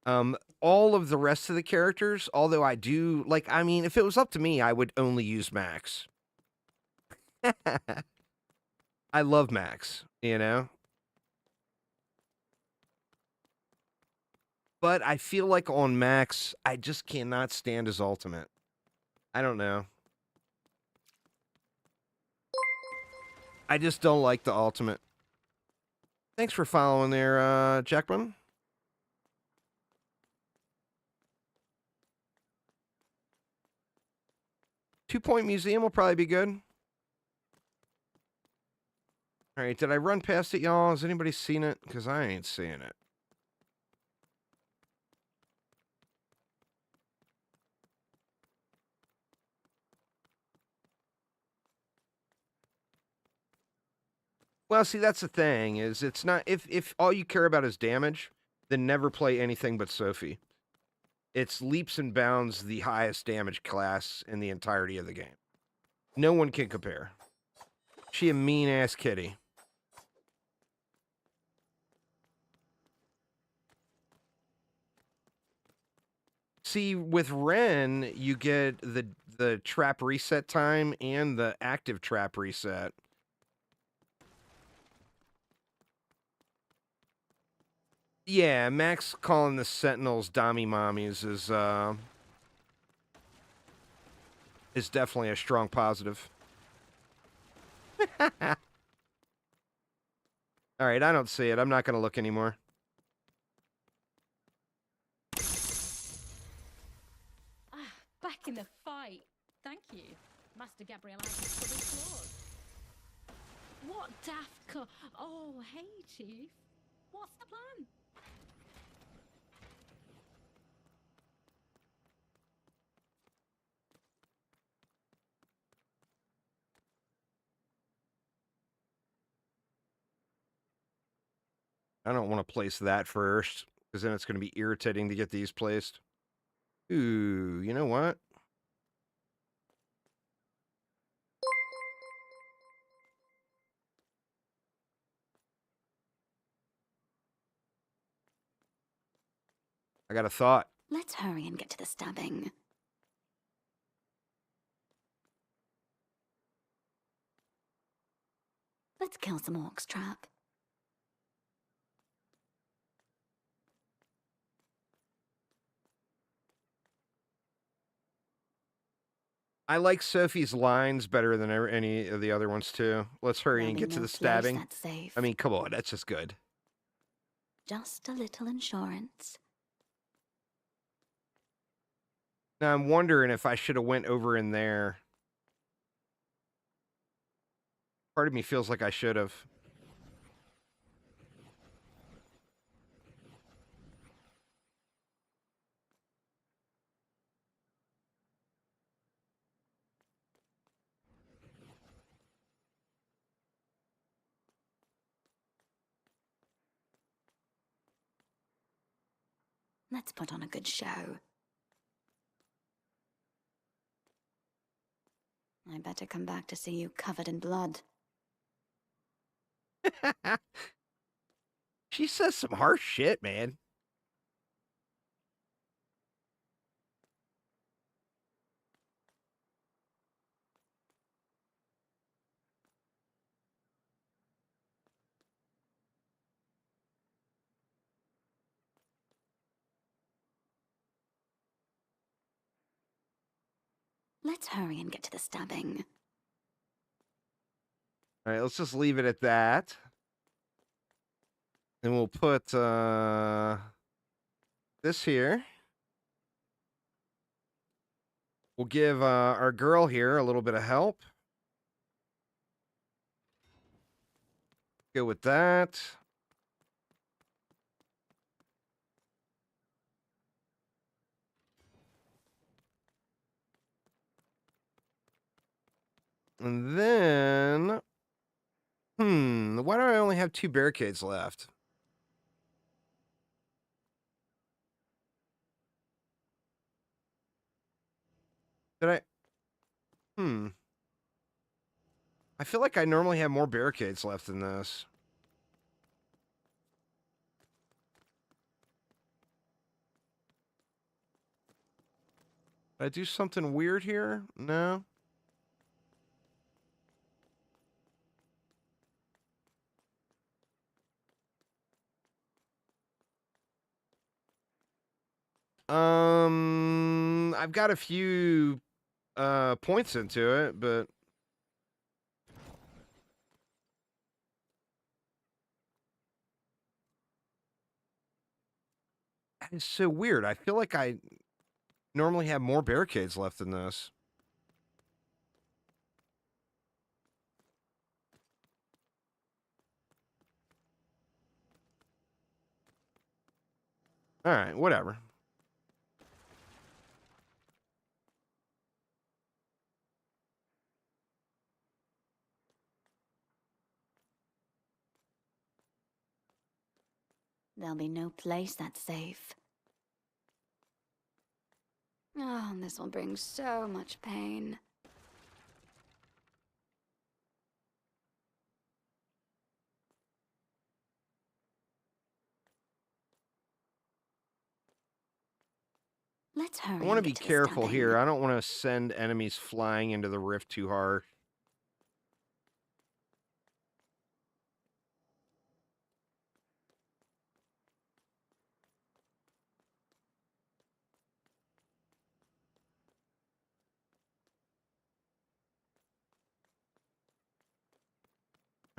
All of the rest of the characters, although I do like, I mean, if it was up to me, I would only use Max. I love Max, you know? But I feel like on Max, I just cannot stand his ultimate. I don't know. I just don't like the ultimate. Thanks for following there, Jackman. 2-point museum will probably be good. All right, did I run past it, y'all? Has anybody seen it? Because I ain't seeing it. Well, see, that's the thing, is it's not, if all you care about is damage, then never play anything but Sophie. It's leaps and bounds the highest damage class in the entirety of the game. No one can compare. She a mean-ass kitty. See, with Ren, you get the trap reset time and the active trap reset. Yeah, Max calling the Sentinels Dommy Mommies is definitely a strong positive. All right, I don't see it. I'm not going to look anymore. Back in the fight. Thank you. Master Gabriel has discovered claws. What daft Oh, hey, Chief. What's the plan? I don't want to place that first, because then it's going to be irritating to get these placed. Ooh, you know what? I got a thought. Let's hurry and get to the stabbing. Let's kill some orcs, Trap. I like Sophie's lines better than any of the other ones, too. Let's hurry and There'll get be to no the place stabbing. that's safe. I mean, come on, that's just good. Just a little insurance. Now, I'm wondering if I should have went over in there. Part of me feels like I should have. Let's put on a good show. I better come back to see you covered in blood. She says some harsh shit, man. Let's hurry and get to the stabbing. All right, let's just leave it at that. And we'll put this here. We'll give our girl here a little bit of help. Go with that. And then, why do I only have 2 barricades left? Did I? I feel like I normally have more barricades left than this. Did I do something weird here? No. I've got a few points into it, but that is so weird. I feel like I normally have more barricades left than this. All right, whatever. There'll be no place that's safe. Oh, this will bring so much pain. Let's hurry. I want to and be get to the careful stabbing. here. I don't want to send enemies flying into the rift too hard.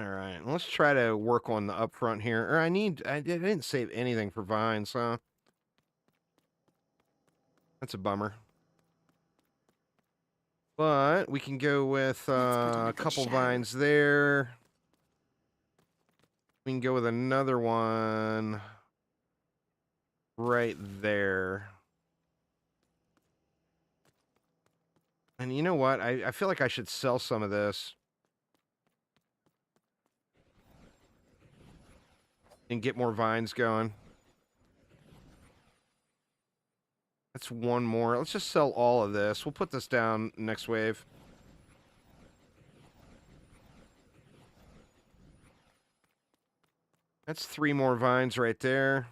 All right, let's try to work on the upfront here. Or I didn't save anything for vines, huh? That's a bummer. But we can go with put on a a good couple show. vines there. We can go with another one right there. And you know what? I feel like I should sell some of this. And get more vines going. That's one more. Let's just sell all of this. We'll put this down next wave. That's 3 more vines right there.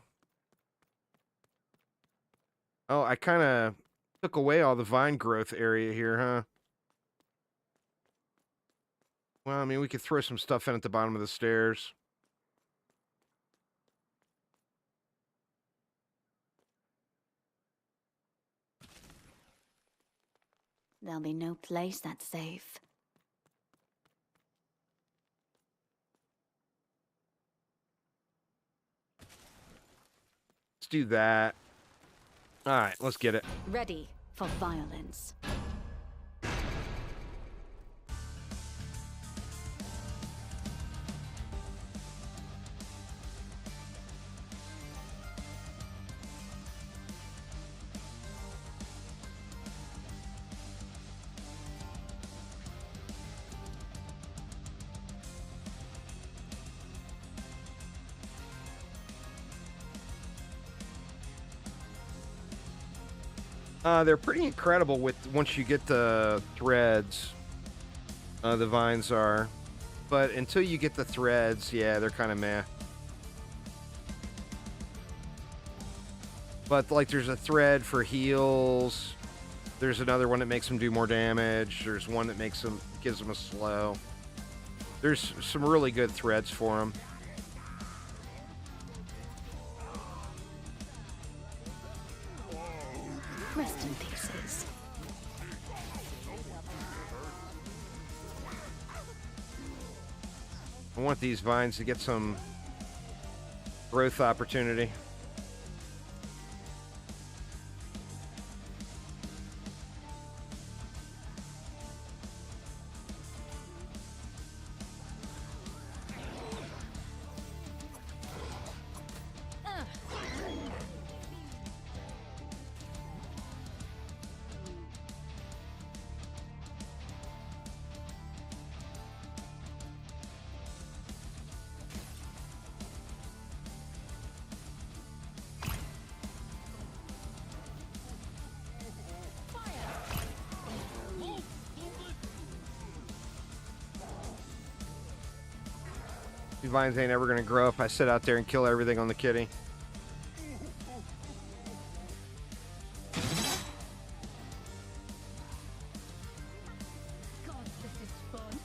Oh, I kind of took away all the vine growth area here, huh? Well, I mean, we could throw some stuff in at the bottom of the stairs. There'll be no place that's safe. Let's do that. All right, let's get it. Ready for violence. They're pretty incredible with once you get the threads. The vines are, but until you get the threads, yeah, they're kind of meh. But like, there's a thread for heals. There's another one that makes them do more damage. There's one that gives them a slow. There's some really good threads for them. Rest in pieces. I want these vines to get some growth opportunity. These vines ain't ever gonna grow if I sit out there and kill everything on the kitty. God, this is fun.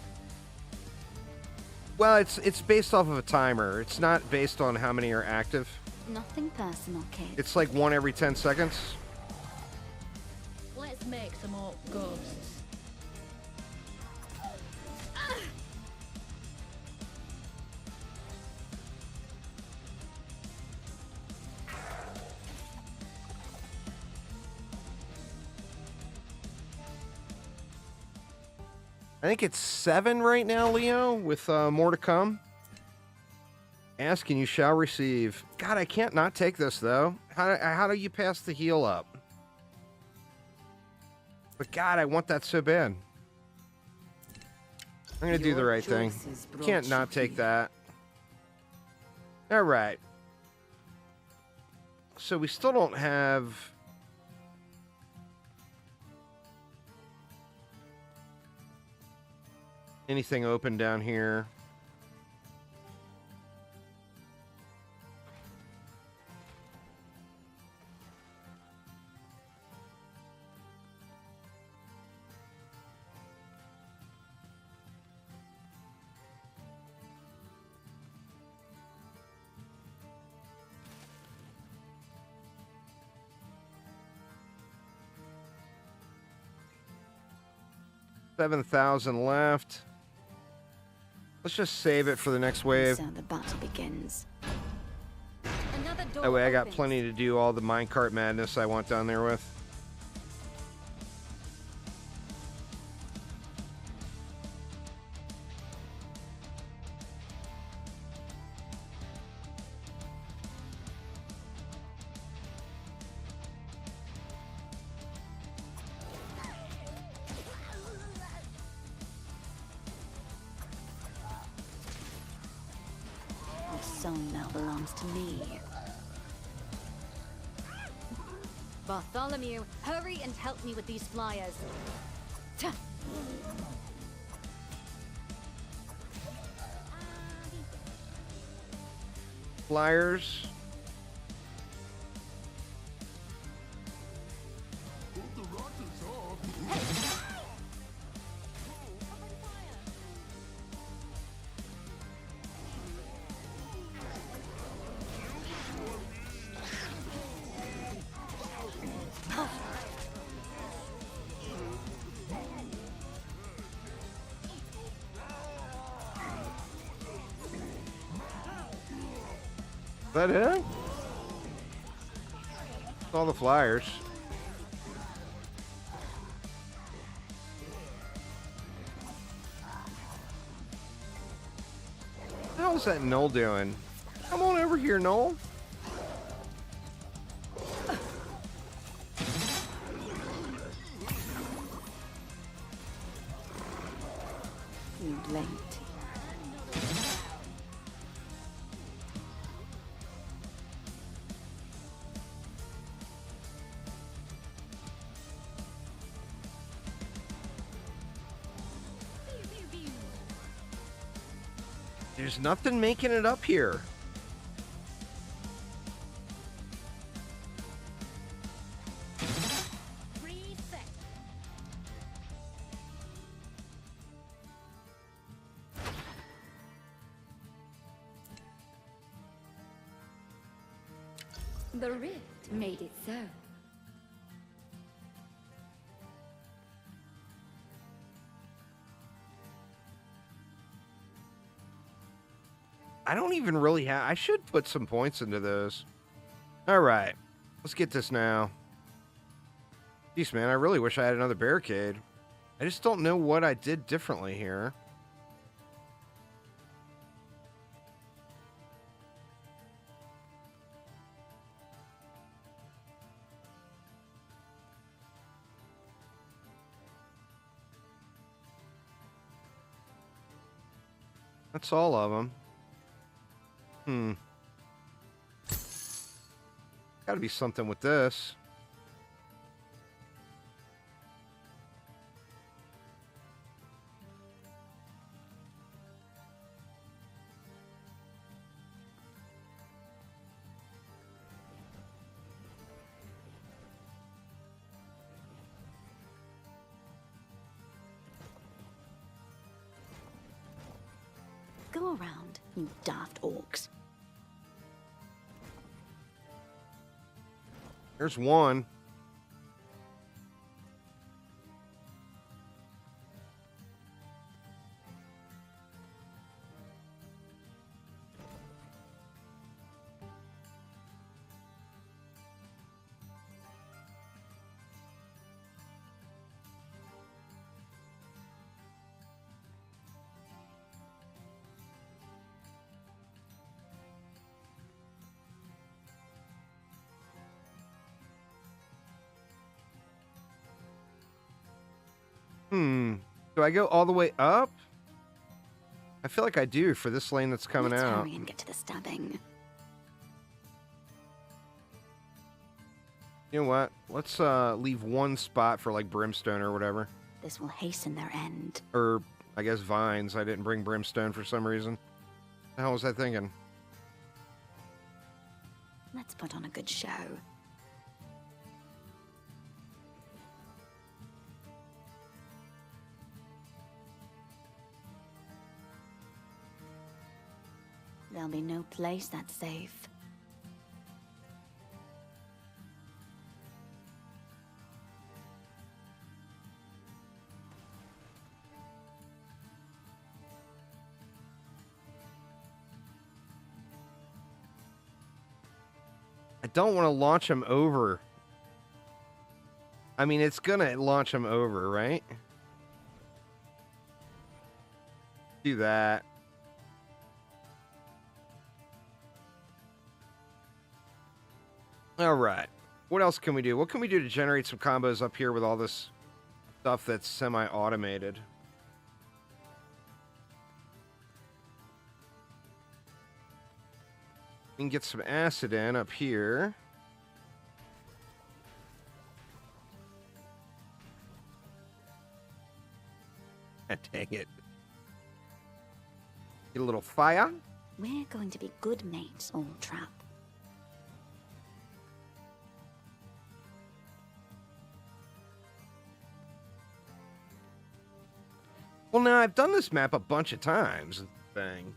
Well, it's based off of a timer. It's not based on how many are active. Nothing personal, kid. It's like 1 every 10 seconds. Let's make some orc ghosts. I think it's 7 right now, Leo, with more to come. Ask and you shall receive. God, I can't not take this, though. How do you pass the heal up? But God, I want that so bad. I'm going to do the right thing. Can't not take that. All right. So we still don't have... anything open down here. $7,000 left. Let's just save it for the next wave. So the battle begins. That way I got plenty to do all the minecart madness I want down there with. The song now belongs to me. Bartholomew, hurry and help me with these flyers. Tuh. Flyers. that it? All the flyers. What the hell is that Noel doing? Come on over here, Noel. You blinked. There's nothing making it up here. Reset. The rift made it so. I don't even really have... I should put some points into those. All right. Let's get this now. Jeez, man, I really wish I had another barricade. I just don't know what I did differently here. That's all of them. Gotta be something with this. Go around, you daft orcs. There's one. Do I go all the way up? I feel like I do for this lane that's coming Let's out. hurry and get to the stabbing. You know what? Let's leave one spot for like brimstone or whatever. This will hasten their end. Or I guess vines. I didn't bring brimstone for some reason. The hell was I thinking? Let's put on a good show. There'll be no place that's safe. I don't want to launch him over. I mean, it's gonna launch him over, right? Do that. All right. What else can we do? What can we do to generate some combos up here with all this stuff that's semi-automated? We can get some acid in up here. Dang it. Get a little fire. We're going to be good mates, old trap. Well, now, I've done this map a bunch of times. Thing.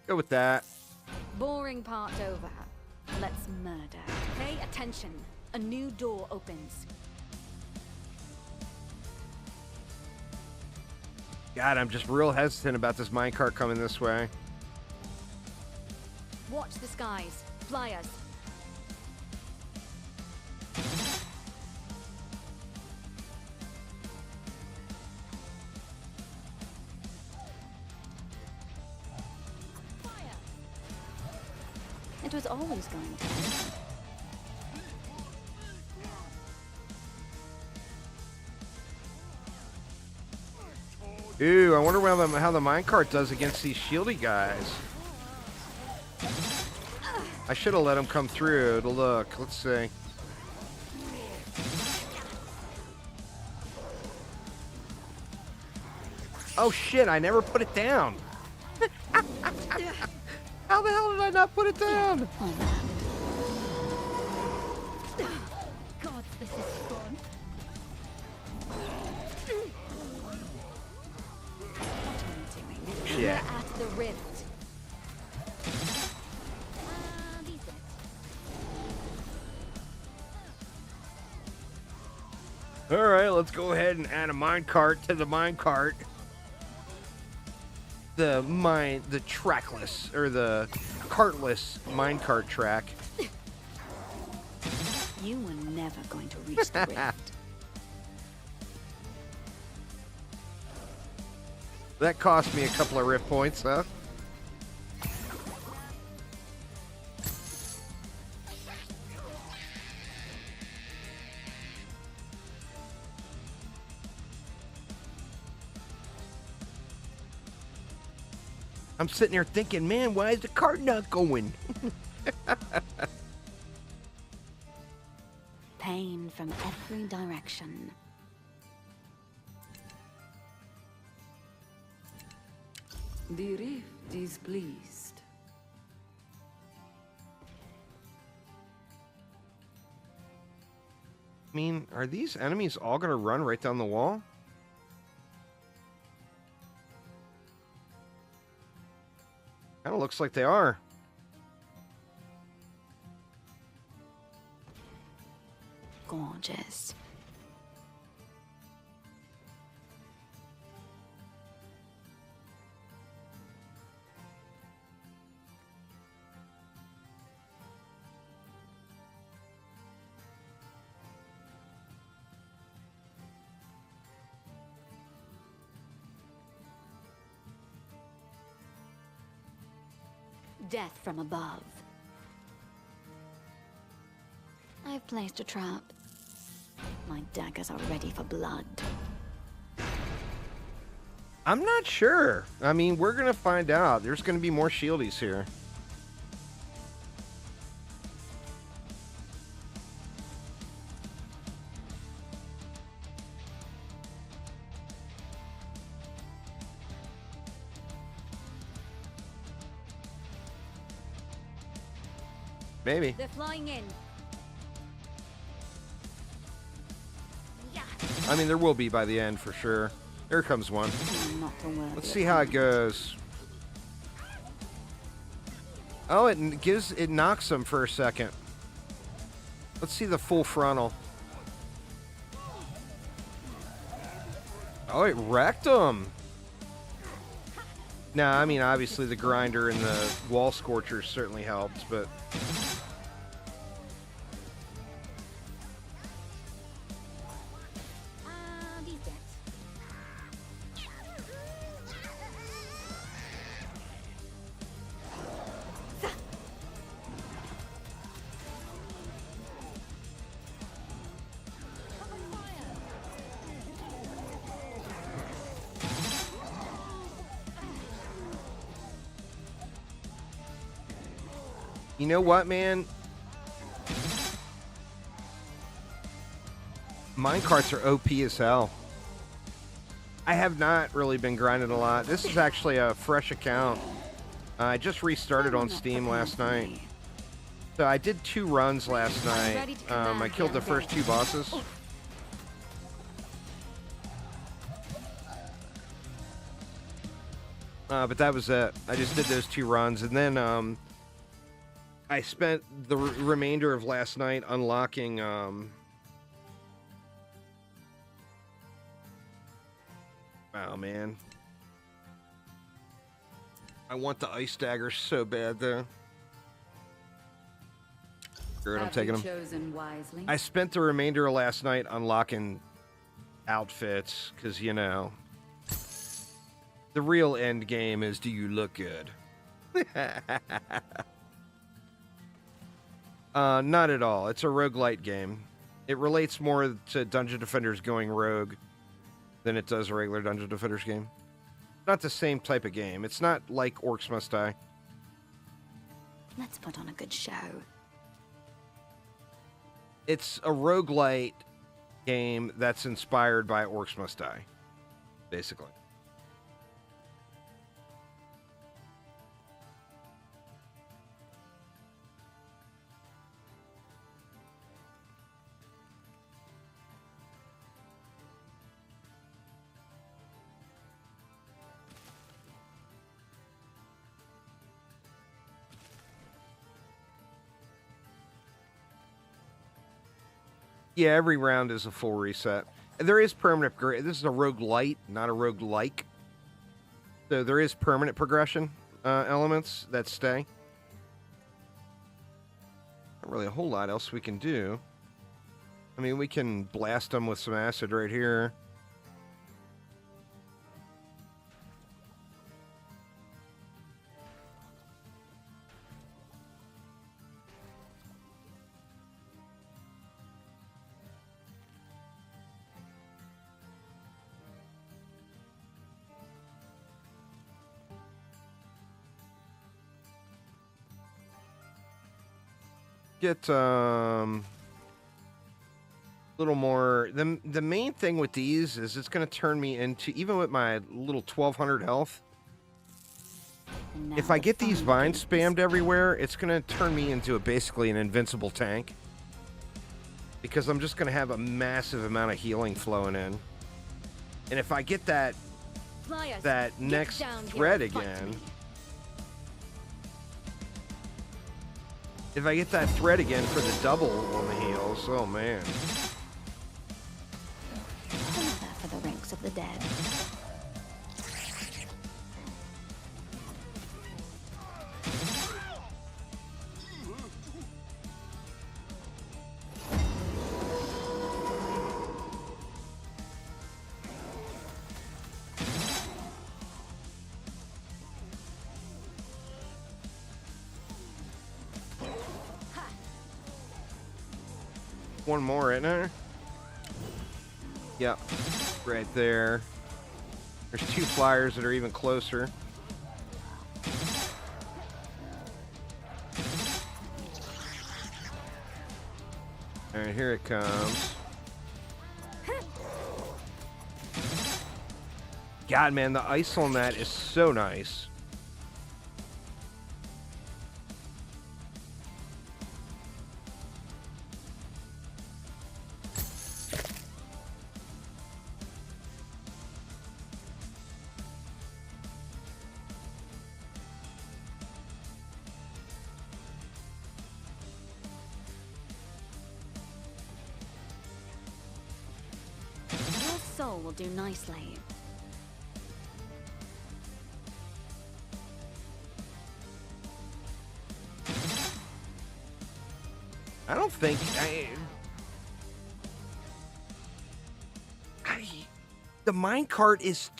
Go with that. Boring part over. Let's murder. Pay attention. A new door opens. God, I'm just real hesitant about this minecart coming this way. Watch the skies. Flyers. It was always going to. Ooh, I wonder how the minecart does against these shieldy guys. I should have let him come through to look. Let's see. Oh shit, I never put it down. How the hell did I not put it down? God, this is fun. Yeah. At the rift. These bits. All right, let's go ahead and add a minecart to the minecart. The trackless or the cartless minecart track. You were never going to reach the rift. That cost me a couple of rift points, huh? I'm sitting there thinking, man, why is the cart not going? Pain from every direction. The rift is pleased. I mean, are these enemies all gonna run right down the wall? Kind of looks like they are. Gorgeous. Death from above. I've placed a trap. My daggers are ready for blood. I'm not sure. I mean, we're gonna find out. There's gonna be more shieldies here. Maybe. They're flying in. Yeah. I mean, there will be by the end for sure. Here comes one. Not a word. Let's see how it goes. Oh, it knocks him for a second. Let's see the full frontal. Oh, it wrecked him. Now, I mean, obviously the grinder and the wall scorchers certainly helped, but These bits. you know what, man? Minecarts are OP as hell. I have not really been grinding a lot. This is actually a fresh account. I just restarted on Steam last night. So I did 2 runs last night. I killed the first 2 bosses. But that was it. I just did those 2 runs, and then I spent the remainder of last night unlocking oh man, I want the ice daggers so bad though. Good, I'm taking them. Chosen wisely. I spent the remainder of last night unlocking outfits because, you know, the real end game is, do you look good? Not at all. It's a roguelite game. It relates more to Dungeon Defenders going rogue than it does a regular Dungeon Defenders game. Not the same type of game. It's not like Orcs Must Die. Let's put on a good show. It's a roguelite game that's inspired by Orcs Must Die, basically. Yeah, every round is a full reset. There is permanent progression. This is a roguelite, not a roguelike. So there is permanent progression elements that stay. Not really a whole lot else we can do. I mean, we can blast them with some acid right here. Get a little more. The main thing with these is it's going to turn me into, even with my little 1200 health, if I get these vines spammed everywhere, it's going to turn me into basically an invincible tank, because I'm just going to have a massive amount of healing flowing in. And if I get that next thread again, if I get that thread again for the double on the heals, oh man. For the ranks of the dead. One more, isn't there? Yep, right there. There's 2 flyers that are even closer. All right, here it comes. God, man, the ice on that is so nice. Soul will do nicely. I don't think the minecart is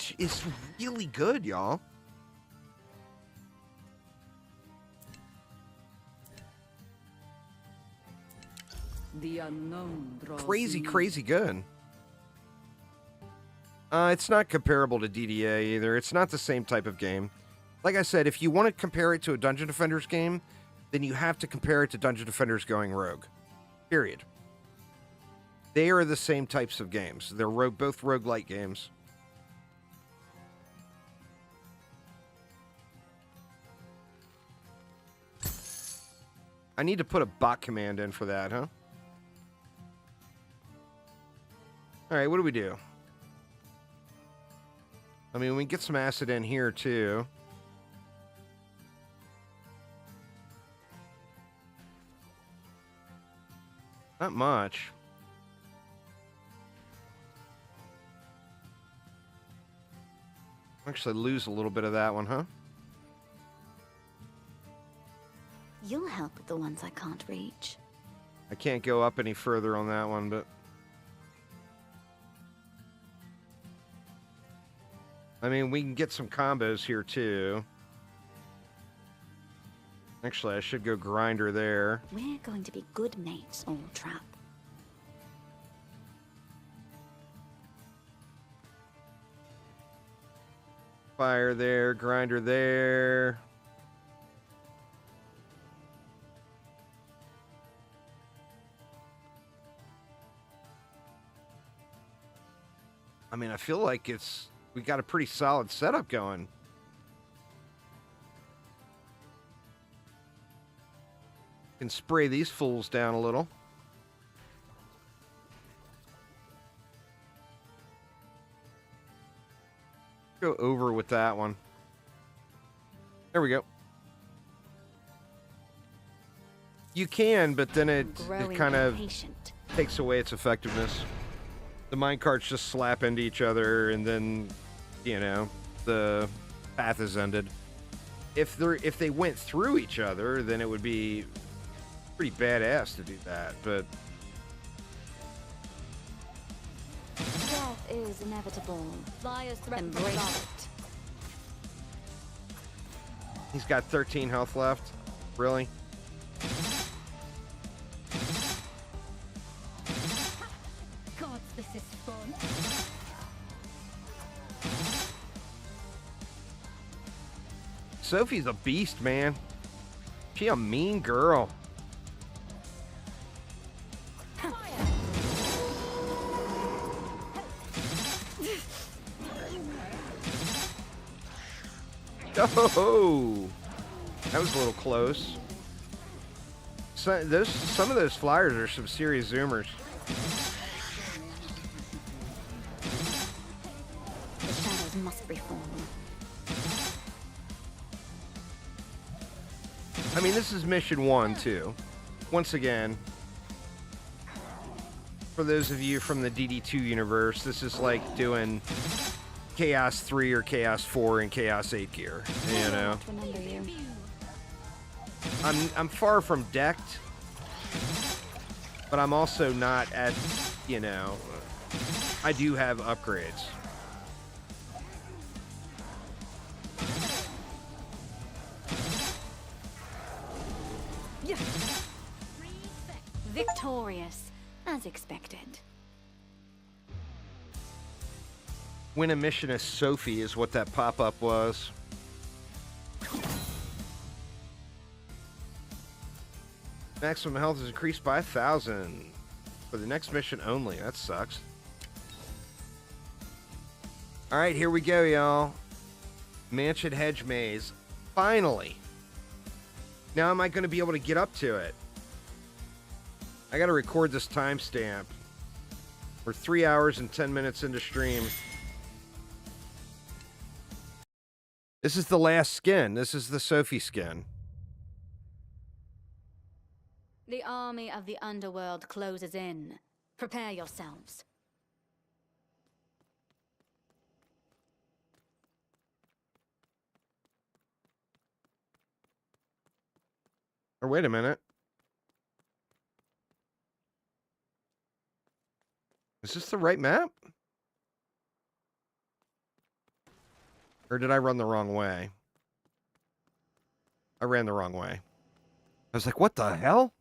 really good, y'all. The unknown draws Crazy, near. crazy good. It's not comparable to DDA either. It's not the same type of game. Like I said, if you want to compare it to a Dungeon Defenders game, then you have to compare it to Dungeon Defenders going rogue. Period. They are the same types of games. They're both roguelite games. I need to put a bot command in for that, huh? All right, what do we do? I mean, we can get some acid in here, too. Not much. Actually lose a little bit of that one, huh? You'll help with the ones I can't reach. I can't go up any further on that one, but... I mean, we can get some combos here, too. Actually, I should go grinder there. We're going to be good mates, old trap. Fire there, grinder there. I mean, I feel like we got a pretty solid setup going. Can spray these fools down a little. Go over with that one. There we go. You can, but then it kind of takes away its effectiveness. The minecarts just slap into each other, and then, you know, the path is ended. If they went through each other, then it would be pretty badass to do that, but... Death is inevitable. Flyers threaten Embrace it. He's got 13 health left. Really? God, this is fun. Sophie's a beast, man. She a mean girl. Oh, that was a little close. Some of those flyers are some serious zoomers. The shadows must reform. I mean, this is mission 1, too. Once again, for those of you from the DD2 universe, this is like doing Chaos 3 or Chaos 4 and Chaos 8 gear, you know? Remember you. I'm far from decked, but I'm also not at, you know, I do have upgrades. Victorious, as expected. Win a mission as Sophie is what that pop-up was. Maximum health is increased by 1,000 for the next mission only. That sucks. All right, here we go, y'all. Mansion Hedge Maze. Finally. Now am I going to be able to get up to it? I got to record this timestamp. We're 3 hours and 10 minutes into stream. This is the last skin. This is the Sophie skin. The army of the underworld closes in. Prepare yourselves. Or wait a minute. Is this the right map? Or did I run the wrong way? I ran the wrong way. I was like, what the hell?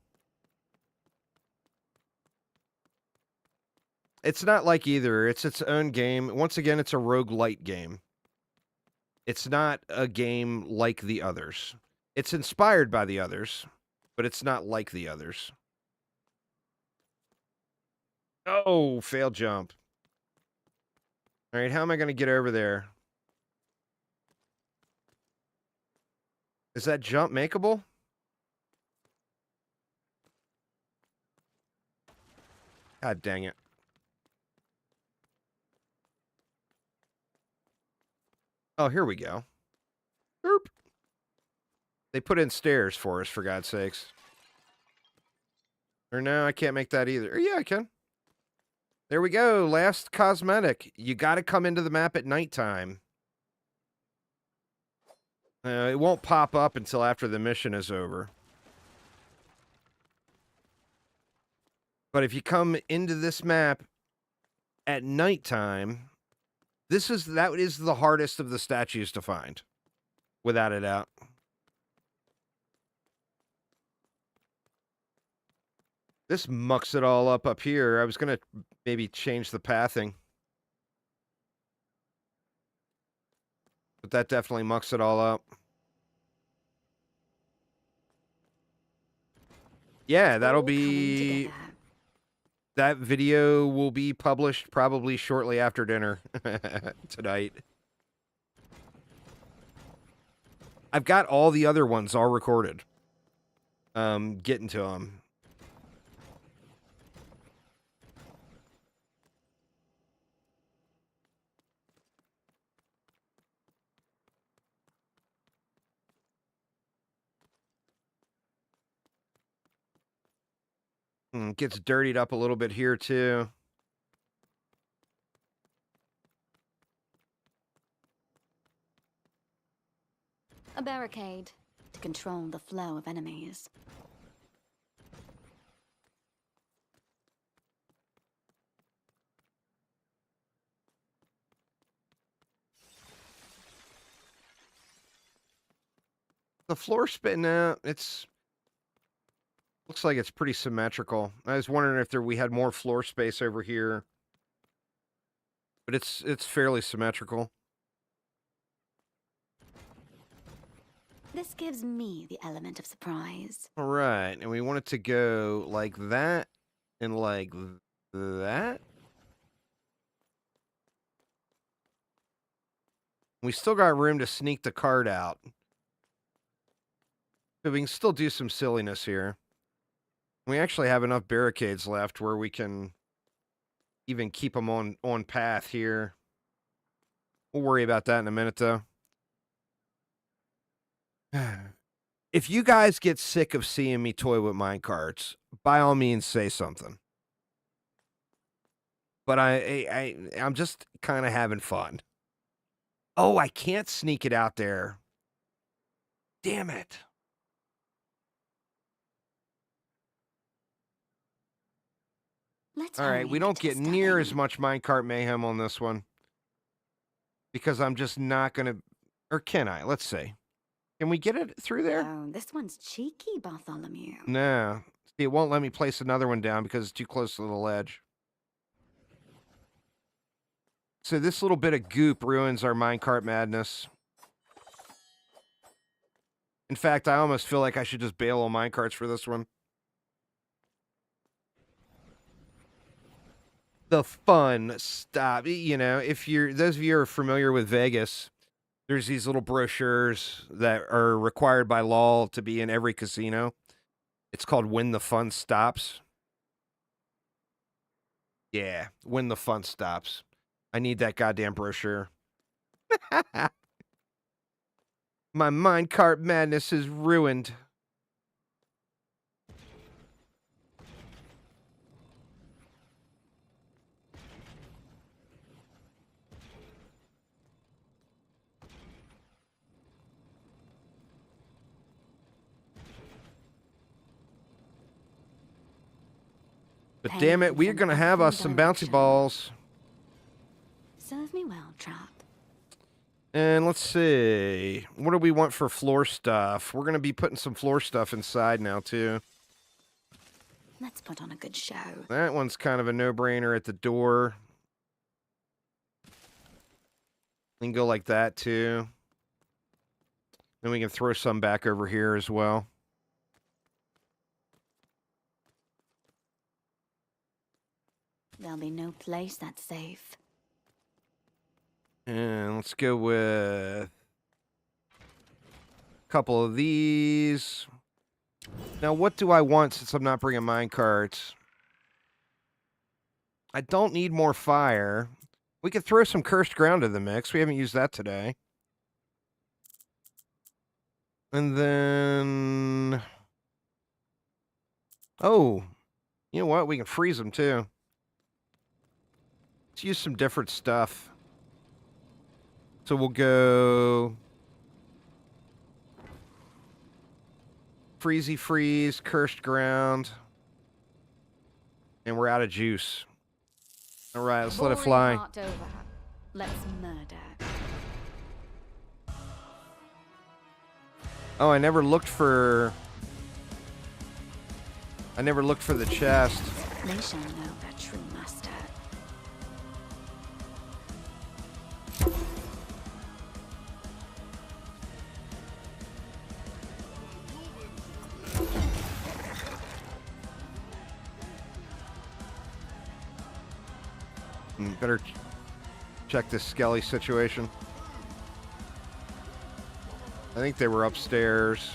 It's not like either. It's its own game. Once again, it's a roguelite game. It's not a game like the others. It's inspired by the others, but it's not like the others. Oh, failed jump. All right, how am I going to get over there? Is that jump makeable? God dang it. Oh, here we go. Boop. They put in stairs for us, for God's sakes. Or no, I can't make that either. Or, yeah, I can. There we go. Last cosmetic. You got to come into the map at nighttime. It won't pop up until after the mission is over. But if you come into this map at nighttime, that is the hardest of the statues to find, without a doubt. This mucks it all up here. I was going to maybe change the pathing. But that definitely mucks it all up. Yeah, that'll be... That video will be published probably shortly after dinner tonight. I've got all the other ones all recorded. Getting to them. Gets dirtied up a little bit here, too. A barricade to control the flow of enemies. The floor spitting out, looks like it's pretty symmetrical. I was wondering if we had more floor space over here. But it's fairly symmetrical. This gives me the element of surprise. All right, and we want it to go like that and like that. We still got room to sneak the card out. But we can still do some silliness here. We actually have enough barricades left where we can even keep them on path here. We'll worry about that in a minute, though. If you guys get sick of seeing me toy with minecarts, by all means say something. But I'm just kind of having fun. Oh, I can't sneak it out there. Damn it. All right, we don't get near as much minecart mayhem on this one. Because I'm just not going to... Or can I? Let's see. Can we get it through there? Oh, this one's cheeky, Bartholomew. No. See, it won't let me place another one down because it's too close to the ledge. So this little bit of goop ruins our minecart madness. In fact, I almost feel like I should just bail on minecarts for this one. The fun stuff. You know, those of you who are familiar with Vegas, there's these little brochures that are required by law to be in every casino. It's called When the Fun Stops. Yeah, When the Fun Stops. I need that goddamn brochure. My minecart madness is ruined. But damn it, we're going to have us some bouncy balls. Serve me well, Trap. And let's see. What do we want for floor stuff? We're going to be putting some floor stuff inside now, too. Let's put on a good show. That one's kind of a no-brainer at the door. We can go like that, too. Then we can throw some back over here as well. There'll be no place that's safe. And let's go with a couple of these. Now, what do I want since I'm not bringing minecarts? I don't need more fire. We could throw some cursed ground in the mix. We haven't used that today. And then... Oh, you know what? We can freeze them, too. Let's use some different stuff. So we'll go... Freezy Freeze, Cursed Ground. And we're out of juice. Alright, let's let it fly. Boring part over. Let's murder. Oh, I never looked for the chest. They shall know their true master. Better check this Skelly situation. I think they were upstairs.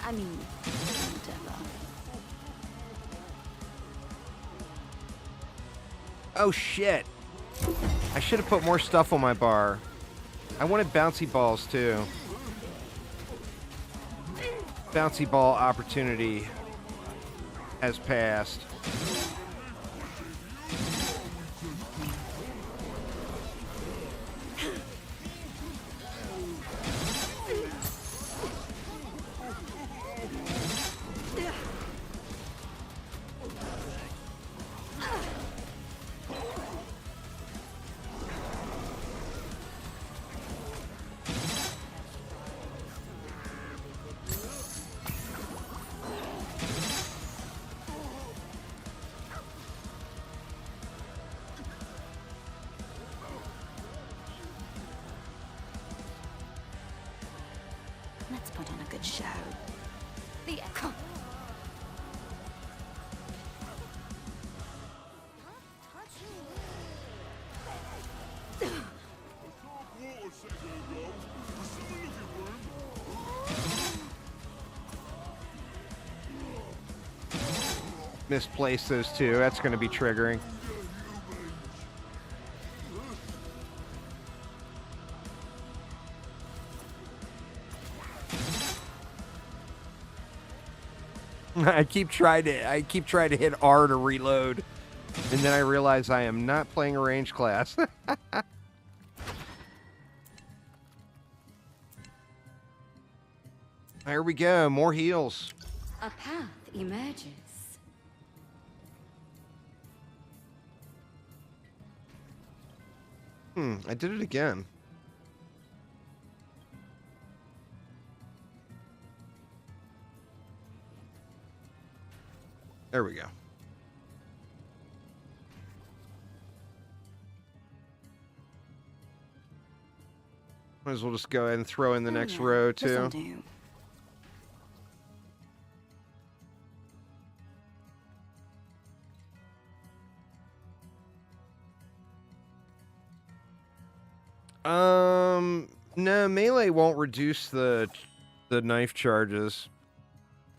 I mean, whatever. Oh shit! I should have put more stuff on my bar. I wanted bouncy balls too. Bouncy ball opportunity has passed. Let's put on a good show. The Misplaced those two. That's going to be triggering. I keep trying to hit R to reload, and then I realize I am not playing a range class. Here we go, more heals. A path emerges. I did it again. There we go. Might as well just go ahead and throw in the next row, This'll too. do. No, melee won't reduce the knife charges.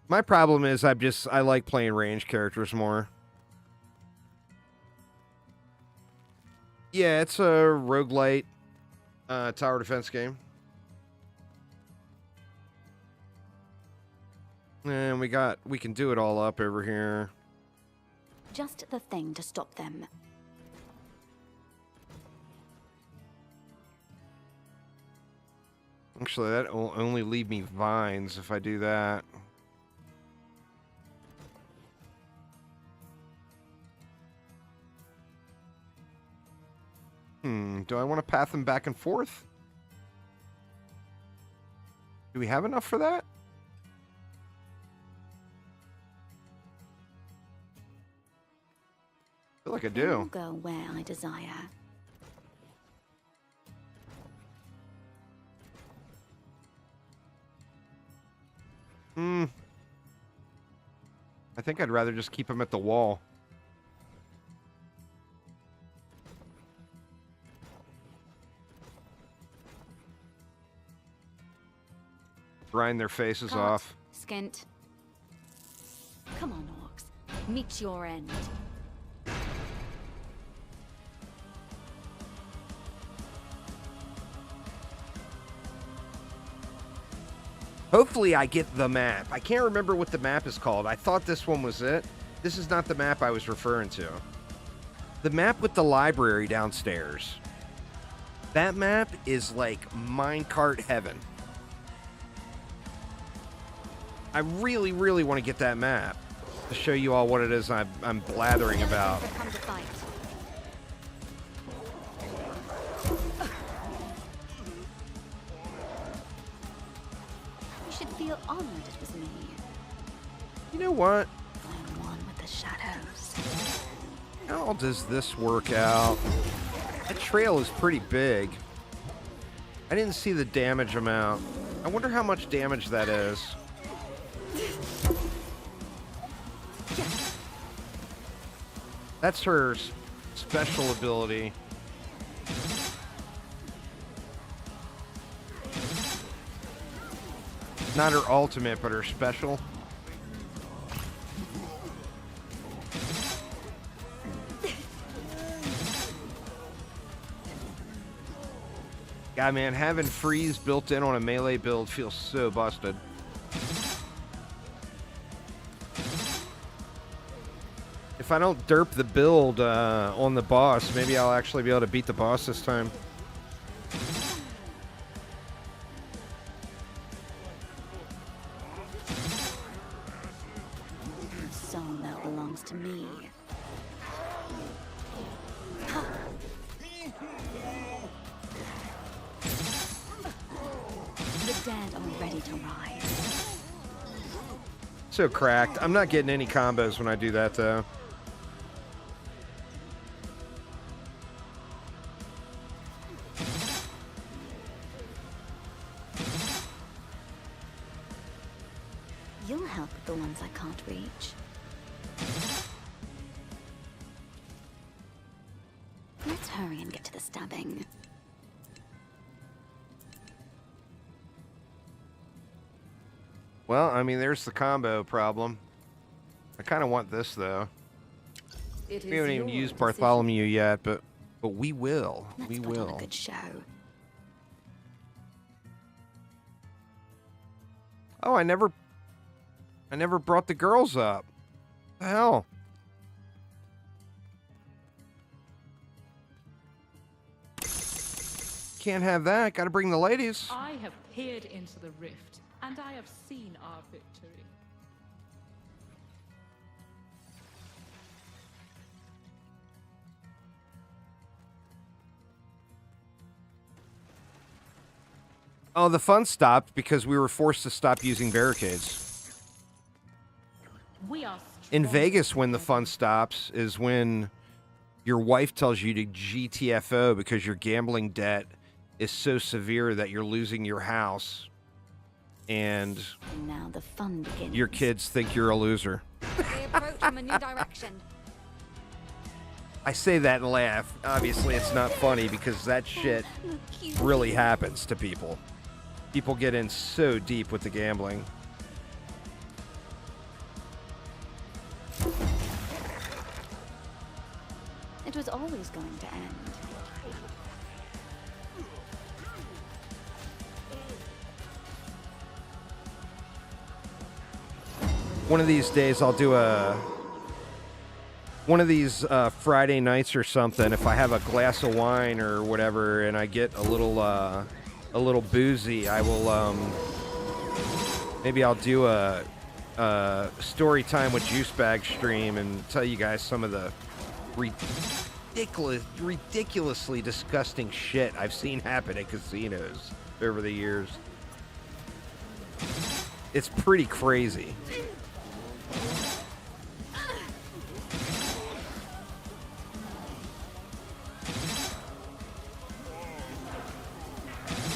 My problem is I like playing range characters more. Yeah, it's a roguelite tower defense game. And we can do it all up over here. Just the thing to stop them. Actually, that will only leave me vines if I do that. Do I want to path them back and forth? Do we have enough for that? I feel like I do. I'll go where I desire. I think I'd rather just keep them at the wall. Grind their faces Cut. off. Skint. Come on, orcs. Meet your end. Hopefully I get the map. I can't remember what the map is called. I thought this one was it. This is not the map I was referring to. The map with the library downstairs. That map is like Minecart heaven. I really, really want to get that map to show you all what it is I'm blathering about. You should feel honored it was me. You know what? I'm one with the shadows. How does this work out? That trail is pretty big. I didn't see the damage amount. I wonder how much damage that is. That's her special ability. Not her ultimate, but her special. God, man, having freeze built in on a melee build feels so busted. If I don't derp the build on the boss, maybe I'll actually be able to beat the boss this time. The soul now belongs to me. The dead are ready to rise. So cracked. I'm not getting any combos when I do that, though. You'll help with the ones I can't reach. Let's hurry and get to the stabbing. Well, I mean, there's the combo problem. I kind of want this, though. It We haven't even used decision. Bartholomew yet, but we will. Let's We put on will. a good show. Oh, I never brought the girls up. The hell? Can't have that. Got to bring the ladies. I have peered into the rift, and I have seen our victory. Oh, the fun stopped because we were forced to stop using barricades. We are In strong Vegas, when the together. fun stops is when your wife tells you to GTFO because your gambling debt is so severe that you're losing your house and And now the fun begins. your kids think you're a loser. They approach from a new direction. I say that and laugh. Obviously, it's not funny because that shit really happens to people. People get in so deep with the gambling. It was always going to end. One of these days, I'll do one of these Friday nights or something. If I have a glass of wine or whatever, and I get a little boozy, I will maybe I'll do a story time with Juice Bag stream and tell you guys some of the ridiculously disgusting shit I've seen happen at casinos over the years. It's pretty crazy.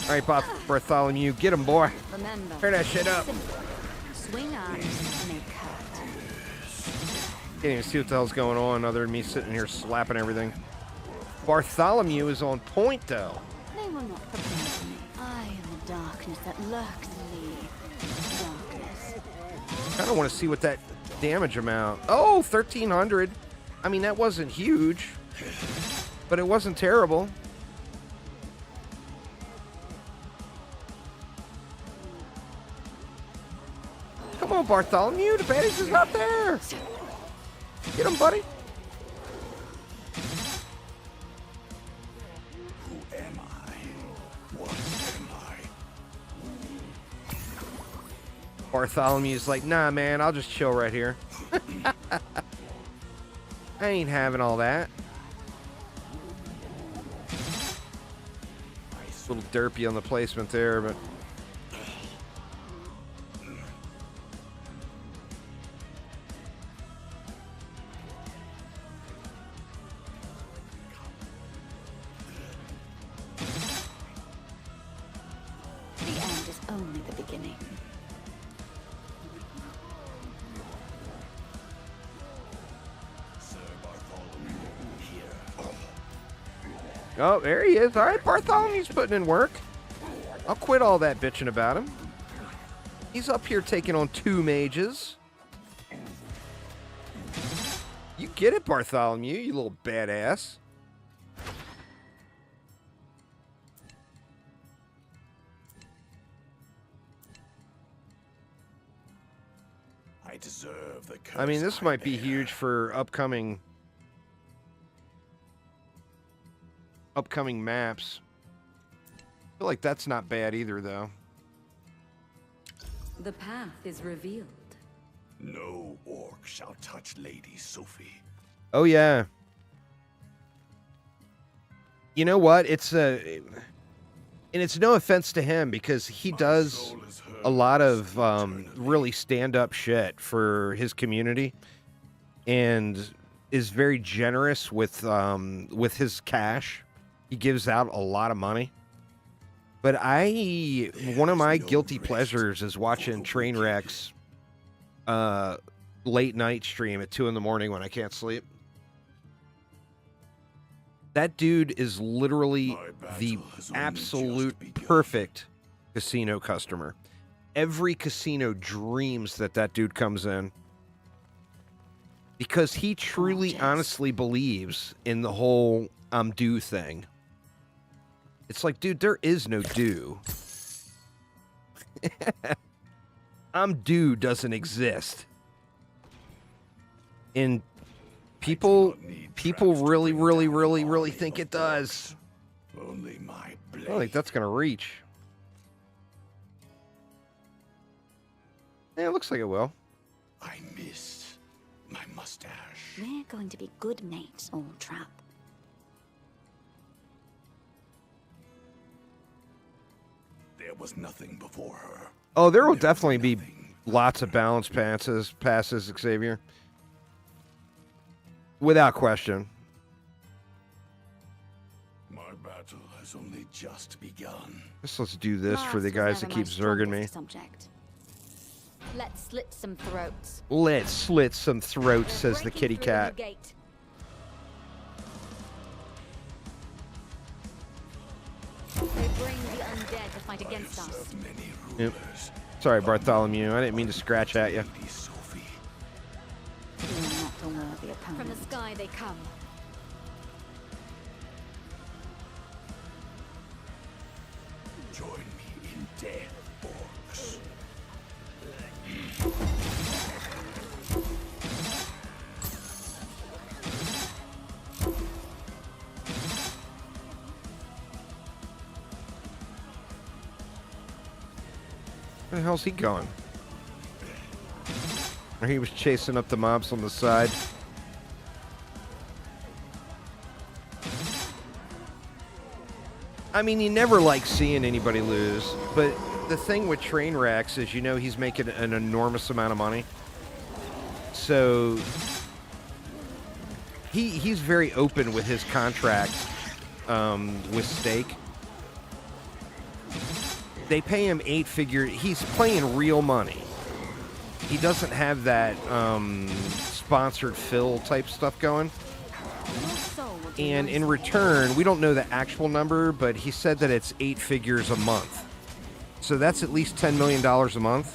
All right, Bartholomew, get him, boy. Remember, Tear that shit up. swing arms, make hurt. Can't even see what the hell's going on other than me sitting here slapping everything. Bartholomew is on point, though. They will not prepare for me. I am the darkness that lurks in me. Darkness. Kind of want to see what that damage amount. Oh, 1,300. I mean, that wasn't huge, but it wasn't terrible. on, Bartholomew. The baddies is out there. Get him, buddy. Who am I? What am I? Bartholomew's like, nah, man, I'll just chill right here. I ain't having all that. Nice little derpy on the placement there, but... The end is only the beginning. Oh, there he is. All right, Bartholomew's putting in work. I'll quit all that bitching about him. He's up here taking on 2 mages. You get it, Bartholomew, you little badass. I deserve the curse. I mean, this might be huge for upcoming maps. I feel like that's not bad either, though. The path is revealed. No orc shall touch Lady Sophie. Oh yeah. You know what? It's and it's no offense to him because he does a lot of really stand-up shit for his community, and is very generous with his cash. He gives out a lot of money. But one of my guilty pleasures is watching Trainwreck's late night stream at 2 in the morning when I can't sleep. That dude is literally the absolute perfect casino customer. Every casino dreams that dude comes in. Because he truly, honestly believes in the whole I'm due thing. It's like, dude, there is no due. I'm due doesn't exist. And people really, really, really, really think it does. Only my blade. I don't think that's going to reach. Yeah, it looks like it will. I missed my mustache. We're going to be good mates, old trap. There was nothing before her. Oh, there will definitely be lots of balance passes, Xavier. Without question. My battle has only just begun. Let's do this for the guys that keep zerging me. Let's slit some throats. Let's slit some throats, says the kitty cat. They bring the undead to fight against us. Yep. Sorry, Bartholomew. I didn't mean to scratch at you. From the sky they come. Join me in death, orcs. Where the hell's he going? Or he was chasing up the mobs on the side. I mean, you never like seeing anybody lose, but the thing with Trainwrecks is, you know, he's making an enormous amount of money. So he's very open with his contract with Stake. They pay him 8-figure. He's playing real money. He doesn't have that sponsored fill type stuff going. And in return, we don't know the actual number, but he said that it's 8 figures a month. So that's at least $10 million a month.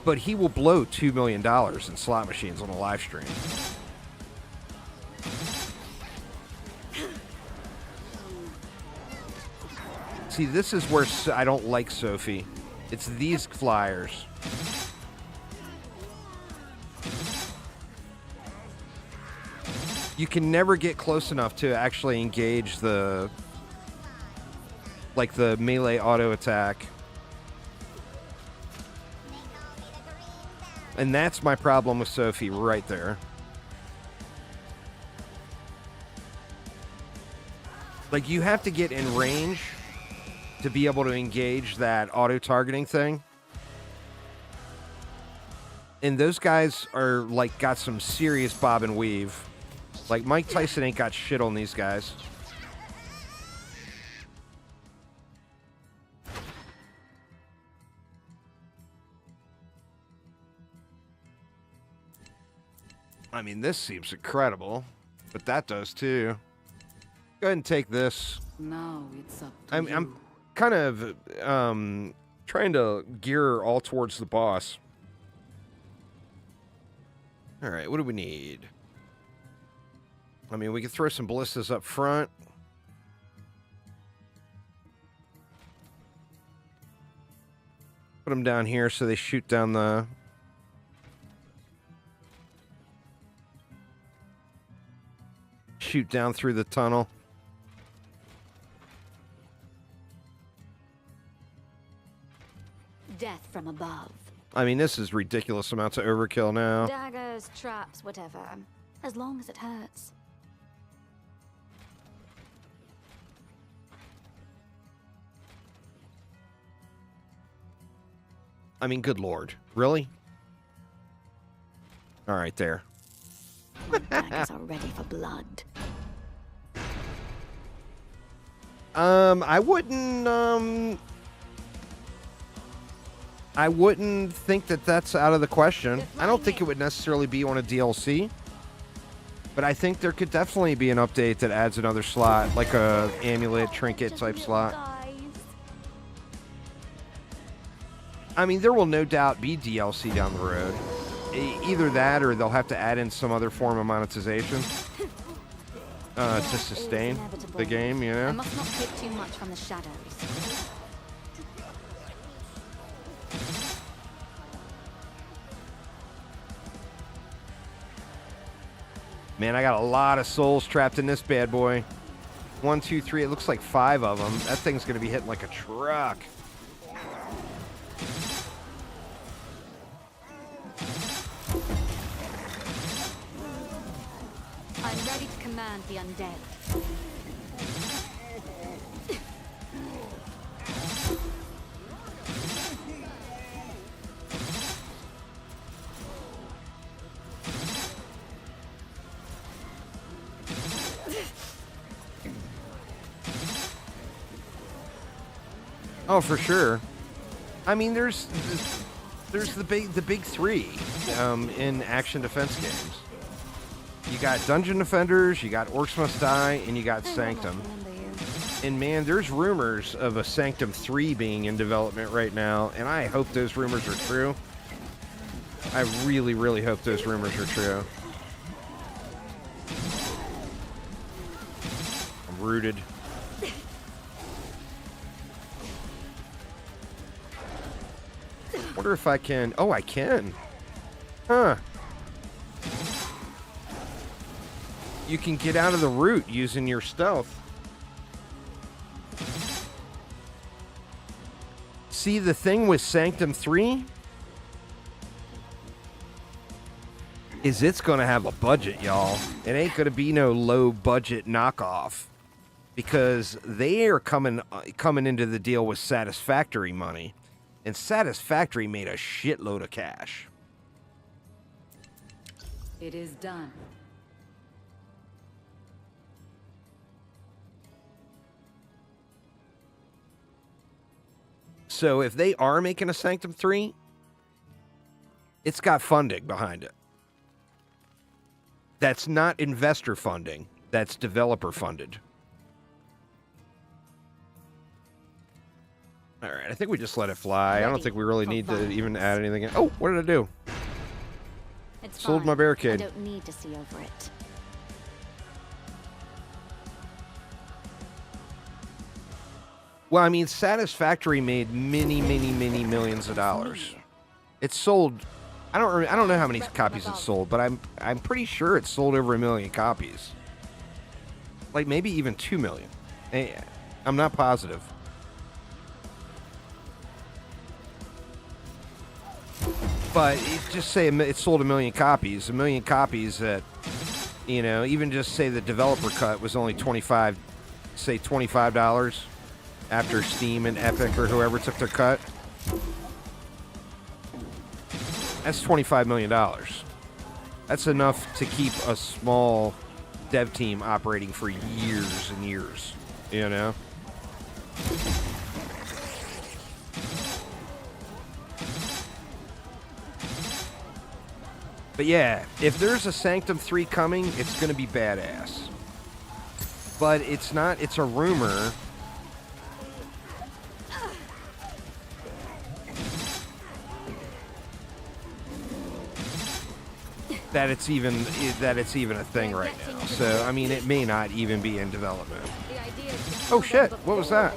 But he will blow $2 million in slot machines on a live stream. See, this is where I don't like Sophie. It's these flyers. You can never get close enough to actually engage the melee auto attack. And that's my problem with Sophie right there. Like, you have to get in range to be able to engage that auto-targeting thing. And those guys are, like, got some serious bob and weave. Like, Mike Tyson ain't got shit on these guys. I mean, this seems incredible, but that does too. Go ahead and take this. Now it's up to I'm kind of trying to gear all towards the boss. All right, what do we need? I mean, we could throw some ballistas up front. Put them down here so they shoot down the... shoot down through the tunnel. Death from above. I mean, this is ridiculous amounts of overkill now. Daggers, traps, whatever. As long as it hurts. I mean, good lord. Really? All right, there. My daggers are ready for blood. I wouldn't think that that's out of the question. I don't think it would necessarily be on a DLC, but I think there could definitely be an update that adds another slot, like a amulet, trinket type slot. I mean, there will no doubt be DLC down the road. Either that or they'll have to add in some other form of monetization to sustain the game, you I know? must not take too much from the shadows. Man, I got a lot of souls trapped in this bad boy. 1, 2, 3, it looks like 5 of them. That thing's going to be hitting like a truck. I'm ready to command the undead. Oh, for sure. I mean, there's the big three in action defense games. You got Dungeon Defenders, you got Orcs Must Die, and you got Sanctum. And man, there's rumors of a Sanctum 3 being in development right now, and I hope those rumors are true. I really, really hope those rumors are true. I'm rooted. Wonder if I can... Oh, I can. Huh. You can get out of the route using your stealth. See, the thing with Sanctum 3 is it's going to have a budget, y'all. It ain't going to be no low-budget knockoff because they are coming into the deal with Satisfactory money. And Satisfactory made a shitload of cash. It is done. So if they are making a Sanctum 3, it's got funding behind it. That's not investor funding. That's developer funded. All right, I think we just let it fly. I don't think we really need to even add anything in. Oh, what did I do? It's Sold fine. my barricade. I don't need to see over it. Well, I mean, Satisfactory made many millions of dollars. It sold. I don't know how many copies it sold, but I'm pretty sure it sold over 1 million copies. Like maybe even 2 million. I'm not positive. But just say it sold 1 million copies. 1 million copies that, you know, even just say the developer cut was only $25 after Steam and Epic or whoever took their cut. That's $25 million. That's enough to keep a small dev team operating for years and years, you know? But yeah, if there's a Sanctum 3 coming, it's going to be badass. But it's not, it's a rumor. That it's even a thing right now. So, I mean, it may not even be in development. Oh shit, what was that?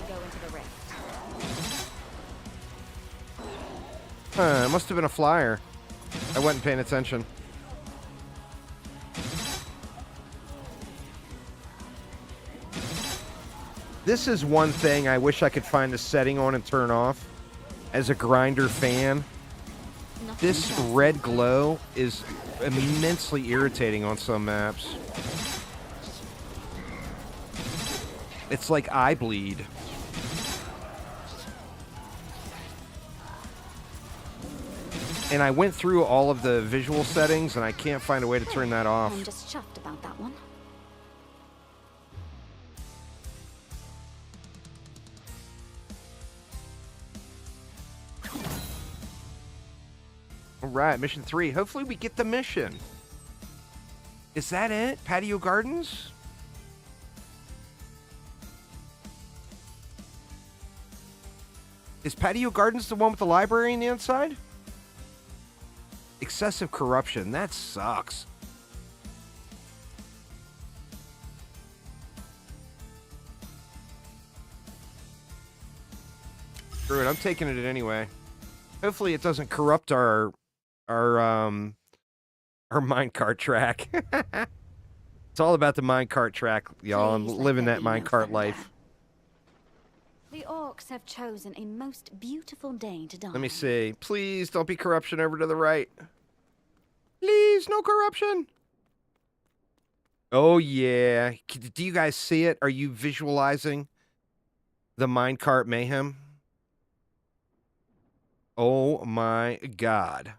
It must have been a flyer. I wasn't paying attention. This is one thing I wish I could find a setting on and turn off. As a grinder fan, this red glow is immensely irritating on some maps. It's like eye bleed. And I went through all of the visual settings, and I can't find a way to turn that off. I'm just chuffed about that one. All right, mission 3. Hopefully we get the mission. Is that it? Patio Gardens? Is Patio Gardens the one with the library on the inside? Excessive corruption. That sucks. Screw it. I'm taking it anyway. Hopefully it doesn't corrupt our minecart track. It's all about the minecart track, y'all. I'm living that minecart life. The orcs have chosen a most beautiful day to die. Let me see. Please don't be corruption over to the right. Please, no corruption. Oh, yeah. Do you guys see it? Are you visualizing the minecart mayhem? Oh, my God.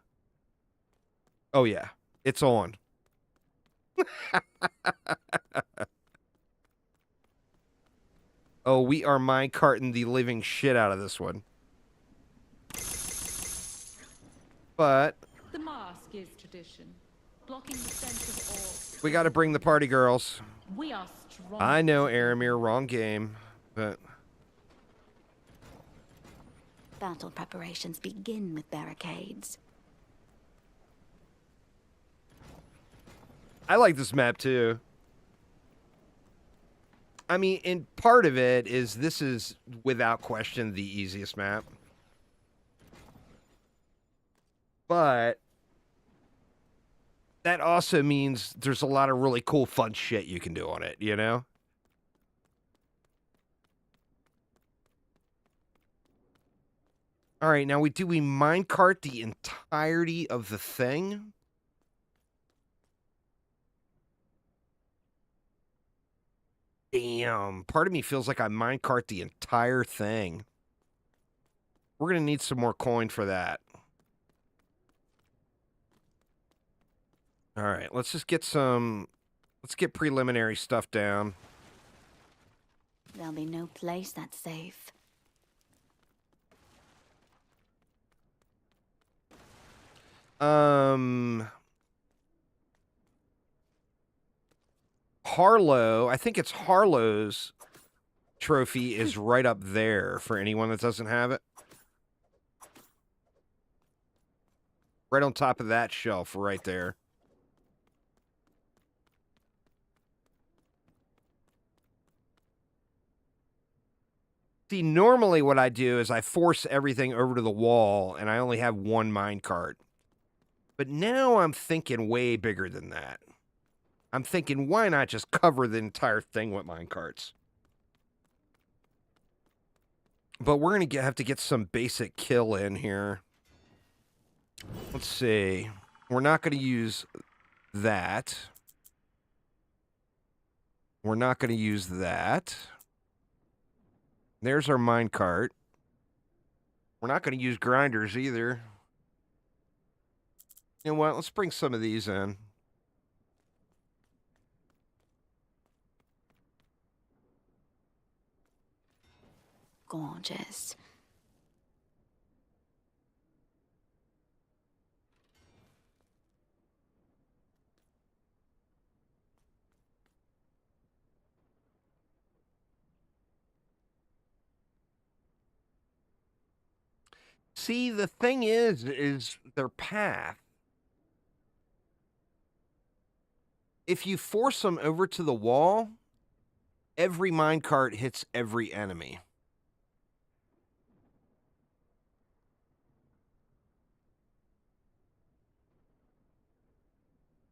Oh, yeah. It's on. Oh, we are minecarting the living shit out of this one. But The mask is tradition, blocking the sense of orcs. we got to bring the party girls. We are strong. I know, Aramir, wrong game, but Battle preparations begin with barricades. I like this map too. I mean, and part of it is this is without question the easiest map. But that also means there's a lot of really cool, fun shit you can do on it, you know? All right, now we minecart the entirety of the thing? Damn, part of me feels like I minecart the entire thing. We're going to need some more coin for that. All right, let's just get let's get preliminary stuff down. There'll be no place that's safe. Harlow, I think it's Harlow's trophy is right up there for anyone that doesn't have it. Right on top of that shelf right there. See, normally what I do is I force everything over to the wall, and I only have one minecart. But now I'm thinking way bigger than that. I'm thinking, why not just cover the entire thing with minecarts? But we're going to have to get some basic kill in here. Let's see. We're not going to use that. We're not going to use that. There's our minecart. We're not going to use grinders either. You know what? Let's bring some of these in. Gorgeous. See, the thing is their path. If you force them over to the wall, every minecart hits every enemy.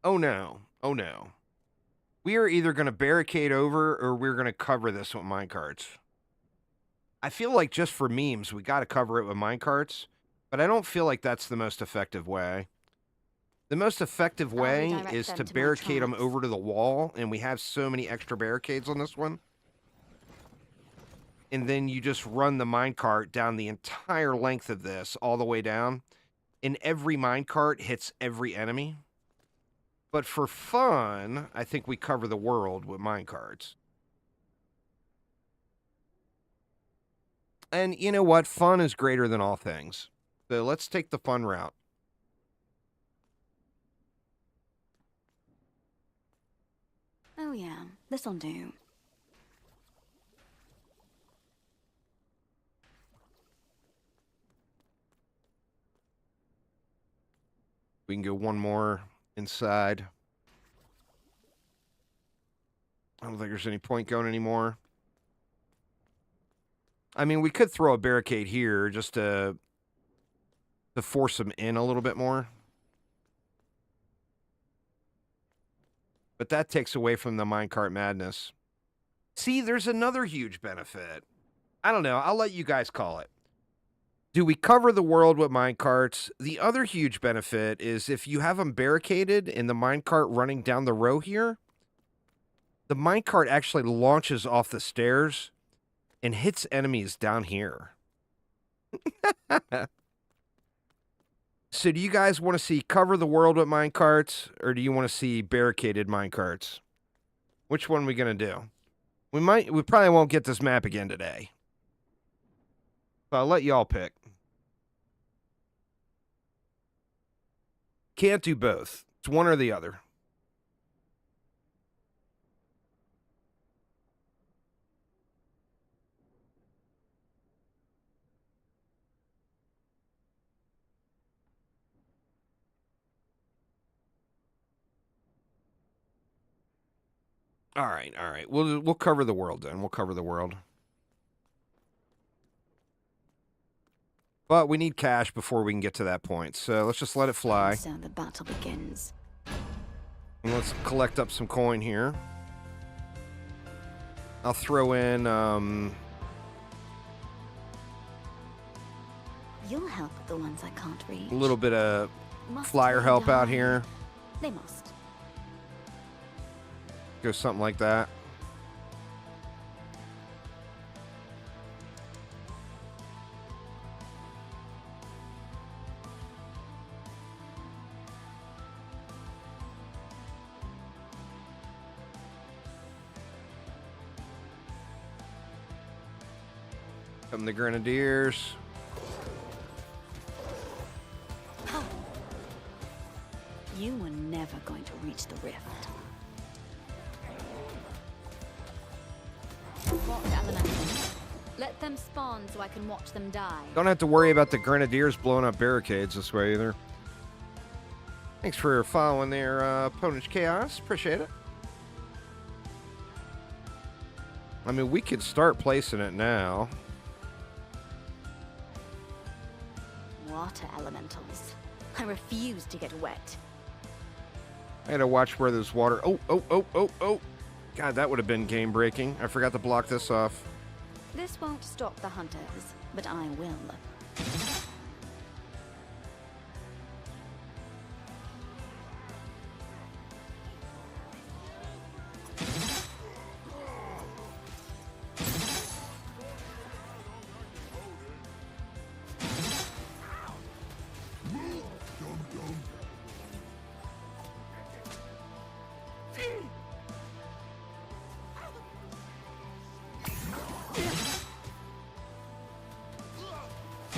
Oh no. Oh no. We are either going to barricade over or we're going to cover this with minecarts. I feel like just for memes, we got to cover it with minecarts, but I don't feel like that's the most effective way. The most effective way is to barricade them over to the wall, and we have so many extra barricades on this one. And then you just run the minecart down the entire length of this, all the way down, and every minecart hits every enemy. But for fun, I think we cover the world with minecarts. And you know what? Fun is greater than all things. So let's take the fun route. Oh yeah, this'll do. We can go one more inside. I don't think there's any point going anymore. I mean, we could throw a barricade here just to force them in a little bit more. But that takes away from the minecart madness. See, there's another huge benefit. I don't know. I'll let you guys call it. Do we cover the world with minecarts? The other huge benefit is if you have them barricaded and the minecart running down the row here, the minecart actually launches off the stairs and hits enemies down here. So do you guys want to see cover the world with minecarts, or do you want to see barricaded minecarts? Which one are we going to do? We probably won't get this map again today. So I'll let y'all pick. Can't do both. It's one or the other. All right. We'll cover the world then. We'll cover the world. But we need cash before we can get to that point. So let's just let it fly. So the battle begins. And let's collect up some coin here. I'll throw in You'll help with the ones I can't reach. a little bit of Must flyer they help out die? here. They must. Go something like that. Come the Grenadiers. You were never going to reach the rift. Watch elementals. Let them spawn so I can watch them die. Don't have to worry about the Grenadiers blowing up barricades this way either. Thanks for following there, Opponent's Chaos. Appreciate it. I mean, we could start placing it now. water elementals. I refuse to get wet. I had to watch where there's water. Oh. God, that would have been game breaking. I forgot to block this off. This won't stop the hunters, but I will.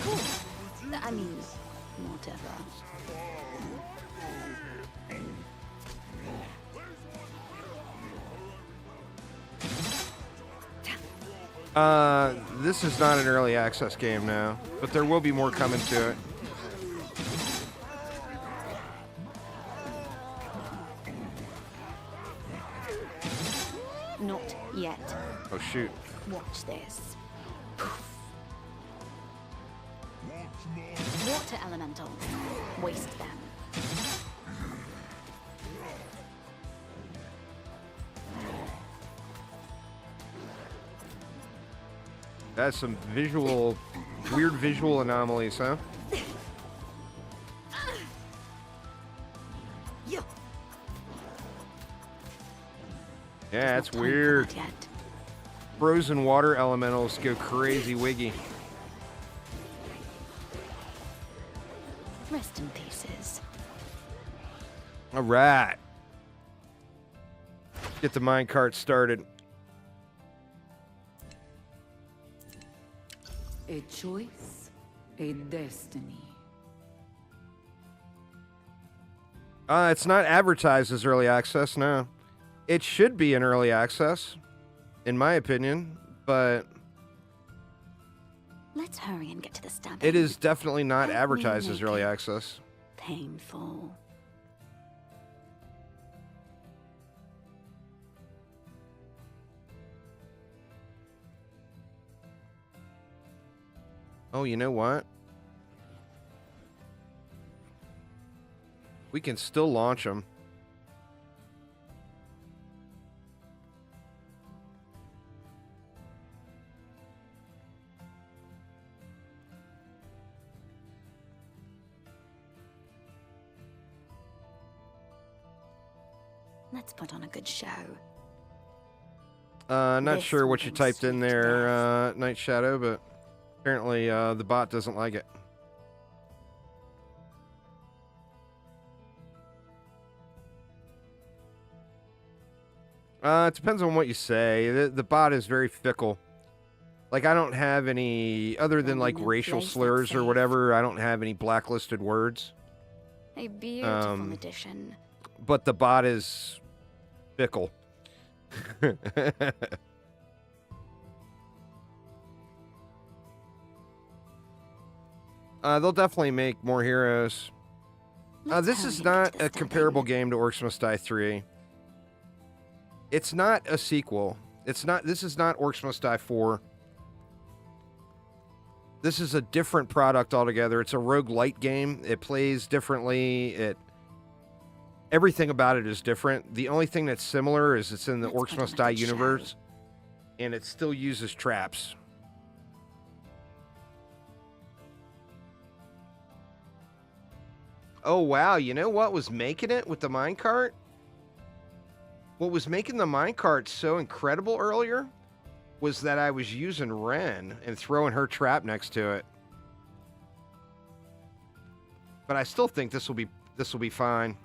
Cool. I mean, whatever. This is not an early access game now, but there will be more coming to it. Not yet. Oh, shoot. Watch this. Water elemental. Waste them. That's some weird visual anomalies, huh? Yeah, that's weird. Frozen water elementals go crazy wiggy. Rest in pieces. All right. Get the minecart started. A choice, a destiny. It's not advertised as early access, no. It should be an early access, in my opinion, but Let's hurry and get to the stabbing. it is definitely not Help me advertised as make early it access. painful. Oh, you know what? We can still launch them. Let's put on a good show. Not This sure what you one's typed in sweet there, Night Shadow, but apparently the bot doesn't like it. It depends on what you say. The bot is very fickle. Like, I don't have any, other than like no racial place slurs that's or safe. whatever, I don't have any blacklisted words. A beautiful Um, addition. But the bot is fickle. They'll definitely make more heroes. Let's This hurry is and get not to the a comparable stabbing. game to Orcs Must Die 3. It's not a sequel. This is not Orcs Must Die 4. This is a different product altogether. It's a roguelite game. It plays differently. Everything about it is different. The only thing that's similar is it's in the Let's Orcs put Must on a Die good show. universe, and it still uses traps. Oh, wow. You know what was making it with the minecart? What was making the minecart so incredible earlier was that I was using Ren and throwing her trap next to it. But I still think this will be fine.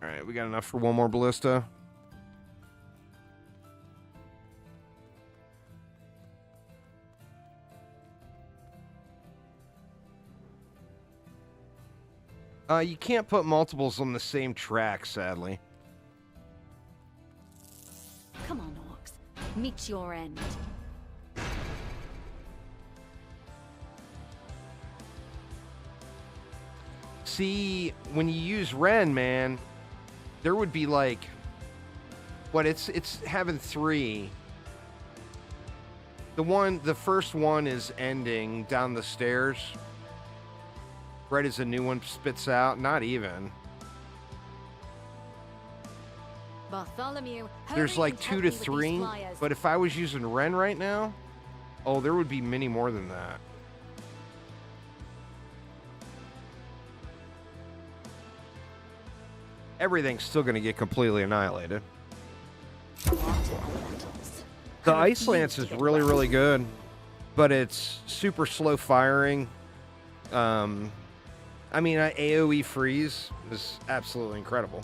All right, we got enough for one more ballista. You can't put multiples on the same track, sadly. Come on, orcs. Meet your end. See, when you use Ren, man, there would be like, what, it's having 3, The first one is ending down the stairs. Right as a new one spits out. Not even. Bartholomew, There's hurry like and 2 help to me with these 3. flyers. But if I was using Ren right now, oh, there would be many more than that. Everything's still going to get completely annihilated. Water elementals. The I Ice Lance refuse is to get really, wet. really good, but it's super slow firing. I mean, AoE freeze is absolutely incredible.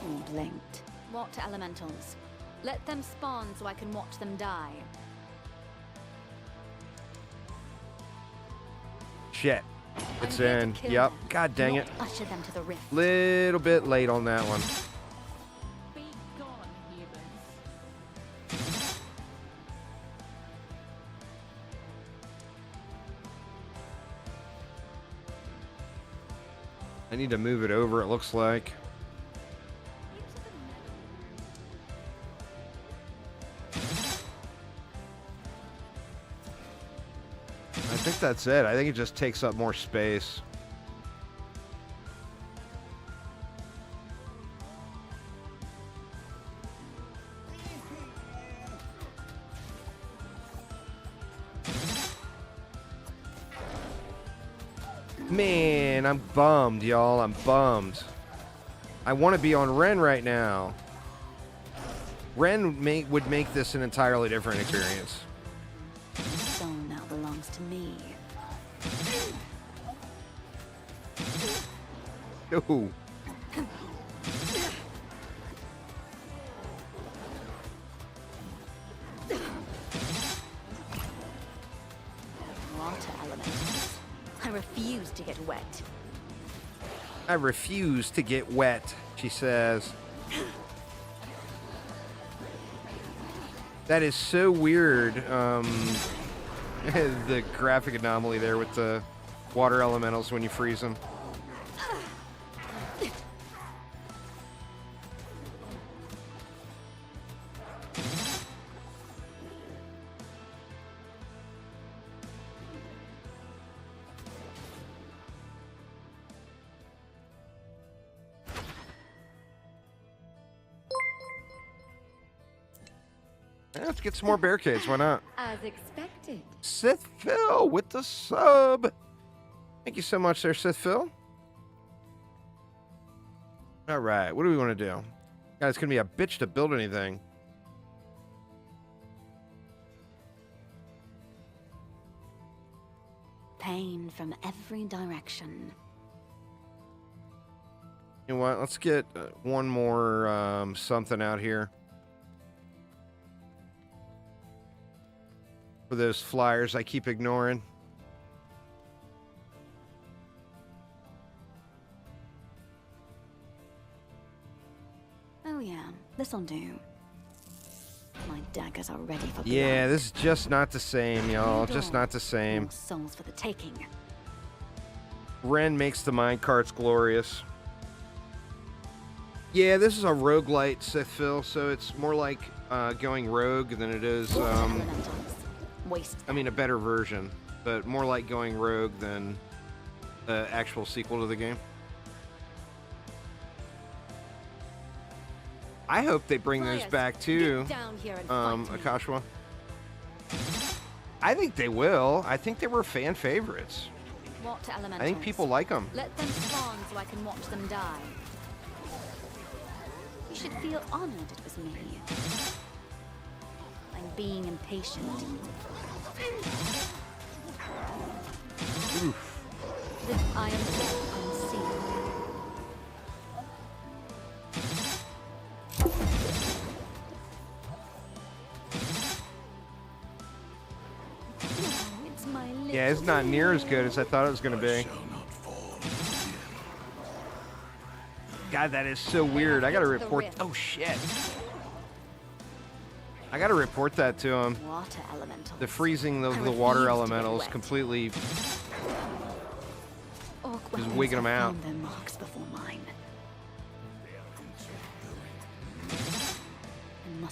You blinked. Water elementals. Let them spawn so I can watch them die. Shit. It's here to in. kill Yep. them, God dang not it. Usher them to the rift. Little bit late on that one. Be gone, humans. I need to move it over, it looks like. I think that's it. I think it just takes up more space. Man, I'm bummed, y'all. I'm bummed. I want to be on Ren right now. Ren would make this an entirely different experience. The soul now belongs to me. Ooh. Water elementals. I refuse to get wet. I refuse to get wet, she says. That is so weird. The graphic anomaly there with the water elementals when you freeze them. Yeah, let's get some more barricades. Why not? As expected. Sith Phil with the sub. Thank you so much there, Sith Phil. All right, what do we want to do? Guys, it's going to be a bitch to build anything. Pain from every direction. You know what? Let's get one more something out here. For those flyers I keep ignoring. Oh yeah, this'll do. My daggers are ready for blood. Yeah, this is just not the same, y'all. Just not the same. More souls for the taking. Ren makes the minecarts glorious. Yeah, this is a roguelite, Sith Phil, so it's more like going rogue than it is, Elementals. Waste. I mean, a better version, but more like going rogue than the actual sequel to the game. I hope they bring those Flyers, back too, get down here and fight me. Akashwa. I think they will. I think they were fan favorites. Water elementals. I think people like them. Let them spawn so I can watch them die. You should feel honored it was me. I'm being impatient. I am unseen. It's my Yeah, it's not near as good as I thought it was going to be. God, that is so weird. I got to report. Oh, shit. I got to report that to him. Water elementals. The freezing of I the water refuse to get elementals wet. completely Orc just weapons wigging 'em have out. found their marks before mine.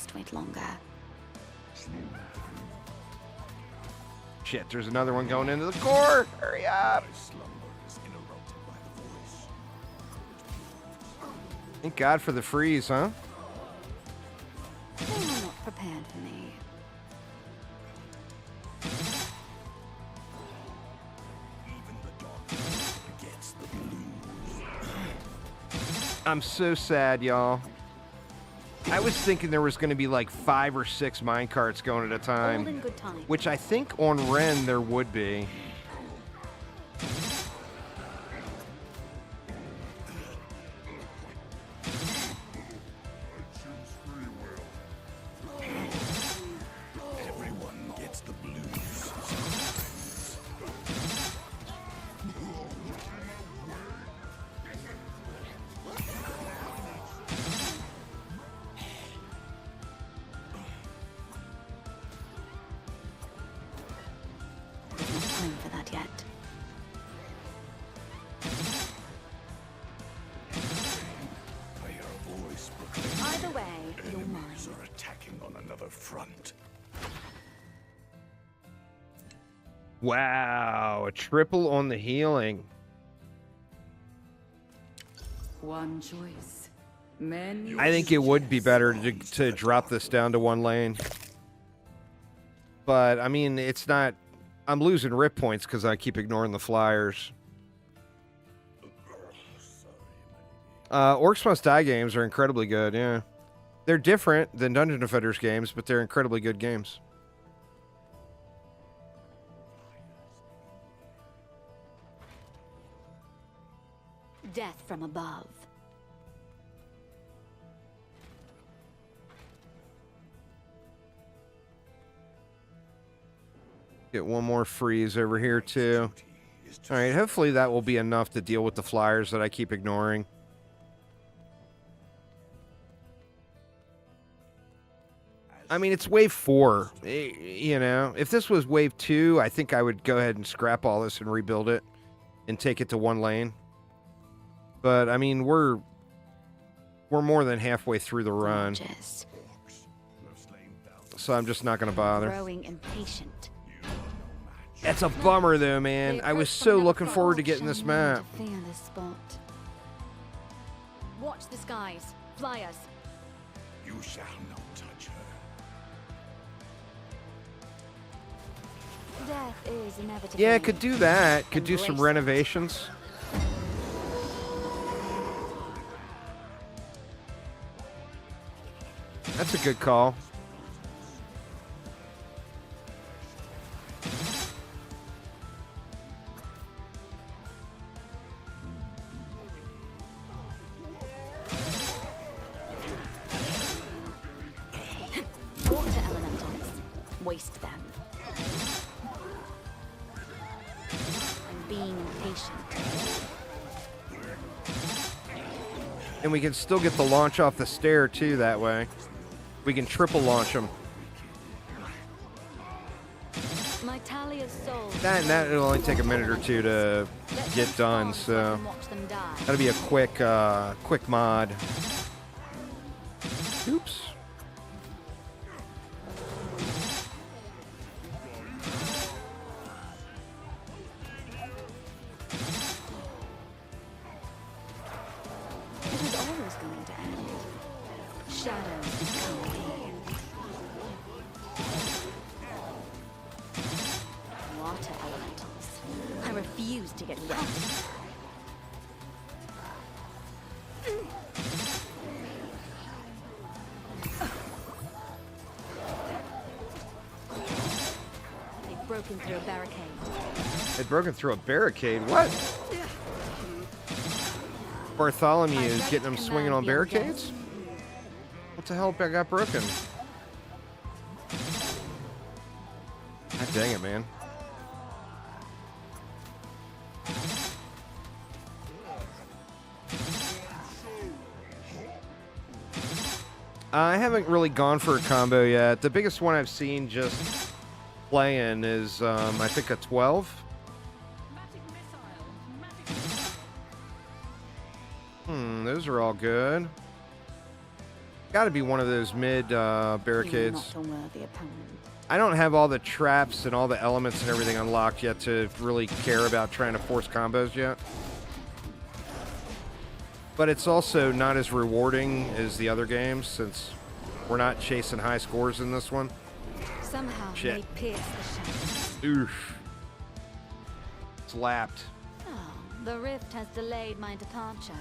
must wait longer. Shit, there's another one going into the core. Hurry up. Thank God for the freeze, huh? They were not prepared for me. I'm so sad, y'all. I was thinking there was going to be like 5 or 6 minecarts going at a All time, in good time. which I think on Ren there would be. Everyone gets the blues. There's not time for that yet. I hear a voice proclaiming Either way, you're mine. enemies are attacking on another front. Wow, a triple on the healing. One choice. Many. I think it would be better to drop this down to 1 lane. But, I mean, it's not... I'm losing rip points because I keep ignoring the flyers. Orcs Must Die games are incredibly good, yeah. They're different than Dungeon Defenders games, but they're incredibly good games. Death from above. Get one more freeze over here, too. All right, hopefully that will be enough to deal with the flyers that I keep ignoring. I mean, it's wave 4. You know, if this was wave 2, I think I would go ahead and scrap all this and rebuild it and take it to 1 lane. But, I mean, we're more than halfway through the run. Gorgeous. So I'm just not going to bother. Growing impatient. That's a bummer, though, man. I was so looking forward to getting this map. Fear this spot. Watch the skies. Flyers. You shall not touch her. Death is inevitable. Yeah, could do that. Could do some renovations. That's a good call. Water elementals. Waste them. I'm being impatient. And we can still get the launch off the stair, too, that way. We can triple launch them. My tally of souls. That'll only take a minute or 2 to get done, so Watch them die. that'll be a quick mod. Oops. It was always going to end. Shadows become here. Water elementals. I refuse to get wet. They've broken through a barricade. They'd broken through a barricade. What? Bartholomew is getting them swinging on barricades? What the hell got broken? God dang it, man. I haven't really gone for a combo yet. The biggest one I've seen just playing is, I think, a 12. Those are all good. Got to be one of those mid You are barricades. not a worthy opponent. I don't have all the traps and all the elements and everything unlocked yet to really care about trying to force combos yet. But it's also not as rewarding as the other games since we're not chasing high scores in this one. Somehow Shit. they pierce the shadows. Oof. Slapped. Oh, the rift has delayed my departure.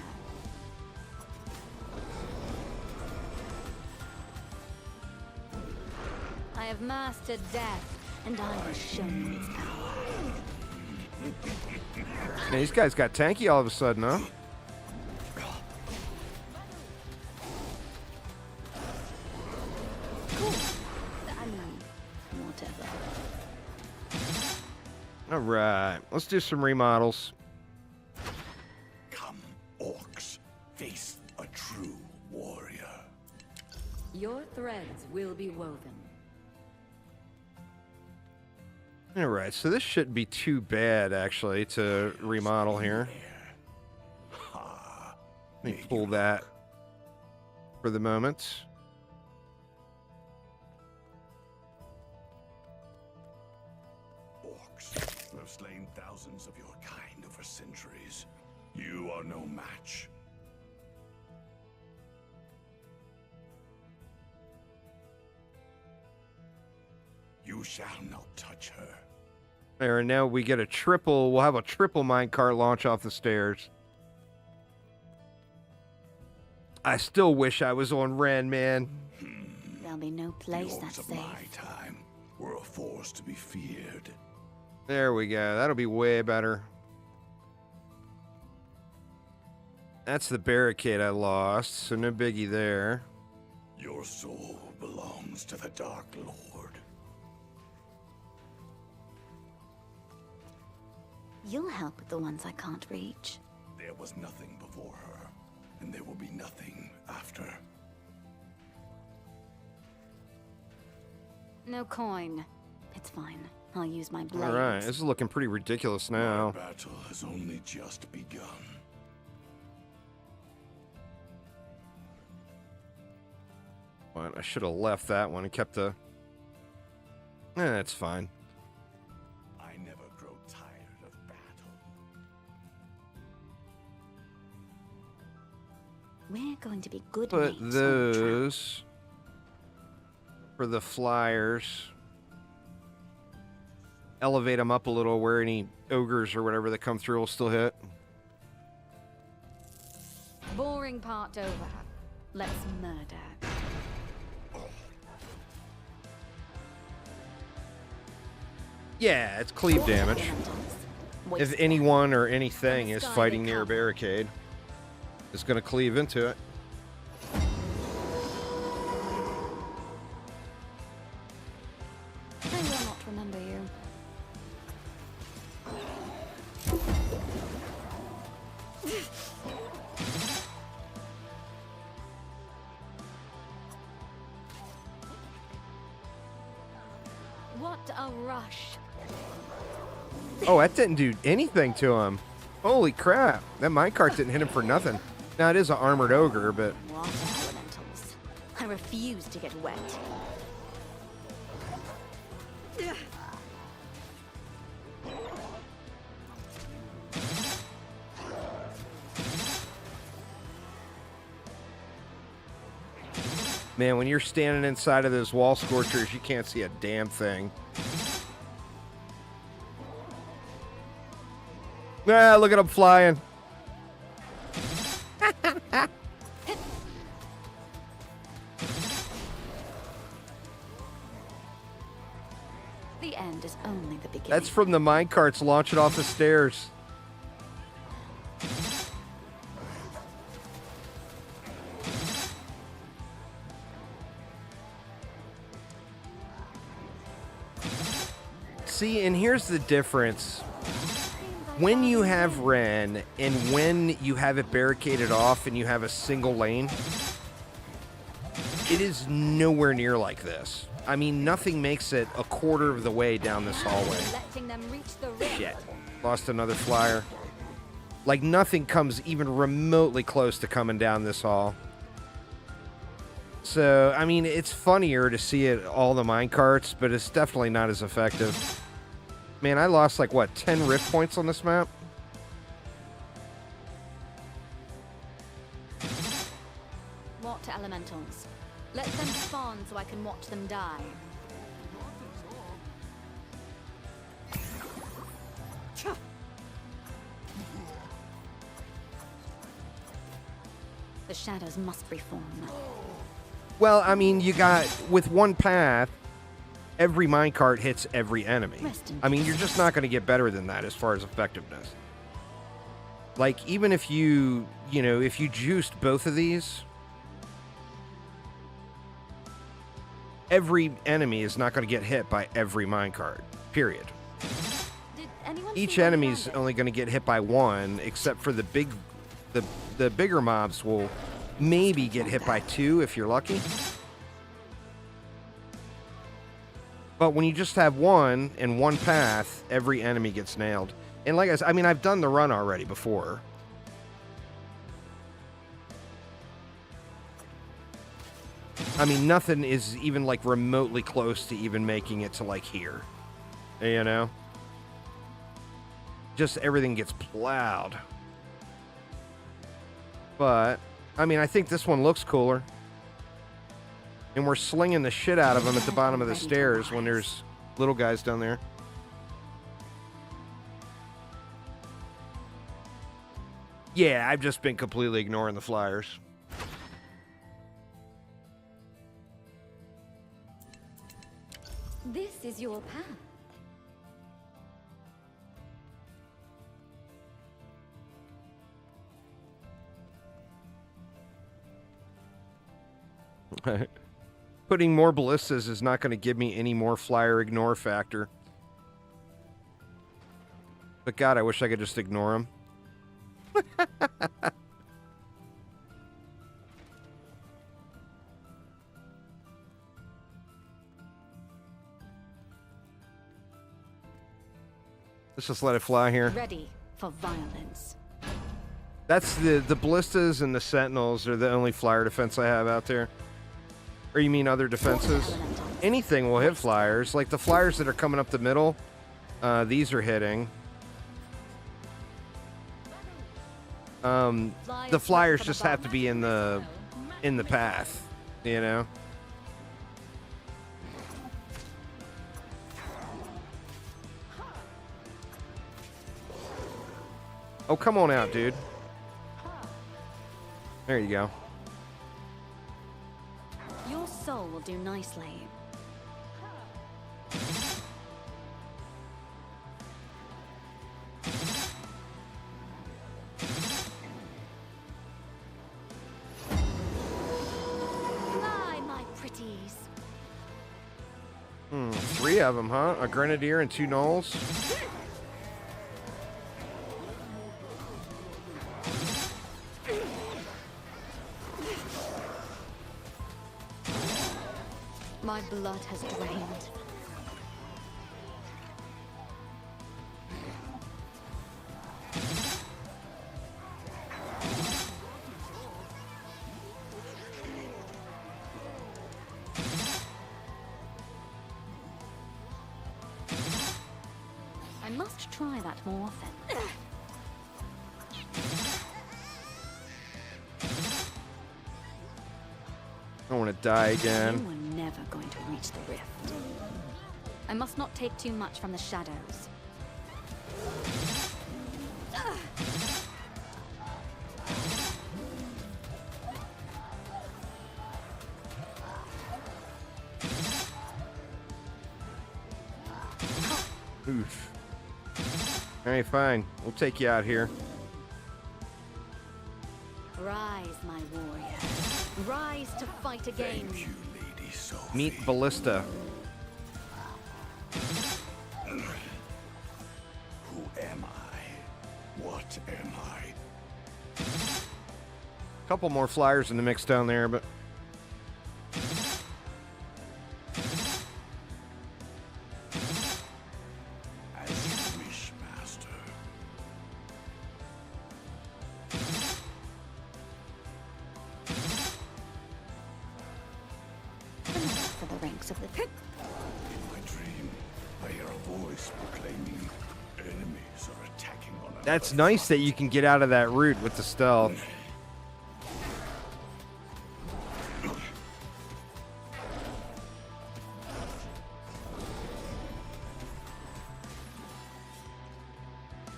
I have mastered death, and I will show you its power. Man, these guys got tanky all of a sudden, huh? Cool. I mean, whatever. All right, let's do some remodels. Come, orcs, face a true warrior. Your threads will be woven. All right, so this shouldn't be too bad, actually, to remodel here. Ha! Let me pull that for the moment. Orcs who have slain thousands of your kind over centuries. You are no match. You shall not touch her. There, and now we get a triple. We'll have a triple minecart launch off the stairs. I still wish I was on Ren, man. There'll be no The place orcs that's of safe. my time were a force to be feared. There we go. That'll be way better. That's the barricade I lost, so no biggie there. Your soul belongs to the Dark Lord. You'll help with the ones I can't reach. There was nothing before her, and there will be nothing after. No coin. It's fine. I'll use my blades. All right, this is looking pretty ridiculous now. Our battle has only just begun. But I should have left that one and kept the... That's fine. I never grow tired of battle. We're going to be good Put mates on the track. those for the flyers. Elevate them up a little where any ogres or whatever that come through will still hit. Boring part over. Let's murder. Yeah, it's cleave damage. If Waste anyone or anything is fighting near a barricade, it's going to cleave into it. I will not remember you. What a rush. Oh, that didn't do anything to him. Holy crap. That minecart didn't hit him for nothing. Now, it is an armored ogre, but... Water elementals. I refuse to get wet. Man, when you're standing inside of those wall scorchers, you can't see a damn thing. Ah, look at him flying. The end is only the beginning. That's from the minecarts launching off the stairs. See, and here's the difference. When you have Ren and when you have it barricaded off and you have a single lane, it is nowhere near like this. I mean, nothing makes it a quarter of the way down this hallway. Letting them reach the rim. Shit. Lost another flyer. Like, nothing comes even remotely close to coming down this hall. So, I mean, it's funnier to see it all the minecarts, but it's definitely not as effective. Man, I lost like, what, 10 rift points on this map? Water elementals. Let them spawn so I can watch them die. The shadows must reform. Well, I mean, you got, with one path, every minecart hits every enemy. I mean, you're just not going to get better than that as far as effectiveness. Like, even if you, if you juiced both of these, every enemy is not going to get hit by every minecart, period. Each enemy's only going to get hit by one, except for the bigger mobs will maybe get hit by two if you're lucky. But when you just have one in one path, every enemy gets nailed. And like I said, I mean, I've done the run already before. I mean, nothing is even like remotely close to even making it to like here. You know? Just everything gets plowed. But, I mean, I think this one looks cooler. And we're slinging the shit out of them at the bottom of the stairs when there's little guys down there. Yeah, I've just been completely ignoring the flyers. This is your path. Putting more ballistas is not going to give me any more flyer ignore factor. But God, I wish I could just ignore them. Let's just let it fly here. Ready for violence. That's the ballistas and the sentinels are the only flyer defense I have out there. Or you mean other defenses? Anything will hit flyers. Like the flyers that are coming up the middle, these are hitting. The flyers just have to be in the path, you know? Oh, come on out, dude. There you go. Your soul will do nicely. Fly, my pretties. 3 of them, huh? A grenadier and 2 gnolls. My blood has drained. I must try that more often. I don't want to die again. You were never going to reach the rift. I must not take too much from the shadows. Oof. Alright, fine. We'll take you out here. Rise, my warrior. Rise to fight again. Thank you, Lady Sophie. Meet Ballista. Who am I? What am I? Couple more flyers in the mix down there, but As you wish, Master. the ranks of the... In my dream, I hear a voice proclaiming enemies are attacking on another That's nice that you can get out of that route with the stealth.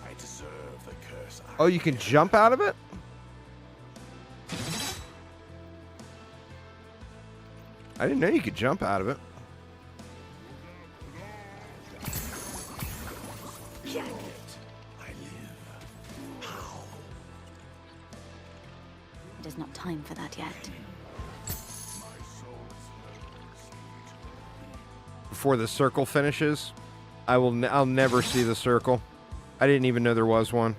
I deserve the curse. Oh, you can jump out of it? I didn't know you could jump out of it. I live. How? It is not time for that yet. Before the circle finishes, I'll never see the circle. I didn't even know there was one.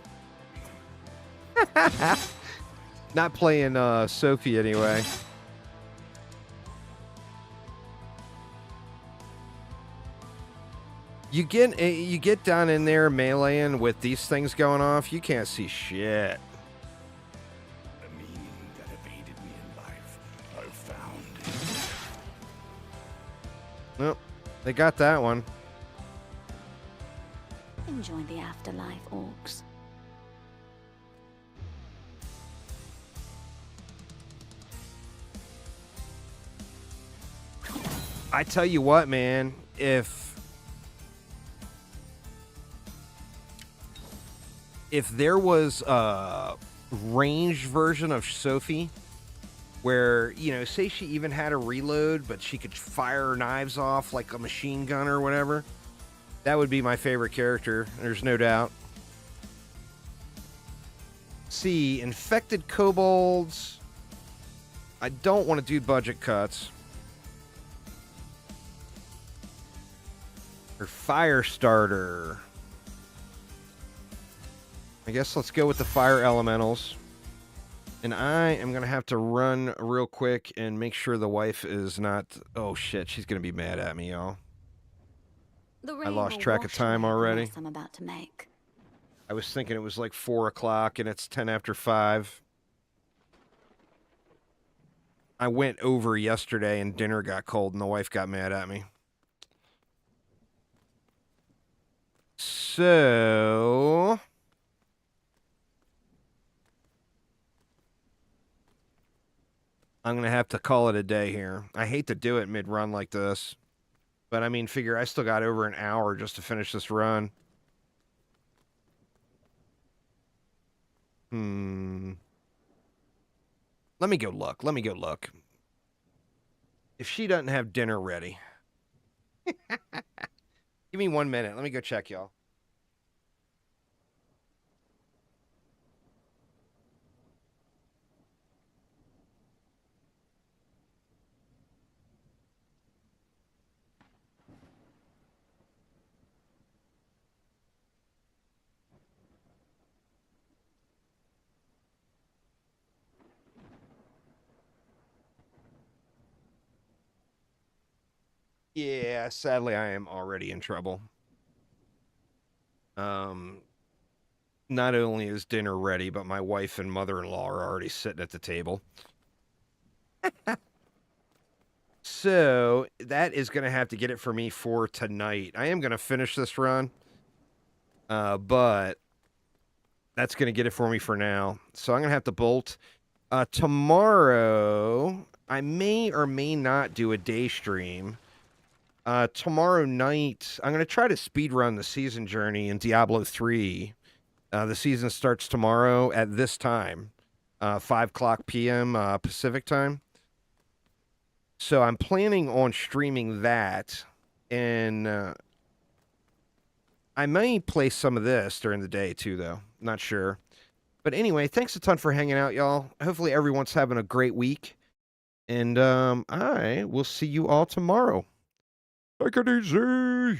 Not playing Sophie anyway. You get down in there meleeing with these things going off, you can't see shit. The meaning that evaded me in life, I've found. Well, they got that one. Enjoy the afterlife, orcs. I tell you what, man, if there was a ranged version of Sophie where, you know, say she even had a reload, but she could fire knives off like a machine gun or whatever, that would be my favorite character. There's no doubt. See, infected kobolds. I don't want to do budget cuts. Or fire starter. I guess let's go with the fire elementals. And I am going to have to run real quick and make sure the wife is not... Oh, shit. She's going to be mad at me, y'all. I lost track of time already. I'm about to make. I was thinking it was like 4 o'clock and it's 10 after 5. I went over yesterday and dinner got cold and the wife got mad at me. So... I'm going to have to call it a day here. I hate to do it mid-run like this. But, I mean, figure I still got over an hour just to finish this run. Let me go look. If she doesn't have dinner ready. Give me 1 minute. Let me go check, y'all. Yeah, sadly, I am already in trouble. Not only is dinner ready, but my wife and mother-in-law are already sitting at the table. So, that is going to have to get it for me for tonight. I am going to finish this run, but that's going to get it for me for now. So, I'm going to have to bolt. Tomorrow, I may or may not do a day stream. Tomorrow night, I'm going to try to speedrun the season journey in Diablo 3. The season starts tomorrow at this time, 5 o'clock p.m. Pacific time. So I'm planning on streaming that, and I may play some of this during the day too, though. Not sure. But anyway, thanks a ton for hanging out, y'all. Hopefully everyone's having a great week, and I will see you all tomorrow. Take it easy.